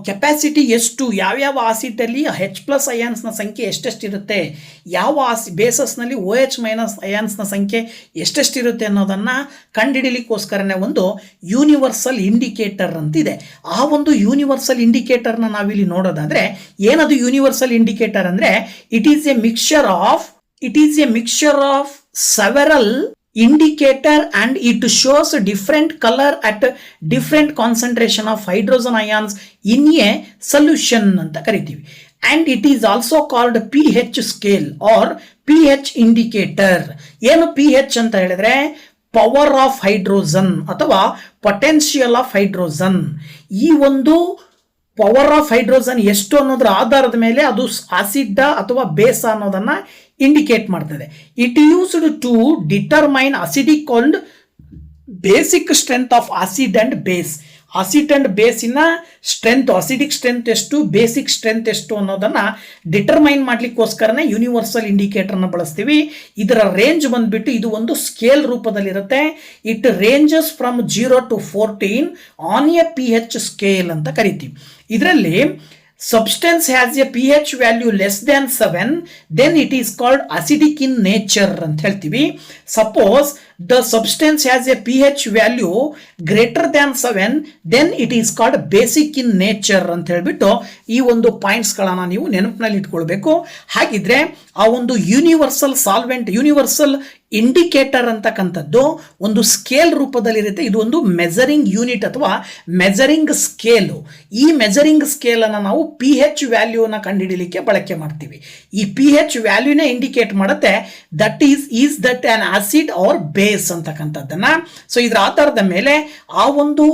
ಕೆಪಾಸಿಟಿ ಎಷ್ಟು, ಯಾವ್ಯಾವ ಆಸಿಡಲ್ಲಿ H+ ಅಯಾನ್ಸ್ನ ಸಂಖ್ಯೆ ಎಷ್ಟೆಷ್ಟಿರುತ್ತೆ, ಯಾವ ಬೇಸಸ್ನಲ್ಲಿ OH- ಅಯಾನ್ಸ್ನ ಸಂಖ್ಯೆ ಎಷ್ಟೆಷ್ಟಿರುತ್ತೆ ಅನ್ನೋದನ್ನು ಕಂಡುಹಿಡಿಯಲಿಕ್ಕೋಸ್ಕರನೇ ಒಂದು ಯೂನಿವರ್ಸಲ್ ಇಂಡಿಕೇಟರ್ ಅಂತಿದೆ. ಆ ಒಂದು ಯೂನಿವರ್ಸಲ್ ಇಂಡಿಕೇಟರ್ನ ನಾವಿಲ್ಲಿ ನೋಡೋದಾದರೆ, ಏನದು ಯೂನಿವರ್ಸಲ್ ಇಂಡಿಕೇಟರ್ ಅಂದರೆ, it is A mixture of several indicator and it shows different color at different concentration of hydrogen ions in a solution ಅಂತ ಕರಿತೀವಿ. and it is also called pH scale or pH indicator. ಏನು pH ಅಂತ ಹೇಳಿದ್ರೆ power of hydrogen ಅಥವಾ potential of hydrogen. ಈ ಒಂದು power of hydrogen ಎಷ್ಟು ಅನ್ನೋದ್ರ ಆಧಾರದ ಮೇಲೆ ಅದು ಆಸಿಡ್ ಅಥವಾ ಬೇಸ್ ಅನ್ನೋದನ್ನ ಇಂಡಿಕೇಟ್ ಮಾಡ್ತದೆ. It used to determine acidic and basic strength of acid and base. Acid and ಬೇಸಿನ ಸ್ಟ್ರೆಂತ್, ಅಸಿಡಿಕ್ ಸ್ಟ್ರೆಂತ್ ಎಷ್ಟು, ಬೇಸಿಕ್ ಸ್ಟ್ರೆಂತ್ ಎಷ್ಟು ಅನ್ನೋದನ್ನ ಡಿಟರ್ಮೈನ್ ಮಾಡ್ಲಿಕ್ಕೋಸ್ಕರನೇ ಯೂನಿವರ್ಸಲ್ ಇಂಡಿಕೇಟರ್ನ ಬಳಸ್ತೀವಿ. ಇದರ ರೇಂಜ್ ಬಂದ್ಬಿಟ್ಟು ಇದು ಒಂದು ಸ್ಕೇಲ್ ರೂಪದಲ್ಲಿರುತ್ತೆ. It ranges from 0 to 14 on a pH scale ಅಂತ ಕರಿತೀವಿ. ಇದರಲ್ಲಿ substance has a pH value less than 7, then it is called acidic in nature ಅಂತ ಹೇಳ್ತೀವಿ. Suppose the substance has a pH value greater than 7, then it is called basic in nature ಅಂತ ಹೇಳ್ಬಿಟ್ಟು ಈ ಒಂದು points ಗಳನ್ನ ನೀವು ನೆನಪಿನಲ್ಲಿ ಇಟ್ಕೊಳ್ಬೇಕು. ಹಾಗಿದ್ರೆ ಆ ಒಂದು ಯೂನಿವರ್ಸಲ್ ಸಾಲ್ವೆಂಟ್, ಯೂನಿವರ್ಸಲ್ ಇಂಡಿಕೇಟರ್ ಅಂತಕ್ಕಂಥದ್ದು ಒಂದು ಸ್ಕೇಲ್ ರೂಪದಲ್ಲಿರುತ್ತೆ. ಇದು ಒಂದು ಮೆಜರಿಂಗ್ ಯೂನಿಟ್ ಅಥವಾ ಮೆಜರಿಂಗ್ ಸ್ಕೇಲು. ಈ ಮೆಜರಿಂಗ್ ಸ್ಕೇಲ್ ಅನ್ನು ನಾವು pH ವ್ಯಾಲ್ಯೂನ ಕಂಡುಹಿಡಿಯಲಿಕ್ಕೆ ಬಳಕೆ ಮಾಡ್ತೀವಿ. ಈ pH ವ್ಯಾಲ್ಯೂನೇ ಇಂಡಿಕೇಟ್ ಮಾಡುತ್ತೆ that is that an acid or base ಅಂತಕ್ಕಂಥದ್ದನ್ನ. ಸೊ ಇದರ ಆಧಾರದ ಮೇಲೆ ಆ ಒಂದು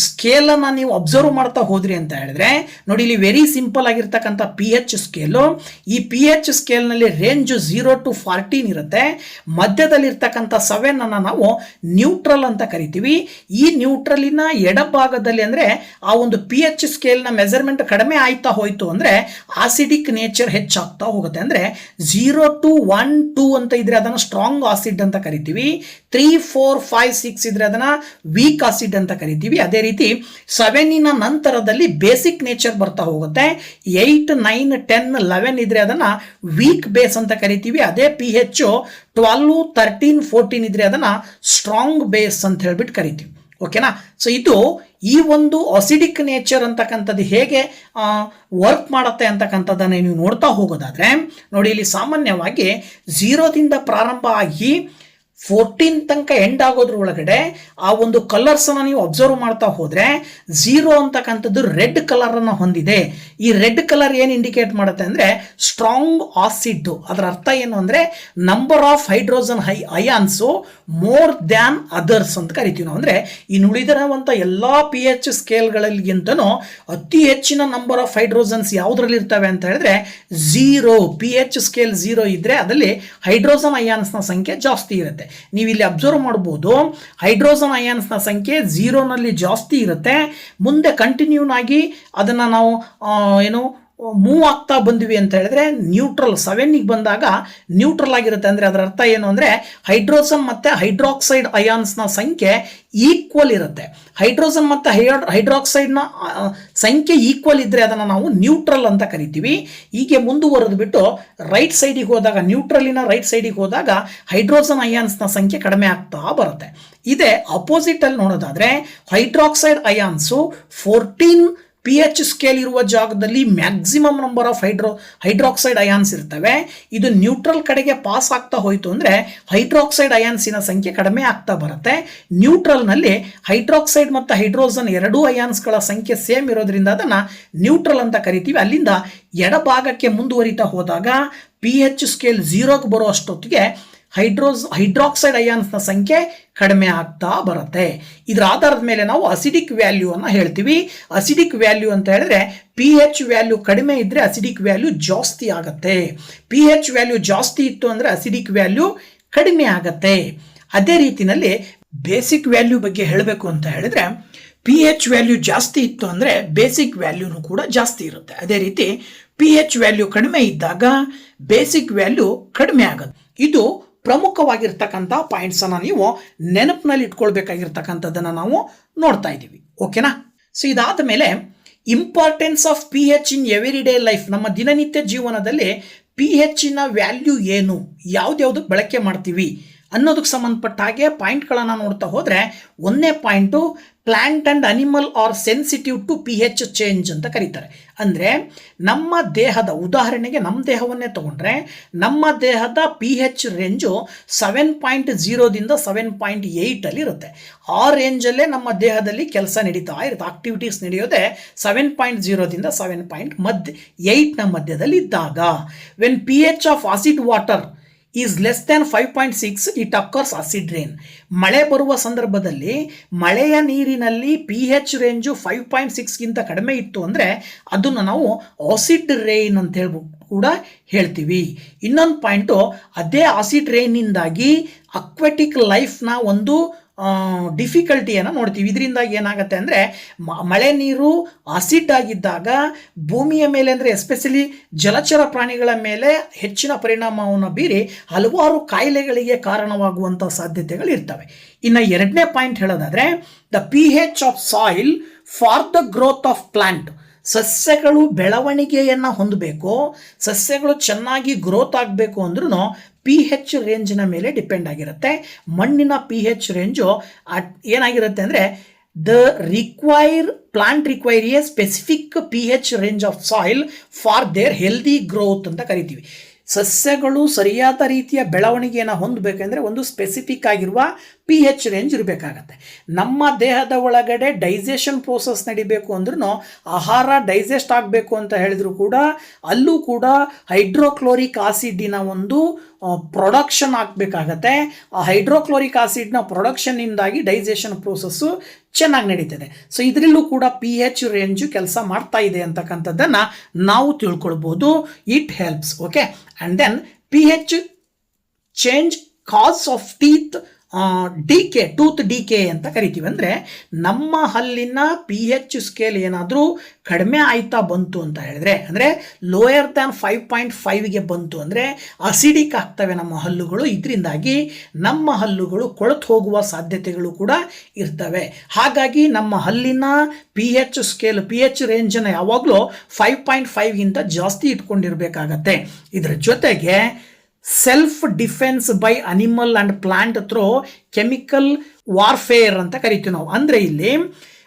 ಸ್ಕೇಲ್ ಅನ್ನ ನೀವು ಅಬ್ಸರ್ವ್ ಮಾಡ್ತಾ ಹೋದ್ರಿ ಅಂತ ಹೇಳಿದ್ರೆ ನೋಡಿ, ಇಲ್ಲಿ ವೆರಿ ಸಿಂಪಲ್ ಆಗಿರ್ತಕ್ಕಂಥ pH ಸ್ಕೇಲು. ಈ pH ಸ್ಕೇಲ್ ನಲ್ಲಿ ರೇಂಜ್ 0 to 14 ಇರುತ್ತೆ. ಮಧ್ಯದಲ್ಲಿರ್ತಕ್ಕಂಥ 7 ಅನ್ನ ನಾವು ನ್ಯೂಟ್ರಲ್ ಅಂತ ಕರಿತೀವಿ. ಈ ನ್ಯೂಟ್ರಲಿನ ಎಡಭಾಗದಲ್ಲಿ ಅಂದ್ರೆ ಆ ಒಂದು pH ಸ್ಕೇಲ್ ನ ಮೆಜರ್ಮೆಂಟ್ ಕಡಿಮೆ ಆಯ್ತಾ ಹೋಯ್ತು ಅಂದ್ರೆ ಆಸಿಡಿಕ್ ನೇಚರ್ ಹೆಚ್ಚಾಗ್ತಾ ಹೋಗುತ್ತೆ. ಅಂದ್ರೆ 0 to 1, 2 ಅಂತ ಇದ್ರೆ ಅದನ್ನ ಸ್ಟ್ರಾಂಗ್ ಆಸಿಡ್ ಅಂತ ಕರಿತೀವಿ. 3, 4, 5, 6 ಇದ್ರೆ ಅದನ್ನ ವೀಕ್ ಆಸಿಡ್ ಅಂತ ಕರಿತೀವಿ. ಅದೇ ರೀತಿ 7ನ ನಂತರದಲ್ಲಿ ಬೇಸಿಕ್ ನೇಚರ್ ಬರ್ತಾ ಹೋಗುತ್ತೆ. 8, 9, 10, 11 ಇದ್ರೆ ಅದನ್ನ ವೀಕ್ ಬೇಸ್ ಅಂತ ಕರಿತೀವಿ. ಅದೇ pH 12, 13, 14 ಇದ್ರೆ ಅದನ್ನ ಸ್ಟ್ರಾಂಗ್ ಬೇಸ್ ಅಂತ ಹೇಳ್ಬಿಟ್ಟು ಕರಿತೀವಿ. ಓಕೆನಾ? ಸೊ ಇದು ಈ ಒಂದು ಅಸಿಡಿಕ್ ನೇಚರ್ ಅಂತಕ್ಕಂಥದ್ದು ಹೇಗೆ ವರ್ಕ್ ಮಾಡುತ್ತೆ ಅಂತಕ್ಕಂಥದ್ದನ್ನ ನೀವು ನೋಡ್ತಾ ಹೋಗೋದಾದ್ರೆ ನೋಡಿ, ಇಲ್ಲಿ ಸಾಮಾನ್ಯವಾಗಿ 0ದಿಂದ ಪ್ರಾರಂಭ ಆಗಿ 14 ತನಕ ಎಂಡ್ ಆಗೋದ್ರ ಒಳಗಡೆ ಆ ಒಂದು ಕಲರ್ಸ್ ಅನ್ನ ನೀವು ಅಬ್ಸರ್ವ್ ಮಾಡ್ತಾ ಹೋದ್ರೆ 0 ಅಂತಕ್ಕಂಥದ್ದು ರೆಡ್ ಕಲರ್ ಅನ್ನ ಹೊಂದಿದೆ. ಈ ರೆಡ್ ಕಲರ್ ಏನು ಇಂಡಿಕೇಟ್ ಮಾಡುತ್ತೆ ಅಂದ್ರೆ ಸ್ಟ್ರಾಂಗ್ ಆಸಿಡ್. ಅದರ ಅರ್ಥ ಏನು ಅಂದ್ರೆ number of hydrogen ions more than others ಅಂತ ಕರಿತೀವಿ ನಾವು. ಅಂದ್ರೆ ಇನ್ನು ಉಳಿದಿರುವಂತ ಎಲ್ಲಾ pH ಸ್ಕೇಲ್ಗಳಿಗಿಂತನೂ ಅತಿ ಹೆಚ್ಚಿನ ನಂಬರ್ ಆಫ್ ಹೈಡ್ರೋಜನ್ಸ್ ಯಾವುದ್ರಲ್ಲಿ ಇರ್ತವೆ ಅಂತ ಹೇಳಿದ್ರೆ 0. pH ಸ್ಕೇಲ್ 0 ಇದ್ರೆ ಅದರಲ್ಲಿ ಹೈಡ್ರೋಜನ್ ಅಯಾನ್ಸ್ ನ ಸಂಖ್ಯೆ ಜಾಸ್ತಿ ಇರುತ್ತೆ. ನೀವು ಇಲ್ಲಿ ಅಬ್ಸರ್ವ್ ಮಾಡಬಹುದು, ಹೈಡ್ರೋಜನ್ ಅಯಾನ್ಸ್ ನ ಸಂಖ್ಯೆ 0 ನಲ್ಲಿ ಜಾಸ್ತಿ ಇರುತ್ತೆ. ಮುಂದೆ ಕಂಟಿನ್ಯೂ ಆಗಿ ಅದನ್ನ ನಾವು ಮೂವ್ ಆಗ್ತಾ ಬಂದ್ವಿ ಅಂತ ಹೇಳಿದ್ರೆ ನ್ಯೂಟ್ರಲ್ 7ಗೆ ಬಂದಾಗ ನ್ಯೂಟ್ರಲ್ ಆಗಿರುತ್ತೆ. ಅಂದ್ರೆ ಅದರ ಅರ್ಥ ಏನು ಅಂದ್ರೆ ಹೈಡ್ರೋಜನ್ ಮತ್ತೆ ಹೈಡ್ರಾಕ್ಸೈಡ್ ಅಯಾನ್ಸ್ ನ ಸಂಖ್ಯೆ ಈಕ್ವಲ್ ಇರುತ್ತೆ. ಹೈಡ್ರೋಜನ್ ಮತ್ತೆ ಹೈಡ್ರಾಕ್ಸೈಡ್ ನ ಸಂಖ್ಯೆ ಈಕ್ವಲ್ ಇದ್ರೆ ಅದನ್ನ ನಾವು ನ್ಯೂಟ್ರಲ್ ಅಂತ ಕರಿತೀವಿ. ಹೀಗೆ ಮುಂದುವರೆದು ಬಿಟ್ಟು ರೈಟ್ ಸೈಡಿಗೆ ಹೋದಾಗ, ನ್ಯೂಟ್ರಲಿನ ರೈಟ್ ಸೈಡಿಗೆ ಹೋದಾಗ ಹೈಡ್ರೋಜನ್ ಅಯಾನ್ಸ್ ನ ಸಂಖ್ಯೆ ಕಡಿಮೆ ಆಗ್ತಾ ಬರುತ್ತೆ. ಇದೇ ಅಪೋಸಿಟ್ ಅಲ್ಲಿ ನೋಡೋದಾದ್ರೆ ಹೈಡ್ರಾಕ್ಸೈಡ್ ಅಯಾನ್ಸು 14 pH ಸ್ಕೇಲ್ ಇರುವ ಜಾಗದಲ್ಲಿ maximum number of hydroxide ions ಇರ್ತವೆ. ಇದು ನ್ಯೂಟ್ರಲ್ ಕಡೆಗೆ ಪಾಸ್ ಆಗ್ತಾ ಹೋಯ್ತು ಅಂದ್ರೆ ಹೈಡ್ರಾಕ್ಸೈಡ್ ಅಯಾನ್ಸಿನ ಸಂಖ್ಯೆ ಕಡಿಮೆ ಆಗ್ತಾ ಬರುತ್ತೆ. ನ್ಯೂಟ್ರಲ್ ನಲ್ಲಿ ಹೈಡ್ರಾಕ್ಸೈಡ್ ಮತ್ತು ಹೈಡ್ರೋಜನ್ ಎರಡೂ ಅಯಾನ್ಸ್ಗಳ ಸಂಖ್ಯೆ ಸೇಮ್ ಇರೋದ್ರಿಂದ ಅದನ್ನ ನ್ಯೂಟ್ರಲ್ ಅಂತ ಕರಿತೀವಿ. ಅಲ್ಲಿಂದ ಎಡಭಾಗಕ್ಕೆ ಮುಂದುವರಿತಾ ಹೋದಾಗ pH ಸ್ಕೇಲ್ 0ಗೆ ಬರೋ ಅಷ್ಟೊತ್ತಿಗೆ ಹೈಡ್ರಾಕ್ಸೈಡ್ ಅಯಾನ್ಸ್ ನ ಸಂಖ್ಯೆ ಕಡಿಮೆ ಆಗ್ತಾ ಬರುತ್ತೆ. ಇದರ ಆಧಾರದ ಮೇಲೆ ನಾವು ಅಸಿಡಿಕ್ ವ್ಯಾಲ್ಯೂ ಅನ್ನ ಹೇಳ್ತೀವಿ. ಅಸಿಡಿಕ್ ವ್ಯಾಲ್ಯೂ ಅಂತ ಹೇಳಿದ್ರೆ pH ವ್ಯಾಲ್ಯೂ ಕಡಿಮೆ ಇದ್ರೆ ಅಸಿಡಿಕ್ ವ್ಯಾಲ್ಯೂ ಜಾಸ್ತಿ ಆಗುತ್ತೆ. pH ವ್ಯಾಲ್ಯೂ ಜಾಸ್ತಿ ಇತ್ತು ಅಂದ್ರೆ ಅಸಿಡಿಕ್ ವ್ಯಾಲ್ಯೂ ಕಡಿಮೆ ಆಗತ್ತೆ. ಅದೇ ರೀತಿನಲ್ಲಿ ಬೇಸಿಕ್ ವ್ಯಾಲ್ಯೂ ಬಗ್ಗೆ ಹೇಳಬೇಕು ಅಂತ ಹೇಳಿದ್ರೆ pH ವ್ಯಾಲ್ಯೂ ಜಾಸ್ತಿ ಇತ್ತು ಅಂದ್ರೆ ಬೇಸಿಕ್ ವ್ಯಾಲ್ಯೂನು ಕೂಡ ಜಾಸ್ತಿ ಇರುತ್ತೆ. ಅದೇ ರೀತಿ pH ವ್ಯಾಲ್ಯೂ ಕಡಿಮೆ ಇದ್ದಾಗ ಬೇಸಿಕ್ ವ್ಯಾಲ್ಯೂ ಕಡಿಮೆ ಆಗುತ್ತೆ. ಇದು ಪ್ರಮುಖವಾಗಿರ್ತಕ್ಕಂಥ ಪಾಯಿಂಟ್ಸ್ ಅನ್ನ ನೀವು ನೆನಪಿನಲ್ಲಿ ಇಟ್ಕೊಳ್ಬೇಕಾಗಿರ್ತಕ್ಕಂಥದ್ದನ್ನ ನಾವು ನೋಡ್ತಾ ಇದ್ದೀವಿ. ಓಕೆನಾ? ಸೊ ಇದಾದ ಮೇಲೆ importance of pH in every day life. ನಮ್ಮ ದಿನನಿತ್ಯ ಜೀವನದಲ್ಲಿ pH ನ ವ್ಯಾಲ್ಯೂ ಏನು, ಯಾವ್ದ್ಯಾವ್ದು ಬಳಕೆ ಮಾಡ್ತೀವಿ ಅನ್ನೋದಕ್ಕೆ ಸಂಬಂಧಪಟ್ಟ ಹಾಗೆ ಪಾಯಿಂಟ್ಗಳನ್ನು ನೋಡ್ತಾ ಹೋದ್ರೆ, ಒಂದನೇ point plant and animal are sensitive to pH change ಅಂತ ಕರೀತಾರೆ. ಅಂದರೆ ನಮ್ಮ ದೇಹದ, ಉದಾಹರಣೆಗೆ ನಮ್ಮ ದೇಹವನ್ನೇ ತಗೊಂಡ್ರೆ ನಮ್ಮ ದೇಹದ pH ರೇಂಜು 7.0ದಿಂದ 7.8 ಅಲ್ಲಿ ಇರುತ್ತೆ. ಆ ರೇಂಜಲ್ಲೇ ನಮ್ಮ ದೇಹದಲ್ಲಿ ಕೆಲಸ ನಡೀತಾ ಇರುತ್ತೆ, ಆಕ್ಟಿವಿಟೀಸ್ ನಡೆಯೋದೆ 7.0ದಿಂದ 7.8ನ ಮಧ್ಯದಲ್ಲಿ ಇದ್ದಾಗ. When pH of acid water is less than 5.6 it occurs acid rain. ಮಳೆ ಬರುವ ಸಂದರ್ಭದಲ್ಲಿ ಮಳೆಯ ನೀರಿನಲ್ಲಿ pH ರೇಂಜು 5.6ಗಿಂತ ಕಡಿಮೆ ಇತ್ತು ಅಂದರೆ ಅದನ್ನು ನಾವು ಆಸಿಡ್ ರೇನ್ ಅಂತ ಹೇಳ್ಬಿಟ್ಟು ಕೂಡ ಹೇಳ್ತೀವಿ. ಇನ್ನೊಂದು ಪಾಯಿಂಟು, ಅದೇ ಆಸಿಡ್ ರೇನಿಂದಾಗಿ ಅಕ್ವೆಟಿಕ್ ಲೈಫ್ನ ಒಂದು ಡಿಫಿಕಲ್ಟಿಯನ್ನು ನೋಡ್ತೀವಿ. ಇದರಿಂದಾಗಿ ಏನಾಗುತ್ತೆ ಅಂದರೆ ಮಳೆ ನೀರು ಆಸಿಡ್ ಆಗಿದ್ದಾಗ ಭೂಮಿಯ ಮೇಲೆ ಅಂದರೆ ಎಸ್ಪೆಷಲಿ ಜಲಚರ ಪ್ರಾಣಿಗಳ ಮೇಲೆ ಹೆಚ್ಚಿನ ಪರಿಣಾಮವನ್ನು ಬೀರಿ ಹಲವಾರು ಕಾಯಿಲೆಗಳಿಗೆ ಕಾರಣವಾಗುವಂಥ ಸಾಧ್ಯತೆಗಳು ಇರ್ತವೆ. ಇನ್ನು ಎರಡನೇ ಪಾಯಿಂಟ್ ಹೇಳೋದಾದರೆ, the pH of soil for the growth of plant. ಸಸ್ಯಗಳು ಬೆಳವಣಿಗೆಯನ್ನು ಹೊಂದಬೇಕು, ಸಸ್ಯಗಳು ಚೆನ್ನಾಗಿ ಗ್ರೋತ್ ಆಗಬೇಕು ಅಂದ್ರೂ pH ರೇಂಜಿನ ಮೇಲೆ ಡಿಪೆಂಡ್ ಆಗಿರುತ್ತೆ. ಮಣ್ಣಿನ pH ರೇಂಜು ಏನಾಗಿರುತ್ತೆ ಅಂದರೆ plant require A specific pH range of soil for there healthy growth ಅಂತ ಕರಿತೀವಿ. ಸಸ್ಯಗಳು ಸರಿಯಾದ ರೀತಿಯ ಬೆಳವಣಿಗೆಯನ್ನು ಹೊಂದಬೇಕೆಂದರೆ ಒಂದು ಸ್ಪೆಸಿಫಿಕ್ ಆಗಿರುವ pH ರೇಂಜ್ ಇರಬೇಕಾಗತ್ತೆ. ನಮ್ಮ ದೇಹದ ಒಳಗಡೆ ಡೈಜೆಷನ್ ಪ್ರೋಸೆಸ್ ನಡಿಬೇಕು ಅಂದ್ರೂ, ಆಹಾರ ಡೈಜೆಸ್ಟ್ ಆಗಬೇಕು ಅಂತ ಹೇಳಿದ್ರು ಕೂಡ ಅಲ್ಲೂ ಕೂಡ ಹೈಡ್ರೋಕ್ಲೋರಿಕ್ ಆಸಿಡ್ಡಿನ ಒಂದು ಪ್ರೊಡಕ್ಷನ್ ಆಗಬೇಕಾಗತ್ತೆ. ಆ ಹೈಡ್ರೋಕ್ಲೋರಿಕ್ ಆಸಿಡ್ನ ಪ್ರೊಡಕ್ಷನ್ನಿಂದಾಗಿ ಡೈಜೆಷನ್ ಪ್ರೋಸೆಸ್ಸು ಚೆನ್ನಾಗಿ ನಡೀತದೆ. ಸೊ ಇದರಲ್ಲೂ ಕೂಡ pH ರೇಂಜು ಕೆಲಸ ಮಾಡ್ತಾ ಇದೆ ಅಂತಕ್ಕಂಥದ್ದನ್ನು ನಾವು ತಿಳ್ಕೊಳ್ಬೋದು. It helps. Okay, and then pH change cause of tooth decay ಅಂತ ಕರಿತೀವಿ. ಅಂದರೆ ನಮ್ಮ ಹಲ್ಲಿನ pH ಸ್ಕೇಲ್ ಏನಾದರೂ ಕಡಿಮೆ ಆಯ್ತಾ ಬಂತು ಅಂತ ಹೇಳಿದ್ರೆ, ಅಂದರೆ ಲೋಯರ್ ದ್ಯಾನ್ 5.5ಗೆ ಬಂತು ಅಂದರೆ ಅಸಿಡಿಕ್ ಆಗ್ತವೆ ನಮ್ಮ ಹಲ್ಲುಗಳು. ಇದರಿಂದಾಗಿ ನಮ್ಮ ಹಲ್ಲುಗಳು ಕೊಳೆತು ಹೋಗುವ ಸಾಧ್ಯತೆಗಳು ಕೂಡ ಇರ್ತವೆ. ಹಾಗಾಗಿ ನಮ್ಮ ಹಲ್ಲಿನ pH ಸ್ಕೇಲ್ pH ರೇಂಜನ್ನು ಯಾವಾಗಲೂ 5.5ಗಿಂತ ಜಾಸ್ತಿ ಇಟ್ಕೊಂಡಿರಬೇಕಾಗತ್ತೆ. ಇದರ ಜೊತೆಗೆ self defence by animal and plant through chemical warfare ಅಂತ ಕರಿತೀವಿ ನಾವು. ಅಂದರೆ ಇಲ್ಲಿ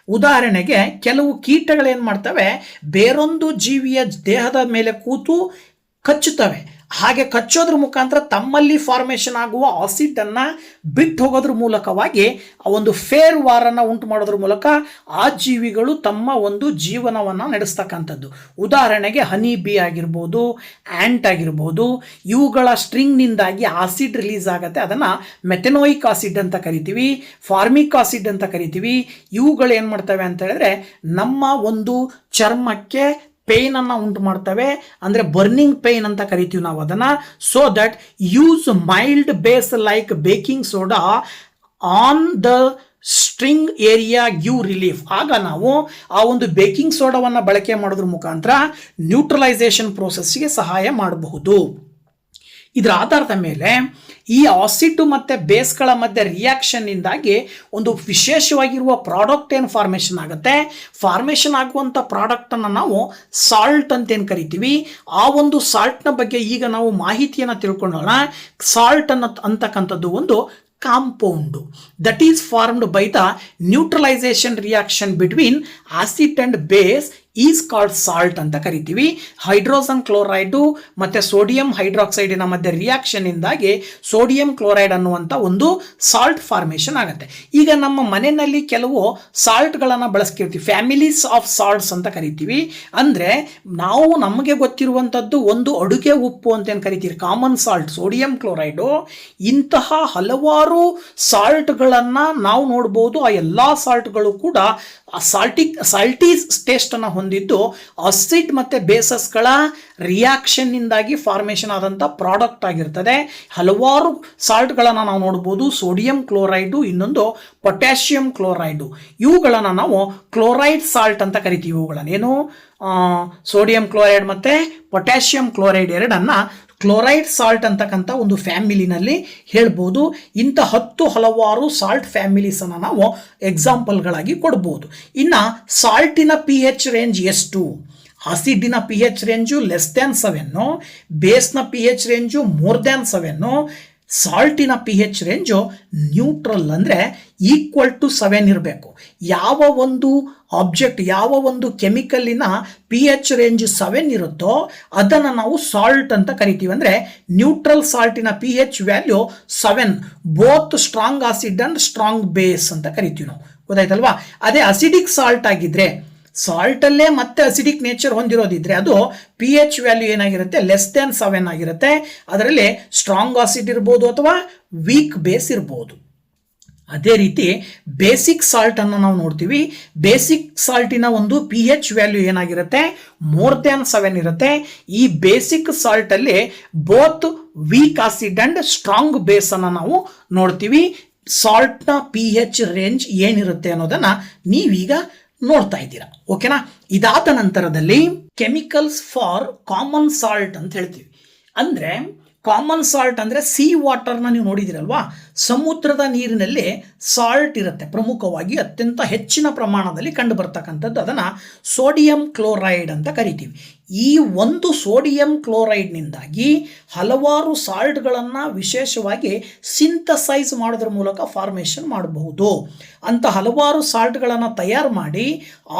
ಉದಾಹರಣೆಗೆ ಕೆಲವು ಕೀಟಗಳೇನು ಮಾಡ್ತವೆ, ಬೇರೊಂದು ಜೀವಿಯ ದೇಹದ ಮೇಲೆ ಕೂತು ಕಚ್ಚುತ್ತವೆ. ಹಾಗೆ ಕಚ್ಚೋದ್ರ ಮುಖಾಂತರ ತಮ್ಮಲ್ಲಿ ಫಾರ್ಮೇಷನ್ ಆಗುವ ಆಸಿಡನ್ನು ಬಿಟ್ಟು ಹೋಗೋದ್ರ ಮೂಲಕವಾಗಿ ಆ ಒಂದು ಫೇರ್ ವಾರನ್ನು ಉಂಟು ಮಾಡೋದ್ರ ಮೂಲಕ ಆ ಜೀವಿಗಳು ತಮ್ಮ ಒಂದು ಜೀವನವನ್ನು ನಡೆಸ್ತಕ್ಕಂಥದ್ದು. ಉದಾಹರಣೆಗೆ ಹನಿ ಬಿ ಆಗಿರ್ಬೋದು, ಆ್ಯಂಟ್ ಆಗಿರ್ಬೋದು, ಇವುಗಳ ಸ್ಟ್ರಿಂಗ್ನಿಂದಾಗಿ ಆಸಿಡ್ ರಿಲೀಸ್ ಆಗುತ್ತೆ. ಅದನ್ನು ಮೆಥೆನೋಯಿಕ್ ಆಸಿಡ್ ಅಂತ ಕರಿತೀವಿ, ಫಾರ್ಮಿಕ್ ಆಸಿಡ್ ಅಂತ ಕರಿತೀವಿ. ಇವುಗಳು ಏನು ಮಾಡ್ತವೆ ಅಂತ ಹೇಳಿದ್ರೆ ನಮ್ಮ ಒಂದು ಚರ್ಮಕ್ಕೆ ಪೇನನ್ನು ಉಂಟು ಮಾಡ್ತವೆ. ಅಂದರೆ ಬರ್ನಿಂಗ್ ಪೇನ್ ಅಂತ ಕರಿತೀವಿ ನಾವು ಅದನ್ನು. So that use mild base like baking soda on the string area give relief. ಆಗ ನಾವು ಆ ಒಂದು ಬೇಕಿಂಗ್ ಸೋಡಾವನ್ನು ಬಳಕೆ ಮಾಡೋದ್ರ ಮುಖಾಂತರ ನ್ಯೂಟ್ರಲೈಸೇಷನ್ ಪ್ರೋಸೆಸ್ಗೆ ಸಹಾಯ ಮಾಡಬಹುದು. ಇದರ ಆಧಾರದ ಮೇಲೆ ಈ ಆಸಿಡ್ ಮತ್ತು ಬೇಸ್ಗಳ ಮಧ್ಯೆ ರಿಯಾಕ್ಷನ್ನಿಂದಾಗಿ ಒಂದು ವಿಶೇಷವಾಗಿರುವ ಪ್ರಾಡಕ್ಟ್ ಏನು ಫಾರ್ಮೇಷನ್ ಆಗುತ್ತೆ. ಫಾರ್ಮೇಷನ್ ಆಗುವಂಥ ಪ್ರಾಡಕ್ಟನ್ನು ನಾವು ಸಾಲ್ಟ್ ಅಂತೇನು ಕರಿತೀವಿ. ಆ ಒಂದು ಸಾಲ್ಟ್ನ ಬಗ್ಗೆ ಈಗ ನಾವು ಮಾಹಿತಿಯನ್ನು ತಿಳ್ಕೊಳ್ಳೋಣ. ಸಾಲ್ಟ್ ಅಂತಕ್ಕಂಥದ್ದು ಒಂದು compound that is formed by the neutralisation reaction between acid and base is called salt ಅಂತ ಕರಿತೀವಿ. ಹೈಡ್ರೋಜನ್ ಕ್ಲೋರೈಡು ಮತ್ತು ಸೋಡಿಯಂ ಹೈಡ್ರಾಕ್ಸೈಡಿನ ಮಧ್ಯೆ ರಿಯಾಕ್ಷನ್ನಿಂದಾಗಿ ಸೋಡಿಯಂ ಕ್ಲೋರೈಡ್ ಅನ್ನುವಂಥ ಒಂದು ಸಾಲ್ಟ್ ಫಾರ್ಮೇಷನ್ ಆಗುತ್ತೆ. ಈಗ ನಮ್ಮ ಮನೆಯಲ್ಲಿ ಕೆಲವು ಸಾಲ್ಟ್ಗಳನ್ನು ಬಳಸ್ತಿರ್ತೀವಿ, ಫ್ಯಾಮಿಲೀಸ್ ಆಫ್ ಸಾಲ್ಟ್ಸ್ ಅಂತ ಕರಿತೀವಿ. ಅಂದರೆ ನಾವು ನಮಗೆ ಗೊತ್ತಿರುವಂಥದ್ದು ಒಂದು ಅಡುಗೆ ಉಪ್ಪು ಅಂತೇನು ಕರಿತೀವಿ, ಕಾಮನ್ ಸಾಲ್ಟ್ ಸೋಡಿಯಂ ಕ್ಲೋರೈಡು. ಇಂತಹ ಹಲವಾರು ಸಾಲ್ಟ್ಗಳನ್ನು ನಾವು ನೋಡ್ಬೋದು. ಆ ಎಲ್ಲ ಸಾಲ್ಟ್ಗಳು ಕೂಡ ಸಾಲ್ಟಿ ಟೇಸ್ಟನ್ನು ಹೊಂದಿದ್ದು ಆಸಿಡ್ ಮತ್ತು ಬೇಸಸ್ಗಳ ರಿಯಾಕ್ಷನ್ನಿಂದಾಗಿ ಫಾರ್ಮೇಷನ್ ಆದಂಥ ಪ್ರಾಡಕ್ಟ್ ಆಗಿರ್ತದೆ. ಹಲವಾರು ಸಾಲ್ಟ್ಗಳನ್ನು ನಾವು ನೋಡ್ಬೋದು. ಸೋಡಿಯಂ ಕ್ಲೋರೈಡು, ಇನ್ನೊಂದು ಪೊಟ್ಯಾಷಿಯಂ ಕ್ಲೋರೈಡು. ಇವುಗಳನ್ನು ನಾವು ಕ್ಲೋರೈಡ್ ಸಾಲ್ಟ್ ಅಂತ ಕರಿತೀವಿ. ಇವುಗಳನ್ನು ಏನು ಸೋಡಿಯಂ ಕ್ಲೋರೈಡ್ ಮತ್ತು ಪೊಟ್ಯಾಷಿಯಂ ಕ್ಲೋರೈಡ್ ಎರಡನ್ನು ಕ್ಲೋರೈಡ್ ಸಾಲ್ಟ್ ಅಂತಕ್ಕಂಥ ಒಂದು ಫ್ಯಾಮಿಲಿನಲ್ಲಿ ಹೇಳ್ಬೋದು. ಇಂಥ ಹಲವಾರು ಸಾಲ್ಟ್ ಫ್ಯಾಮಿಲೀಸನ್ನು ನಾವು ಎಕ್ಸಾಂಪಲ್ಗಳಾಗಿ ಕೊಡ್ಬೋದು. ಇನ್ನು ಸಾಲ್ಟಿನ pH ರೇಂಜ್ ಎಷ್ಟು? ಆಸಿಡ್ಡಿನ pH range less than 7, ಬೇಸ್ನ pH range more than 7, ಸಾಲ್ಟಿನ pH range neutral ಅಂದರೆ ಈಕ್ವಲ್ ಟು 7 ಇರಬೇಕು. ಯಾವ ಒಂದು ಆಬ್ಜೆಕ್ಟ್, ಯಾವ ಒಂದು ಕೆಮಿಕಲ್ಲಿನ pH ರೇಂಜ್ 7 ಇರುತ್ತೋ ಅದನ್ನು ನಾವು ಸಾಲ್ಟ್ ಅಂತ ಕರಿತೀವಿ. ಅಂದರೆ ನ್ಯೂಟ್ರಲ್ ಸಾಲ್ಟಿನ pH value 7, both strong acid and strong base ಅಂತ ಕರಿತೀವಿ ನಾವು. ಗೊತ್ತಾಯ್ತಲ್ವಾ? ಅದೇ ಅಸಿಡಿಕ್ ಸಾಲ್ಟ್ ಆಗಿದ್ರೆ ಸಾಲ್ಟಲ್ಲೇ ಮತ್ತೆ ಅಸಿಡಿಕ್ ನೇಚರ್ ಹೊಂದಿರೋದಿದ್ರೆ ಅದು ಪಿ ಎಚ್ ವ್ಯಾಲ್ಯೂ ಏನಾಗಿರುತ್ತೆ, <7 ಆಗಿರುತ್ತೆ. ಅದರಲ್ಲಿ ಸ್ಟ್ರಾಂಗ್ ಆಸಿಡ್ ಇರ್ಬೋದು ಅಥವಾ ವೀಕ್ ಬೇಸ್ ಇರ್ಬೋದು. ಅದೇ ರೀತಿ ಬೇಸಿಕ್ ಸಾಲ್ಟ್ ಅನ್ನು ನಾವು ನೋಡ್ತೀವಿ. ಬೇಸಿಕ್ ಸಾಲ್ಟಿನ ಒಂದು ಪಿ ಎಚ್ ವ್ಯಾಲ್ಯೂ ಏನಾಗಿರುತ್ತೆ, <7 ಇರುತ್ತೆ. ಈ ಬೇಸಿಕ್ ಸಾಲ್ಟ್ ಅಲ್ಲಿ both weak acid and strong base ಅನ್ನು ನಾವು ನೋಡ್ತೀವಿ. ಸಾಲ್ಟ್ನ ಪಿ ಎಚ್ ರೇಂಜ್ ಏನಿರುತ್ತೆ ಅನ್ನೋದನ್ನ ನೀವೀಗ ನೋಡ್ತಾ ಇದ್ದೀರಾ. ಓಕೆನಾ. ಇದಾದ ನಂತರದಲ್ಲಿ ಕೆಮಿಕಲ್ಸ್ ಫಾರ್ ಕಾಮನ್ ಸಾಲ್ಟ್ ಅಂತ ಹೇಳ್ತೀವಿ. ಅಂದ್ರೆ ಕಾಮನ್ ಸಾಲ್ಟ್ ಅಂದರೆ ಸಿ ವಾಟರ್ನ ನೀವು ನೋಡಿದಿರಲ್ವಾ, ಸಮುದ್ರದ ನೀರಿನಲ್ಲಿ ಸಾಲ್ಟ್ ಇರುತ್ತೆ, ಪ್ರಮುಖವಾಗಿ ಅತ್ಯಂತ ಹೆಚ್ಚಿನ ಪ್ರಮಾಣದಲ್ಲಿ ಕಂಡು ಬರ್ತಕ್ಕಂಥದ್ದು. ಅದನ್ನು ಸೋಡಿಯಂ ಕ್ಲೋರೈಡ್ ಅಂತ ಕರಿತೀವಿ. ಈ ಒಂದು ಸೋಡಿಯಂ ಕ್ಲೋರೈಡ್ನಿಂದಾಗಿ ಹಲವಾರು ಸಾಲ್ಟ್ಗಳನ್ನು ವಿಶೇಷವಾಗಿ ಸಿಂಥಸೈಸ್ ಮಾಡೋದ್ರ ಮೂಲಕ ಫಾರ್ಮೇಷನ್ ಮಾಡಬಹುದು. ಅಂತ ಹಲವಾರು ಸಾಲ್ಟ್ಗಳನ್ನು ತಯಾರು ಮಾಡಿ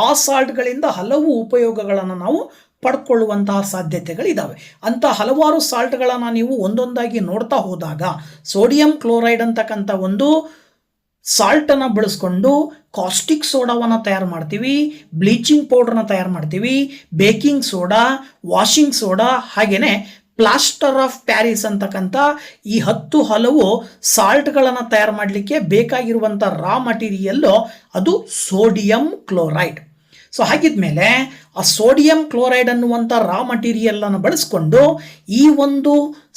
ಆ ಸಾಲ್ಟ್ಗಳಿಂದ ಹಲವು ಉಪಯೋಗಗಳನ್ನು ನಾವು ಪಡ್ಕೊಳ್ಳುವಂತಹ ಸಾಧ್ಯತೆಗಳಿದ್ದಾವೆ. ಅಂತ ಹಲವಾರು ಸಾಲ್ಟ್ಗಳನ್ನು ನೀವು ಒಂದೊಂದಾಗಿ ನೋಡ್ತಾ ಹೋದಾಗ ಸೋಡಿಯಂ ಕ್ಲೋರೈಡ್ ಅಂತಕ್ಕಂಥ ಒಂದು ಸಾಲ್ಟನ್ನು ಬಳಸ್ಕೊಂಡು ಕಾಸ್ಟಿಕ್ ಸೋಡಾವನ್ನು ತಯಾರು ಮಾಡ್ತೀವಿ, ಬ್ಲೀಚಿಂಗ್ ಪೌಡ್ರನ್ನ ತಯಾರು ಮಾಡ್ತೀವಿ, ಬೇಕಿಂಗ್ ಸೋಡಾ, ವಾಷಿಂಗ್ ಸೋಡಾ, ಹಾಗೆಯೇ ಪ್ಲಾಸ್ಟರ್ ಆಫ್ ಪ್ಯಾರಿಸ್ ಅಂತಕ್ಕಂಥ ಈ ಹಲವು ಸಾಲ್ಟ್ಗಳನ್ನು ತಯಾರು ಮಾಡಲಿಕ್ಕೆ ಬೇಕಾಗಿರುವಂಥ ರಾ ಮಟೀರಿಯಲ್ಲು ಅದು ಸೋಡಿಯಂ ಕ್ಲೋರೈಡ್. ಸೊ ಹಾಗಿದ್ಮೇಲೆ ಆ ಸೋಡಿಯಂ ಕ್ಲೋರೈಡ್ ಅನ್ನುವಂಥ ರಾ ಮಟೀರಿಯಲನ್ನು ಬಳಸ್ಕೊಂಡು ಈ ಒಂದು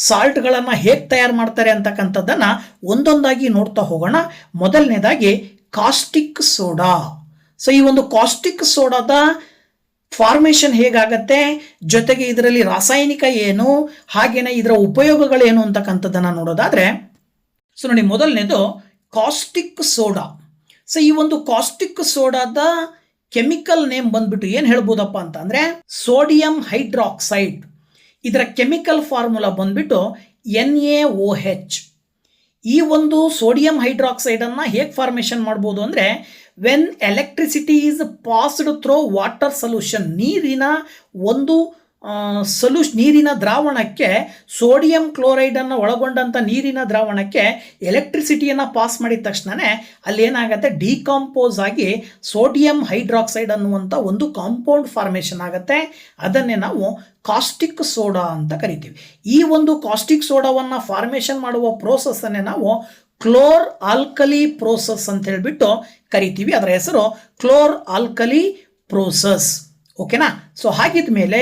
ಸಾಲ್ಟ್ಗಳನ್ನು ಹೇಗೆ ತಯಾರು ಮಾಡ್ತಾರೆ ಅಂತಕ್ಕಂಥದ್ದನ್ನು ಒಂದೊಂದಾಗಿ ನೋಡ್ತಾ ಹೋಗೋಣ. ಮೊದಲನೇದಾಗಿ ಕಾಸ್ಟಿಕ್ ಸೋಡಾ. ಸೊ ಈ ಒಂದು ಕಾಸ್ಟಿಕ್ ಸೋಡಾದ ಫಾರ್ಮೇಷನ್ ಹೇಗಾಗತ್ತೆ, ಜೊತೆಗೆ ಇದರಲ್ಲಿ ರಾಸಾಯನಿಕ ಏನು, ಹಾಗೇನೆ ಇದರ ಉಪಯೋಗಗಳೇನು ಅಂತಕ್ಕಂಥದ್ದನ್ನು ನೋಡೋದಾದ್ರೆ, ಸೊ ನೋಡಿ, ಮೊದಲನೇದು ಕಾಸ್ಟಿಕ್ ಸೋಡಾ. ಸೊ ಈ ಒಂದು ಕಾಸ್ಟಿಕ್ ಸೋಡಾದ ಕೆಮಿಕಲ್ ನೇಮ್ ಬಂದ್ಬಿಟ್ಟು ಏನು ಹೇಳ್ಬೋದಪ್ಪ ಅಂತ ಅಂದರೆ ಸೋಡಿಯಂ ಹೈಡ್ರಾಕ್ಸೈಡ್. ಇದರ ಕೆಮಿಕಲ್ ಫಾರ್ಮುಲಾ ಬಂದ್ಬಿಟ್ಟು NaOH. ಈ ಒಂದು ಸೋಡಿಯಂ ಹೈಡ್ರಾಕ್ಸೈಡನ್ನು ಹೇಗೆ ಫಾರ್ಮೇಷನ್ ಮಾಡ್ಬೋದು ಅಂದರೆ, when electricity is passed through water solution, ನೀರಿನ ಒಂದು ನೀರಿನ ದ್ರಾವಣಕ್ಕೆ ಸೋಡಿಯಂ ಕ್ಲೋರೈಡನ್ನು ಒಳಗೊಂಡಂಥ ನೀರಿನ ದ್ರಾವಣಕ್ಕೆ ಎಲೆಕ್ಟ್ರಿಸಿಟಿಯನ್ನು ಪಾಸ್ ಮಾಡಿದ ತಕ್ಷಣವೇ ಅಲ್ಲಿ ಏನಾಗುತ್ತೆ, ಡಿಕಾಂಪೋಸ್ ಆಗಿ ಸೋಡಿಯಂ ಹೈಡ್ರಾಕ್ಸೈಡ್ ಅನ್ನುವಂಥ ಒಂದು ಕಾಂಪೌಂಡ್ ಫಾರ್ಮೇಷನ್ ಆಗುತ್ತೆ. ಅದನ್ನೇ ನಾವು ಕಾಸ್ಟಿಕ್ ಸೋಡಾ ಅಂತ ಕರಿತೀವಿ. ಈ ಒಂದು ಕಾಸ್ಟಿಕ್ ಸೋಡಾವನ್ನು ಫಾರ್ಮೇಷನ್ ಮಾಡುವ ಪ್ರೋಸೆಸ್ಸನ್ನೇ ನಾವು ಕ್ಲೋರ್ ಆಲ್ಕಲಿ ಪ್ರೋಸೆಸ್ ಅಂತ ಹೇಳ್ಬಿಟ್ಟು ಕರಿತೀವಿ. ಅದರ ಹೆಸರು ಕ್ಲೋರ್ ಆಲ್ಕಲಿ ಪ್ರೋಸೆಸ್. ಓಕೆನಾ. ಸೊ ಹಾಗಿದ್ಮೇಲೆ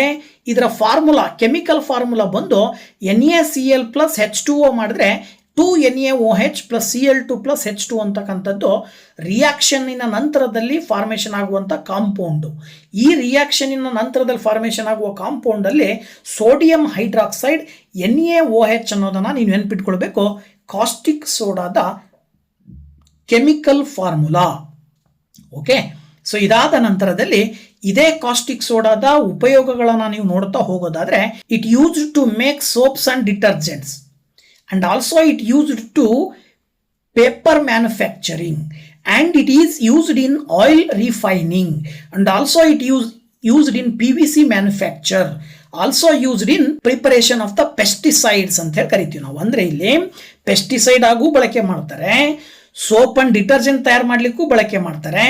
ಇದರ ಫಾರ್ಮುಲಾ, ಕೆಮಿಕಲ್ ಫಾರ್ಮುಲಾ ಬಂದು NaCl ಪ್ಲಸ್ H2O ಮಾಡಿದ್ರೆ 2NaOH plus Cl2 plus H2 ಅಂತಕ್ಕಂಥದ್ದು ರಿಯಾಕ್ಷನ್ನಿನ ನಂತರದಲ್ಲಿ ಫಾರ್ಮೇಷನ್ ಆಗುವಂಥ ಕಾಂಪೌಂಡು. ಈ ರಿಯಾಕ್ಷನ್ನಿನ ನಂತರದಲ್ಲಿ ಫಾರ್ಮೇಷನ್ ಆಗುವ ಕಾಂಪೌಂಡಲ್ಲಿ ಸೋಡಿಯಂ ಹೈಡ್ರಾಕ್ಸೈಡ್ NaOH ಅನ್ನೋದನ್ನು ನೀವು ನೆನ್ಪಿಟ್ಕೊಳ್ಬೇಕು, ಕಾಸ್ಟಿಕ್ ಸೋಡಾದ ಕೆಮಿಕಲ್ ಫಾರ್ಮುಲಾ. ಓಕೆ. ಸೊ ಇದಾದ ನಂತರದಲ್ಲಿ ಇದೇ ಕಾಸ್ಟಿಕ್ ಸೋಡಾದ ಉಪಯೋಗಗಳನ್ನು ನೀವು ನೋಡ್ತಾ ಹೋಗೋದಾದ್ರೆ, it used to make soaps and detergents and also it used to paper manufacturing and it is used in oil refining and also it used in PVC manufacture, also used in preparation of the pesticides ಅಂತ ಹೇಳಿ ಕರಿತೀವಿ ನಾವು. ಅಂದರೆ ಇಲ್ಲಿ pesticide ಆಗೂ ಬಳಕೆ ಮಾಡ್ತಾರೆ, soap and detergent ತಯಾರು ಮಾಡಲಿಕ್ಕೂ ಬಳಕೆ ಮಾಡ್ತಾರೆ,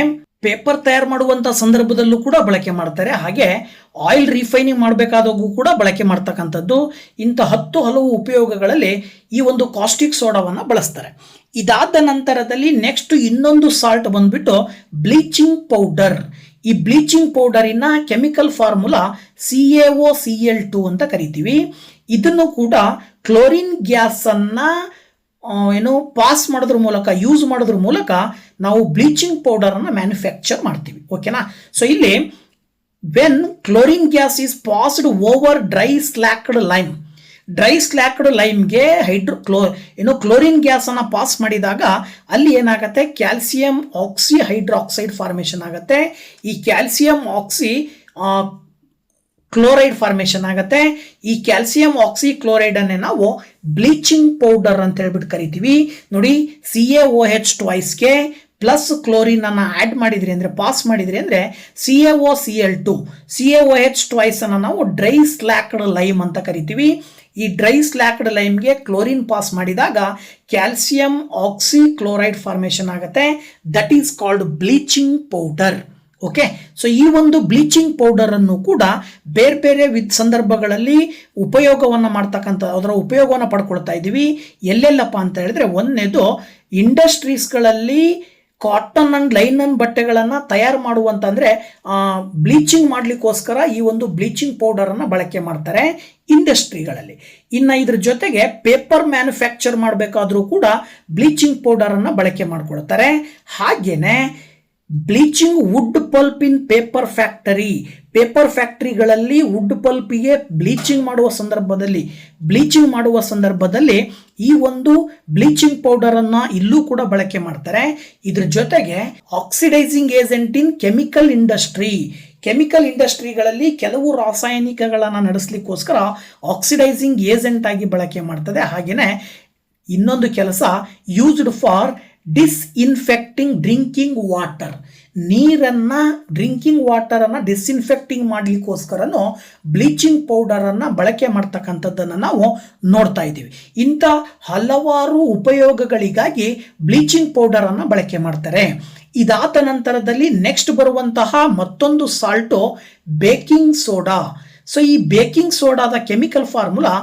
ಪೇಪರ್ ತಯಾರು ಮಾಡುವಂಥ ಸಂದರ್ಭದಲ್ಲೂ ಕೂಡ ಬಳಕೆ ಮಾಡ್ತಾರೆ, ಹಾಗೆ ಆಯಿಲ್ ರಿಫೈನಿಂಗ್ ಮಾಡಬೇಕಾದಾಗೂ ಕೂಡ ಬಳಕೆ ಮಾಡ್ತಕ್ಕಂಥದ್ದು. ಇಂಥ ಹಲವು ಉಪಯೋಗಗಳಲ್ಲಿ ಈ ಒಂದು ಕಾಸ್ಟಿಕ್ ಸೋಡಾವನ್ನು ಬಳಸ್ತಾರೆ. ಇದಾದ ನಂತರದಲ್ಲಿ ನೆಕ್ಸ್ಟ್ ಇನ್ನೊಂದು ಸಾಲ್ಟ್ ಬಂದ್ಬಿಟ್ಟು ಬ್ಲೀಚಿಂಗ್ ಪೌಡರ್. ಈ ಬ್ಲೀಚಿಂಗ್ ಪೌಡರಿನ ಕೆಮಿಕಲ್ ಫಾರ್ಮುಲಾ CaOCl2 ಅಂತ ಕರಿತೀವಿ. ಇದನ್ನು ಕೂಡ ಕ್ಲೋರಿನ್ ಗ್ಯಾಸನ್ನು ಪಾಸ್ ಮಾಡೋದ್ರ ಮೂಲಕ, ಯೂಸ್ ಮಾಡೋದ್ರ ಮೂಲಕ ನಾವು ಬ್ಲೀಚಿಂಗ್ ಪೌಡರನ್ನು ಮ್ಯಾನುಫ್ಯಾಕ್ಚರ್ ಮಾಡ್ತೀವಿ. ಓಕೆನಾ. ಸೊ ಇಲ್ಲಿ when chlorine gas is passed over dry slaked lime, dry slaked ಲೈಮ್ಗೆ ಕ್ಲೋರಿನ್ ಗ್ಯಾಸನ್ನು ಪಾಸ್ ಮಾಡಿದಾಗ ಅಲ್ಲಿ ಏನಾಗುತ್ತೆ, ಕ್ಯಾಲ್ಸಿಯಂ ಆಕ್ಸಿ ಹೈಡ್ರಾಕ್ಸೈಡ್ ಫಾರ್ಮೇಷನ್ ಆಗುತ್ತೆ. ಈ ಕ್ಯಾಲ್ಸಿಯಂ ಆಕ್ಸಿ ಕ್ಲೋರೈಡ್ ಫಾರ್ಮೇಷನ್ ಆಗುತ್ತೆ. ಈ ಕ್ಯಾಲ್ಸಿಯಂ ಆಕ್ಸಿ ಕ್ಲೋರೈಡನ್ನೇ ನಾವು ಬ್ಲೀಚಿಂಗ್ ಪೌಡರ್ ಅಂತ ಹೇಳ್ಬಿಟ್ಟು ಕರಿತೀವಿ. ನೋಡಿ, CaOH ಟ್ವೈಸ್ಗೆ ಪ್ಲಸ್ ಕ್ಲೋರಿನ್ ಅನ್ನು ಆ್ಯಡ್ ಮಾಡಿದ್ರಿ ಅಂದರೆ, ಪಾಸ್ ಮಾಡಿದ್ರಿ ಅಂದರೆ CaOCl2, CaOH ಟ್ವೈಸನ್ನು ನಾವು ಡ್ರೈ ಸ್ಲ್ಯಾಕ್ಡ್ ಲೈಮ್ ಅಂತ ಕರಿತೀವಿ. ಈ ಡ್ರೈ ಸ್ಲ್ಯಾಕ್ಡ್ ಲೈಮ್ಗೆ ಕ್ಲೋರಿನ್ ಪಾಸ್ ಮಾಡಿದಾಗ ಕ್ಯಾಲ್ಸಿಯಂ ಆಕ್ಸಿ ಕ್ಲೋರೈಡ್ ಫಾರ್ಮೇಷನ್ ಆಗುತ್ತೆ. That is called bleaching powder. Okay. So ಈ ಒಂದು ಬ್ಲೀಚಿಂಗ್ ಪೌಡರನ್ನು ಕೂಡ ಬೇರೆ ಬೇರೆ ಸಂದರ್ಭಗಳಲ್ಲಿ ಉಪಯೋಗವನ್ನು ಮಾಡ್ತಕ್ಕಂಥ ಅದರ ಉಪಯೋಗವನ್ನು ಪಡ್ಕೊಳ್ತಾ ಇದ್ದೀವಿ. ಎಲ್ಲೆಲ್ಲಪ್ಪ ಅಂತ ಹೇಳಿದ್ರೆ, ಒಂದನೇದು ಇಂಡಸ್ಟ್ರೀಸ್ಗಳಲ್ಲಿ ಕಾಟನ್ ಅಂಡ್ ಲೈನನ್ ಬಟ್ಟೆಗಳನ್ನು ತಯಾರು ಮಾಡುವಂತಂದ್ರೆ ಬ್ಲೀಚಿಂಗ್ ಮಾಡಲಿಕ್ಕೋಸ್ಕರ ಈ ಒಂದು ಬ್ಲೀಚಿಂಗ್ ಪೌಡರನ್ನು ಬಳಕೆ ಮಾಡ್ತಾರೆ ಇಂಡಸ್ಟ್ರಿಗಳಲ್ಲಿ. ಇನ್ನು ಇದ್ರ ಜೊತೆಗೆ ಪೇಪರ್ ಮ್ಯಾನುಫ್ಯಾಕ್ಚರ್ ಮಾಡಬೇಕಾದ್ರೂ ಕೂಡ ಬ್ಲೀಚಿಂಗ್ ಪೌಡರನ್ನು ಬಳಕೆ ಮಾಡ್ಕೊಳ್ತಾರೆ. ಹಾಗೇನೆ bleaching wood pulp in paper ಫ್ಯಾಕ್ಟರಿಗಳಲ್ಲಿ ವುಡ್ ಪಲ್ಪಿಗೆ ಬ್ಲೀಚಿಂಗ್ ಮಾಡುವ ಸಂದರ್ಭದಲ್ಲಿ ಈ ಒಂದು ಬ್ಲೀಚಿಂಗ್ ಪೌಡರನ್ನು ಇಲ್ಲೂ ಕೂಡ ಬಳಕೆ ಮಾಡ್ತಾರೆ. ಇದ್ರ ಜೊತೆಗೆ ಆಕ್ಸಿಡೈಸಿಂಗ್ ಏಜೆಂಟ್ ಇನ್ ಕೆಮಿಕಲ್ ಇಂಡಸ್ಟ್ರಿಗಳಲ್ಲಿ ಕೆಲವು ರಾಸಾಯನಿಕಗಳನ್ನು ನಡೆಸಲಿಕ್ಕೋಸ್ಕರ ಆಕ್ಸಿಡೈಸಿಂಗ್ ಏಜೆಂಟ್ ಆಗಿ ಬಳಕೆ ಮಾಡ್ತದೆ. ಹಾಗೆಯೇ ಇನ್ನೊಂದು ಕೆಲಸ, used for disinfecting drinking water, drinking ವಾಟರನ್ನು ಡಿಸ್ಇನ್ಫೆಕ್ಟಿಂಗ್ ಮಾಡಲಿಕ್ಕೋಸ್ಕರನೂ ಬ್ಲೀಚಿಂಗ್ ಪೌಡರನ್ನು ಬಳಕೆ ಮಾಡ್ತಕ್ಕಂಥದ್ದನ್ನು ನಾವು ನೋಡ್ತಾ ಇದ್ದೀವಿ. ಇಂಥ ಹಲವಾರು ಉಪಯೋಗಗಳಿಗಾಗಿ ಬ್ಲೀಚಿಂಗ್ ಪೌಡರನ್ನು ಬಳಕೆ ಮಾಡ್ತಾರೆ. ಇದಾದ ನಂತರದಲ್ಲಿ ನೆಕ್ಸ್ಟ್ ಬರುವಂತಹ ಮತ್ತೊಂದು ಸಾಲ್ಟು ಬೇಕಿಂಗ್ ಸೋಡಾ. ಸೊ ಈ ಬೇಕಿಂಗ್ ಸೋಡಾದ ಕೆಮಿಕಲ್ ಫಾರ್ಮುಲಾ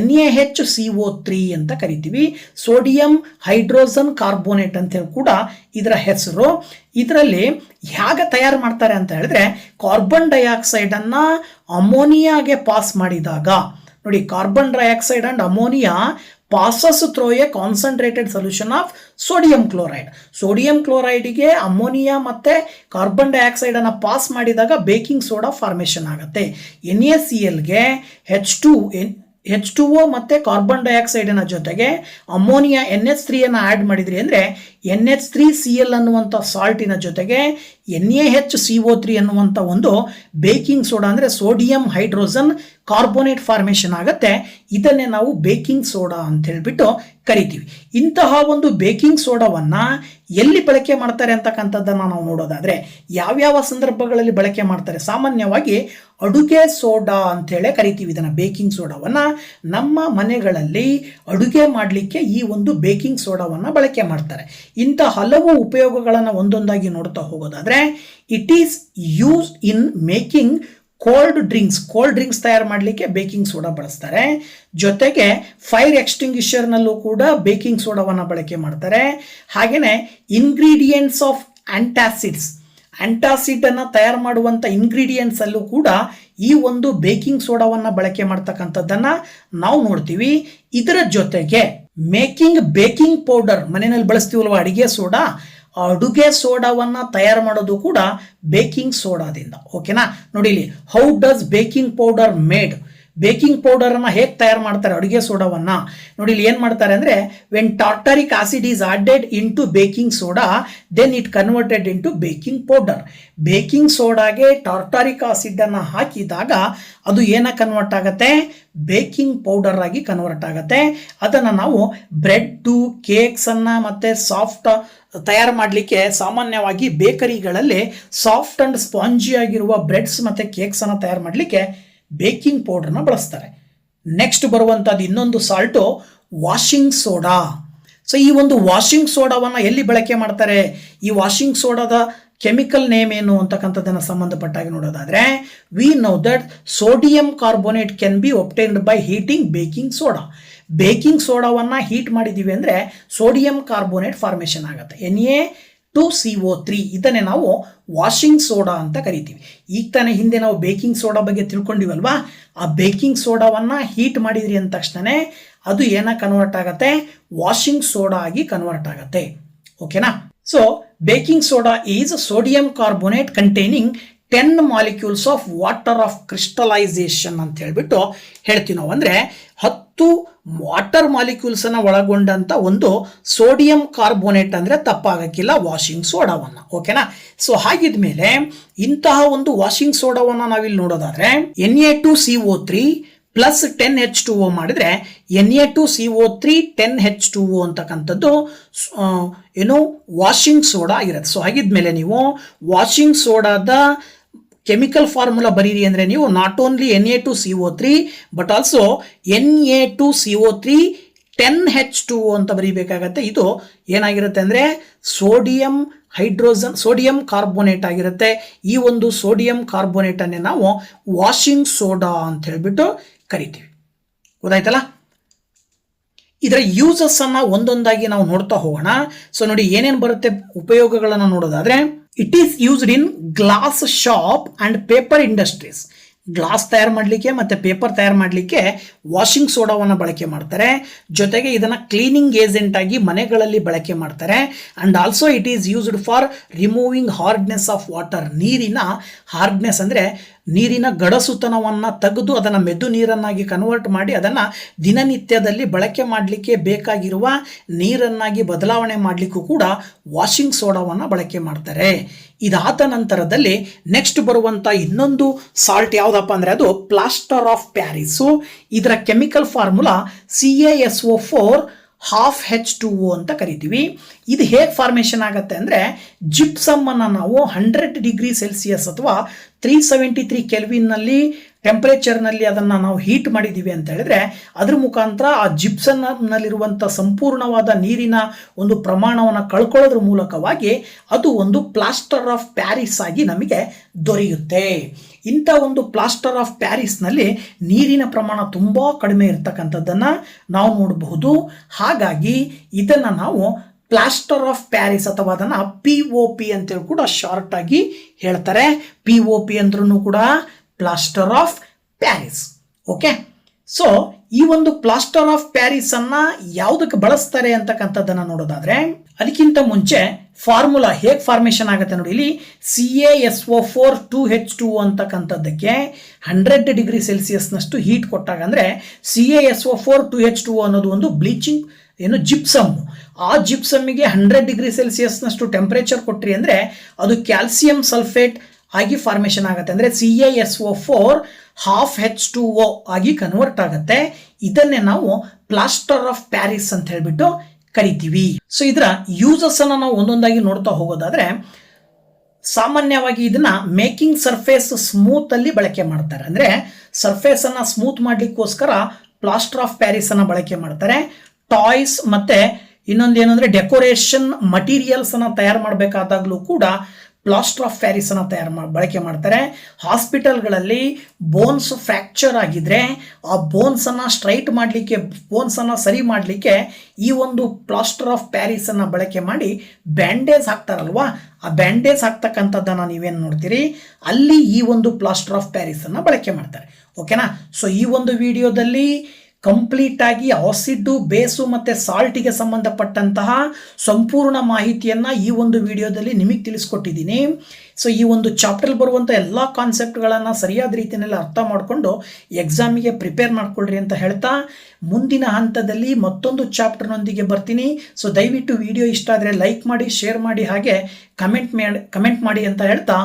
NaHCO3 ಅಂತ ಕರಿತೀವಿ. ಸೋಡಿಯಂ ಹೈಡ್ರೋಜನ್ ಕಾರ್ಬೋನೇಟ್ ಅಂತ ಹೇಳಿ ಕೂಡ ಇದರ ಹೆಸರು. ಇದರಲ್ಲಿ ಹೇಗೆ ತಯಾರು ಮಾಡ್ತಾರೆ ಅಂತ ಹೇಳಿದ್ರೆ, ಕಾರ್ಬನ್ ಡೈಆಕ್ಸೈಡ್ ಅನ್ನ ಅಮೋನಿಯಾಗೆ ಪಾಸ್ ಮಾಡಿದಾಗ ನೋಡಿ, carbon dioxide and ammonia passes through a concentrated solution of sodium chloride. Sodium ಕ್ಲೋರೈಡ್ಗೆ ಅಮೋನಿಯಾ ಮತ್ತು ಕಾರ್ಬನ್ ಡೈಆಕ್ಸೈಡ್ ಅನ್ನು ಪಾಸ್ ಮಾಡಿದಾಗ ಬೇಕಿಂಗ್ ಸೋಡಾ ಫಾರ್ಮೇಷನ್ ಆಗುತ್ತೆ. NaClಗೆ H2O ಮತ್ತು ಕಾರ್ಬನ್ ಡೈಆಕ್ಸೈಡಿನ ಜೊತೆಗೆ ಅಮೋನಿಯಾ NH3 ಅನ್ನು ಆ್ಯಡ್ ಮಾಡಿದ್ರಿ ಅಂದರೆ NH3Cl ಅನ್ನುವಂಥ ಸಾಲ್ಟಿನ ಜೊತೆಗೆ NaHCO3 ಅನ್ನುವಂಥ ಒಂದು ಬೇಕಿಂಗ್ ಸೋಡಾ ಅಂದರೆ ಸೋಡಿಯಂ ಹೈಡ್ರೋಜನ್ ಕಾರ್ಬೋನೇಟ್ ಫಾರ್ಮೇಷನ್ ಆಗುತ್ತೆ. ಇದನ್ನೇ ನಾವು ಬೇಕಿಂಗ್ ಸೋಡಾ ಅಂತ ಹೇಳ್ಬಿಟ್ಟು ಕರಿತೀವಿ. ಇಂತಹ ಒಂದು ಬೇಕಿಂಗ್ ಸೋಡಾವನ್ನು ಎಲ್ಲಿ ಬಳಕೆ ಮಾಡ್ತಾರೆ ಅಂತಕ್ಕಂಥದ್ದನ್ನು ನಾವು ನೋಡೋದಾದರೆ, ಯಾವ್ಯಾವ ಸಂದರ್ಭಗಳಲ್ಲಿ ಬಳಕೆ ಮಾಡ್ತಾರೆ? ಸಾಮಾನ್ಯವಾಗಿ ಅಡುಗೆ ಸೋಡಾ ಅಂತೇಳಿ ಕರಿತೀವಿ ಇದನ್ನು. ಬೇಕಿಂಗ್ ಸೋಡಾವನ್ನು ನಮ್ಮ ಮನೆಗಳಲ್ಲಿ ಅಡುಗೆ ಮಾಡಲಿಕ್ಕೆ ಈ ಒಂದು ಬೇಕಿಂಗ್ ಸೋಡಾವನ್ನು ಬಳಕೆ ಮಾಡ್ತಾರೆ. ಇಂಥ ಹಲವು ಉಪಯೋಗಗಳನ್ನು ಒಂದೊಂದಾಗಿ ನೋಡ್ತಾ ಹೋಗೋದಾದರೆ, it is use in making cold drinks ತಯಾರು ಮಾಡಲಿಕ್ಕೆ ಬೇಕಿಂಗ್ ಸೋಡಾ ಬಳಸ್ತಾರೆ. ಜೊತೆಗೆ ಫೈರ್ ಎಕ್ಸ್ಟಿಂಗ್ವಿಷರ್ನಲ್ಲೂ ಕೂಡ ಬೇಕಿಂಗ್ ಸೋಡಾವನ್ನು ಬಳಕೆ ಮಾಡ್ತಾರೆ. ಹಾಗೆಯೇ ಇಂಗ್ರೀಡಿಯೆಂಟ್ಸ್ ಆಫ್ ಆಂಟಾಸಿಡ್ ಅನ್ನು ತಯಾರು ಮಾಡುವಂಥ ಇಂಗ್ರೀಡಿಯೆಂಟ್ಸ್ ಅಲ್ಲೂ ಕೂಡ ಈ ಒಂದು ಬೇಕಿಂಗ್ ಸೋಡಾವನ್ನು ಬಳಕೆ ಮಾಡ್ತಕ್ಕಂಥದ್ದನ್ನು ನಾವು ನೋಡ್ತೀವಿ. ಇದರ ಜೊತೆಗೆ ಬೇಕಿಂಗ್ ಪೌಡರ್ ಮನೆಯಲ್ಲಿ ಬಳಸ್ತೀವಲ್ವ, ಅಡಿಗೆ ಸೋಡಾ, ಅಡುಗೆ ಸೋಡಾವನ್ನು ತಯಾರು ಮಾಡೋದು ಕೂಡ ಬೇಕಿಂಗ್ ಸೋಡಾದಿಂದ. ಓಕೆನಾ? ನೋಡಿ ಇಲ್ಲಿ, how does baking powder made? Baking ಪೌಡರನ್ನು ಹೇಗೆ ತಯಾರು ಮಾಡ್ತಾರೆ ಅಡುಗೆ ಸೋಡಾವನ್ನು? ನೋಡಿ ಇಲ್ಲಿ ಏನು ಮಾಡ್ತಾರೆ ಅಂದರೆ, when tartaric acid is added in to baking soda then it converted in to baking powder. Baking ಸೋಡಾಗೆ ಟಾರ್ಟಾರಿಕ್ ಆಸಿಡನ್ನು ಹಾಕಿದಾಗ ಅದು ಏನಕ್ಕೆ ಕನ್ವರ್ಟ್ ಆಗುತ್ತೆ? ಬೇಕಿಂಗ್ ಪೌಡರ್ ಆಗಿ ಕನ್ವರ್ಟ್ ಆಗುತ್ತೆ. ಅದನ್ನು ನಾವು ಬ್ರೆಡ್ಡು, ಕೇಕ್ಸನ್ನು ಮತ್ತು ಸಾಫ್ಟ್ ತಯಾರು ಮಾಡಲಿಕ್ಕೆ ಸಾಮಾನ್ಯವಾಗಿ ಬೇಕರಿಗಳಲ್ಲಿ ಸಾಫ್ಟ್ ಅಂಡ್ ಸ್ಪಾಂಜಿ ಆಗಿರುವ ಬ್ರೆಡ್ಸ್ ಮತ್ತು ಕೇಕ್ಸನ್ನು ತಯಾರು ಮಾಡಲಿಕ್ಕೆ ಬೇಕಿಂಗ್ ಪೌಡರ್ನ ಬಳಸ್ತಾರೆ. ನೆಕ್ಸ್ಟ್ ಬರುವಂಥದ್ದು ಇನ್ನೊಂದು ಸಾಲ್ಟು ವಾಷಿಂಗ್ ಸೋಡಾ. ಸೊ ಈ ಒಂದು ವಾಷಿಂಗ್ ಸೋಡಾವನ್ನು ಎಲ್ಲಿ ಬಳಕೆ ಮಾಡ್ತಾರೆ? ಈ ವಾಷಿಂಗ್ ಸೋಡಾದ ಕೆಮಿಕಲ್ ನೇಮ್ ಏನು ಅಂತಕ್ಕಂಥದ್ದನ್ನು ಸಂಬಂಧಪಟ್ಟಾಗಿ ನೋಡೋದಾದರೆ, we know that sodium carbonate can be obtained by heating baking soda. Baking ಸೋಡಾವನ್ನು ಹೀಟ್ ಮಾಡಿದ್ದೀವಿ ಅಂದರೆ ಸೋಡಿಯಂ ಕಾರ್ಬೋನೇಟ್ ಫಾರ್ಮೇಷನ್ ಆಗುತ್ತೆ, Na2CO3. ಇದನ್ನೇ ನಾವು ವಾಷಿಂಗ್ ಸೋಡಾ ಅಂತ ಕರಿತೀವಿ. ಈಗ ತಾನೇ ಹಿಂದೆ ನಾವು ಬೇಕಿಂಗ್ ಸೋಡಾ ಬಗ್ಗೆ ತಿಳ್ಕೊಂಡಿವಲ್ವಾ? ಆ ಬೇಕಿಂಗ್ ಸೋಡಾವನ್ನು ಹೀಟ್ ಮಾಡಿದ್ರಿ ಅಂದ ತಕ್ಷಣ ಅದು ಏನಕ್ಕೆ ಕನ್ವರ್ಟ್ ಆಗುತ್ತೆ? ವಾಷಿಂಗ್ ಸೋಡಾ ಆಗಿ ಕನ್ವರ್ಟ್ ಆಗುತ್ತೆ. ಓಕೆನಾ? So baking soda is sodium carbonate containing 10 molecules of water of crystallisation ಅಂತ ಹೇಳ್ಬಿಟ್ಟು ಹೇಳ್ತೀವಿ ನಾವು. ಅಂದರೆ 10 ವಾಟರ್ ಮಾಲಿಕ್ಯೂಲ್ಸನ್ನು ಒಳಗೊಂಡಂಥ ಒಂದು ಸೋಡಿಯಂ ಕಾರ್ಬೋನೇಟ್ ಅಂದರೆ ತಪ್ಪಾಗಕ್ಕಿಲ್ಲ ವಾಷಿಂಗ್ ಸೋಡಾವನ್ನು. ಓಕೆನಾ? ಸೊ ಹಾಗಿದ್ಮೇಲೆ ಇಂತಹ ಒಂದು ವಾಷಿಂಗ್ ಸೋಡಾವನ್ನು ನಾವಿಲ್ಲಿ ನೋಡೋದಾದರೆ Na2CO3 ಪ್ಲಸ್ 10H2O ಮಾಡಿದರೆ Na2CO3 10H2O ಅಂತಕ್ಕಂಥದ್ದು ಏನು ವಾಷಿಂಗ್ ಸೋಡಾ ಇರುತ್ತೆ. ಸೊ ಹಾಗಿದ್ಮೇಲೆ ನೀವು ವಾಷಿಂಗ್ ಸೋಡಾದ ಕೆಮಿಕಲ್ ಫಾರ್ಮುಲಾ ಬರೀರಿ ಅಂದರೆ ನೀವು not only Na2CO3 but also Na2CO3 10H2O ಅಂತ ಬರೀಬೇಕಾಗತ್ತೆ. ಇದು ಏನಾಗಿರುತ್ತೆ ಅಂದರೆ ಸೋಡಿಯಂ ಕಾರ್ಬೋನೇಟ್ ಆಗಿರುತ್ತೆ. ಈ ಒಂದು ಸೋಡಿಯಂ ಕಾರ್ಬೋನೇಟನ್ನೇ ನಾವು ವಾಷಿಂಗ್ ಸೋಡಾ ಅಂತ ಹೇಳ್ಬಿಟ್ಟು ಕರಿತೀವಿ. ಗೊತ್ತಾಯ್ತಲ್ಲ? ಇದರ ಯೂಸಸ್ ಅನ್ನ ಒಂದೊಂದಾಗಿ ನಾವು ನೋಡ್ತಾ ಹೋಗೋಣ. ಸೊ ನೋಡಿ ಏನೇನು ಬರುತ್ತೆ ಉಪಯೋಗಗಳನ್ನು ನೋಡೋದಾದ್ರೆ, it is used in glass shop and paper industries. Glass ತಯಾರು ಮಾಡಲಿಕ್ಕೆ ಮತ್ತು ಪೇಪರ್ ತಯಾರು ಮಾಡಲಿಕ್ಕೆ ವಾಷಿಂಗ್ ಸೋಡಾವನ್ನು ಬಳಕೆ ಮಾಡ್ತಾರೆ. ಜೊತೆಗೆ ಇದನ್ನು ಕ್ಲೀನಿಂಗ್ ಏಜೆಂಟ್ ಆಗಿ ಮನೆಗಳಲ್ಲಿ ಬಳಕೆ ಮಾಡ್ತಾರೆ. And also it is used for removing hardness of water. ನೀರಿನ ಹಾರ್ಡ್ನೆಸ್ ಅಂದರೆ ನೀರಿನ ಗಡಸುತನವನ್ನು ತೆಗೆದು ಅದನ್ನು ಮೆದು ನೀರನ್ನಾಗಿ ಕನ್ವರ್ಟ್ ಮಾಡಿ ಅದನ್ನು ದಿನನಿತ್ಯದಲ್ಲಿ ಬಳಕೆ ಮಾಡಲಿಕ್ಕೆ ಬೇಕಾಗಿರುವ ನೀರನ್ನಾಗಿ ಬದಲಾವಣೆ ಮಾಡಲಿಕ್ಕೂ ಕೂಡ ವಾಷಿಂಗ್ ಸೋಡಾವನ್ನು ಬಳಕೆ ಮಾಡ್ತಾರೆ. ಇದಾದ ನಂತರದಲ್ಲಿ ನೆಕ್ಸ್ಟ್ ಬರುವಂಥ ಇನ್ನೊಂದು ಸಾಲ್ಟ್ ಯಾವುದಪ್ಪ ಅಂದರೆ ಅದು ಪ್ಲಾಸ್ಟರ್ ಆಫ್ ಪ್ಯಾರಿಸು. ಇದರ ಕೆಮಿಕಲ್ ಫಾರ್ಮುಲಾ CaSO4 12H2O ಅಂತ ಕರಿತೀವಿ. ಇದು ಹೇಗೆ ಫಾರ್ಮೇಷನ್ ಆಗುತ್ತೆ ಅಂದರೆ, ಜಿಪ್ಸಮ್ಮನ್ನು ನಾವು 100 ಡಿಗ್ರಿ ಸೆಲ್ಸಿಯಸ್ ಅಥವಾ 373 ಕೆಲ್ವಿನ್ನಲ್ಲಿ ಟೆಂಪರೇಚರ್ನಲ್ಲಿ ಅದನ್ನು ನಾವು ಹೀಟ್ ಮಾಡಿದ್ದೀವಿ ಅಂತ ಹೇಳಿದ್ರೆ ಅದ್ರ ಮುಖಾಂತರ ಆ ಜಿಪ್ಸನ್ನಲ್ಲಿರುವಂಥ ಸಂಪೂರ್ಣವಾದ ನೀರಿನ ಒಂದು ಪ್ರಮಾಣವನ್ನು ಕಳ್ಕೊಳ್ಳೋದ್ರ ಮೂಲಕವಾಗಿ ಅದು ಒಂದು ಪ್ಲಾಸ್ಟರ್ ಆಫ್ ಪ್ಯಾರಿಸ್ ಆಗಿ ನಮಗೆ ದೊರೆಯುತ್ತೆ. ಇಂಥ ಒಂದು ಪ್ಲಾಸ್ಟರ್ ಆಫ್ ಪ್ಯಾರಿಸ್ನಲ್ಲಿ ನೀರಿನ ಪ್ರಮಾಣ ತುಂಬ ಕಡಿಮೆ ಇರ್ತಕ್ಕಂಥದ್ದನ್ನು ನಾವು ನೋಡಬಹುದು. ಹಾಗಾಗಿ ಇದನ್ನು ನಾವು ಪ್ಲಾಸ್ಟರ್ ಆಫ್ ಪ್ಯಾರಿಸ್ ಅಥವಾ ಅದನ್ನು POP ಅಂತೇಳಿ ಕೂಡ ಶಾರ್ಟ್ ಆಗಿ ಹೇಳ್ತಾರೆ. POP ಅಂದ್ರೂ ಕೂಡ plaster of Paris. Okay, so ಈ ಒಂದು ಪ್ಲಾಸ್ಟರ್ ಆಫ್ ಪ್ಯಾರಿಸ್ ಅನ್ನ ಯಾವುದಕ್ಕೆ ಬಳಸ್ತಾರೆ ಅಂತಕ್ಕಂಥದ್ದನ್ನು ನೋಡೋದಾದ್ರೆ, ಅದಕ್ಕಿಂತ ಮುಂಚೆ ಫಾರ್ಮುಲಾ ಹೇಗೆ ಫಾರ್ಮೇಷನ್ ಆಗುತ್ತೆ ನೋಡಿ. ಇಲ್ಲಿ CaSO4 2H2O ಅಂತಕ್ಕಂಥದ್ದಕ್ಕೆ 100 ಡಿಗ್ರಿ ಸೆಲ್ಸಿಯಸ್ನಷ್ಟು ಹೀಟ್ ಕೊಟ್ಟಾಗ ಅಂದರೆ CaSO4 2H2O ಅನ್ನೋದು ಒಂದು ಬ್ಲೀಚಿಂಗ್ ಜಿಪ್ಸಮ್. ಆ ಜಿಪ್ಸಮ್ಮಿಗೆ 100 ಡಿಗ್ರಿ ಸೆಲ್ಸಿಯಸ್ನಷ್ಟು ಟೆಂಪರೇಚರ್ ಕೊಟ್ರಿ ಅಂದರೆ ಅದು ಕ್ಯಾಲ್ಸಿಯಂ ಸಲ್ಫೇಟ್ ಆಗಿ ಫಾರ್ಮೇಷನ್ ಆಗುತ್ತೆ. ಅಂದರೆ CaSO4 12H2O ಆಗಿ ಕನ್ವರ್ಟ್ ಆಗುತ್ತೆ. ಇದನ್ನೇ ನಾವು ಪ್ಲಾಸ್ಟರ್ ಆಫ್ ಪ್ಯಾರಿಸ್ ಅಂತ ಹೇಳ್ಬಿಟ್ಟು ಕರಿತೀವಿ. ಸೊ ಇದರ ಯೂಸಸ್ ಅನ್ನು ನಾವು ಒಂದೊಂದಾಗಿ ನೋಡ್ತಾ ಹೋಗೋದಾದ್ರೆ, ಸಾಮಾನ್ಯವಾಗಿ ಇದನ್ನ ಮೇಕಿಂಗ್ ಸರ್ಫೇಸ್ ಸ್ಮೂತ್ ಅಲ್ಲಿ ಬಳಕೆ ಮಾಡ್ತಾರೆ. ಅಂದರೆ ಸರ್ಫೇಸ್ ಅನ್ನ ಸ್ಮೂತ್ ಮಾಡ್ಲಿಕ್ಕೋಸ್ಕರ ಪ್ಲಾಸ್ಟರ್ ಆಫ್ ಪ್ಯಾರಿಸ್ ಅನ್ನ ಬಳಕೆ ಮಾಡ್ತಾರೆ. ಟಾಯ್ಸ್ ಮತ್ತೆ ಇನ್ನೊಂದು ಏನಂದ್ರೆ ಡೆಕೋರೇಷನ್ ಮಟೀರಿಯಲ್ಸ್ ಅನ್ನ ತಯಾರು ಮಾಡಬೇಕಾದಾಗಲೂ ಕೂಡ ಪ್ಲಾಸ್ಟರ್ ಆಫ್ ಪ್ಯಾರಿಸ್ ಅನ್ನು ಬಳಕೆ ಮಾಡ್ತಾರೆ. ಹಾಸ್ಪಿಟಲ್ಗಳಲ್ಲಿ ಬೋನ್ಸ್ ಫ್ರ್ಯಾಕ್ಚರ್ ಆಗಿದ್ರೆ ಆ ಬೋನ್ಸನ್ನು ಸ್ಟ್ರೈಟ್ ಮಾಡಲಿಕ್ಕೆ, ಬೋನ್ಸನ್ನು ಸರಿ ಮಾಡಲಿಕ್ಕೆ ಈ ಒಂದು ಪ್ಲಾಸ್ಟರ್ ಆಫ್ ಪ್ಯಾರಿಸ್ ಅನ್ನು ಬಳಕೆ ಮಾಡಿ ಬ್ಯಾಂಡೇಜ್ ಹಾಕ್ತಾರಲ್ವಾ, ಆ ಬ್ಯಾಂಡೇಜ್ ಹಾಕ್ತಕ್ಕಂಥದ್ದನ್ನು ನೀವೇನು ನೋಡ್ತೀರಿ ಅಲ್ಲಿ ಈ ಒಂದು ಪ್ಲಾಸ್ಟರ್ ಆಫ್ ಪ್ಯಾರಿಸ್ ಅನ್ನು ಬಳಕೆ ಮಾಡ್ತಾರೆ. ಓಕೆನಾ? ಸೊ ಈ ಒಂದು ವಿಡಿಯೋದಲ್ಲಿ ಕಂಪ್ಲೀಟ್ ಆಗಿ ಆಸಿಡ್, ಬೇಸು ಮತ್ತು ಸಾಲ್ಟಿಗೆ ಸಂಬಂಧಪಟ್ಟಂತಹ ಸಂಪೂರ್ಣ ಮಾಹಿತಿಯನ್ನು ಈ ಒಂದು ವಿಡಿಯೋದಲ್ಲಿ ನಿಮಗೆ ತಿಳಿಸ್ಕೊಟ್ಟಿದ್ದೀನಿ. ಸೊ ಈ ಒಂದು ಚಾಪ್ಟರ್ ಬರುವಂಥ ಎಲ್ಲ ಕಾನ್ಸೆಪ್ಟ್ಗಳನ್ನು ಸರಿಯಾದ ರೀತಿಯಲ್ಲಿ ಅರ್ಥ ಮಾಡಿಕೊಂಡು ಎಕ್ಸಾಮಿಗೆ ಪ್ರಿಪೇರ್ ಮಾಡ್ಕೊಳ್ರಿ ಅಂತ ಹೇಳ್ತಾ ಮುಂದಿನ ಹಂತದಲ್ಲಿ ಮತ್ತೊಂದು ಚಾಪ್ಟರ್ನೊಂದಿಗೆ ಬರ್ತೀನಿ. ಸೊ ದಯವಿಟ್ಟು ವಿಡಿಯೋ ಇಷ್ಟ ಆದರೆ ಲೈಕ್ ಮಾಡಿ, ಶೇರ್ ಮಾಡಿ, ಹಾಗೆ ಕಮೆಂಟ್ ಮಾಡಿ ಅಂತ ಹೇಳ್ತಾ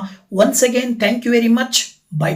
once again thank you very much. By.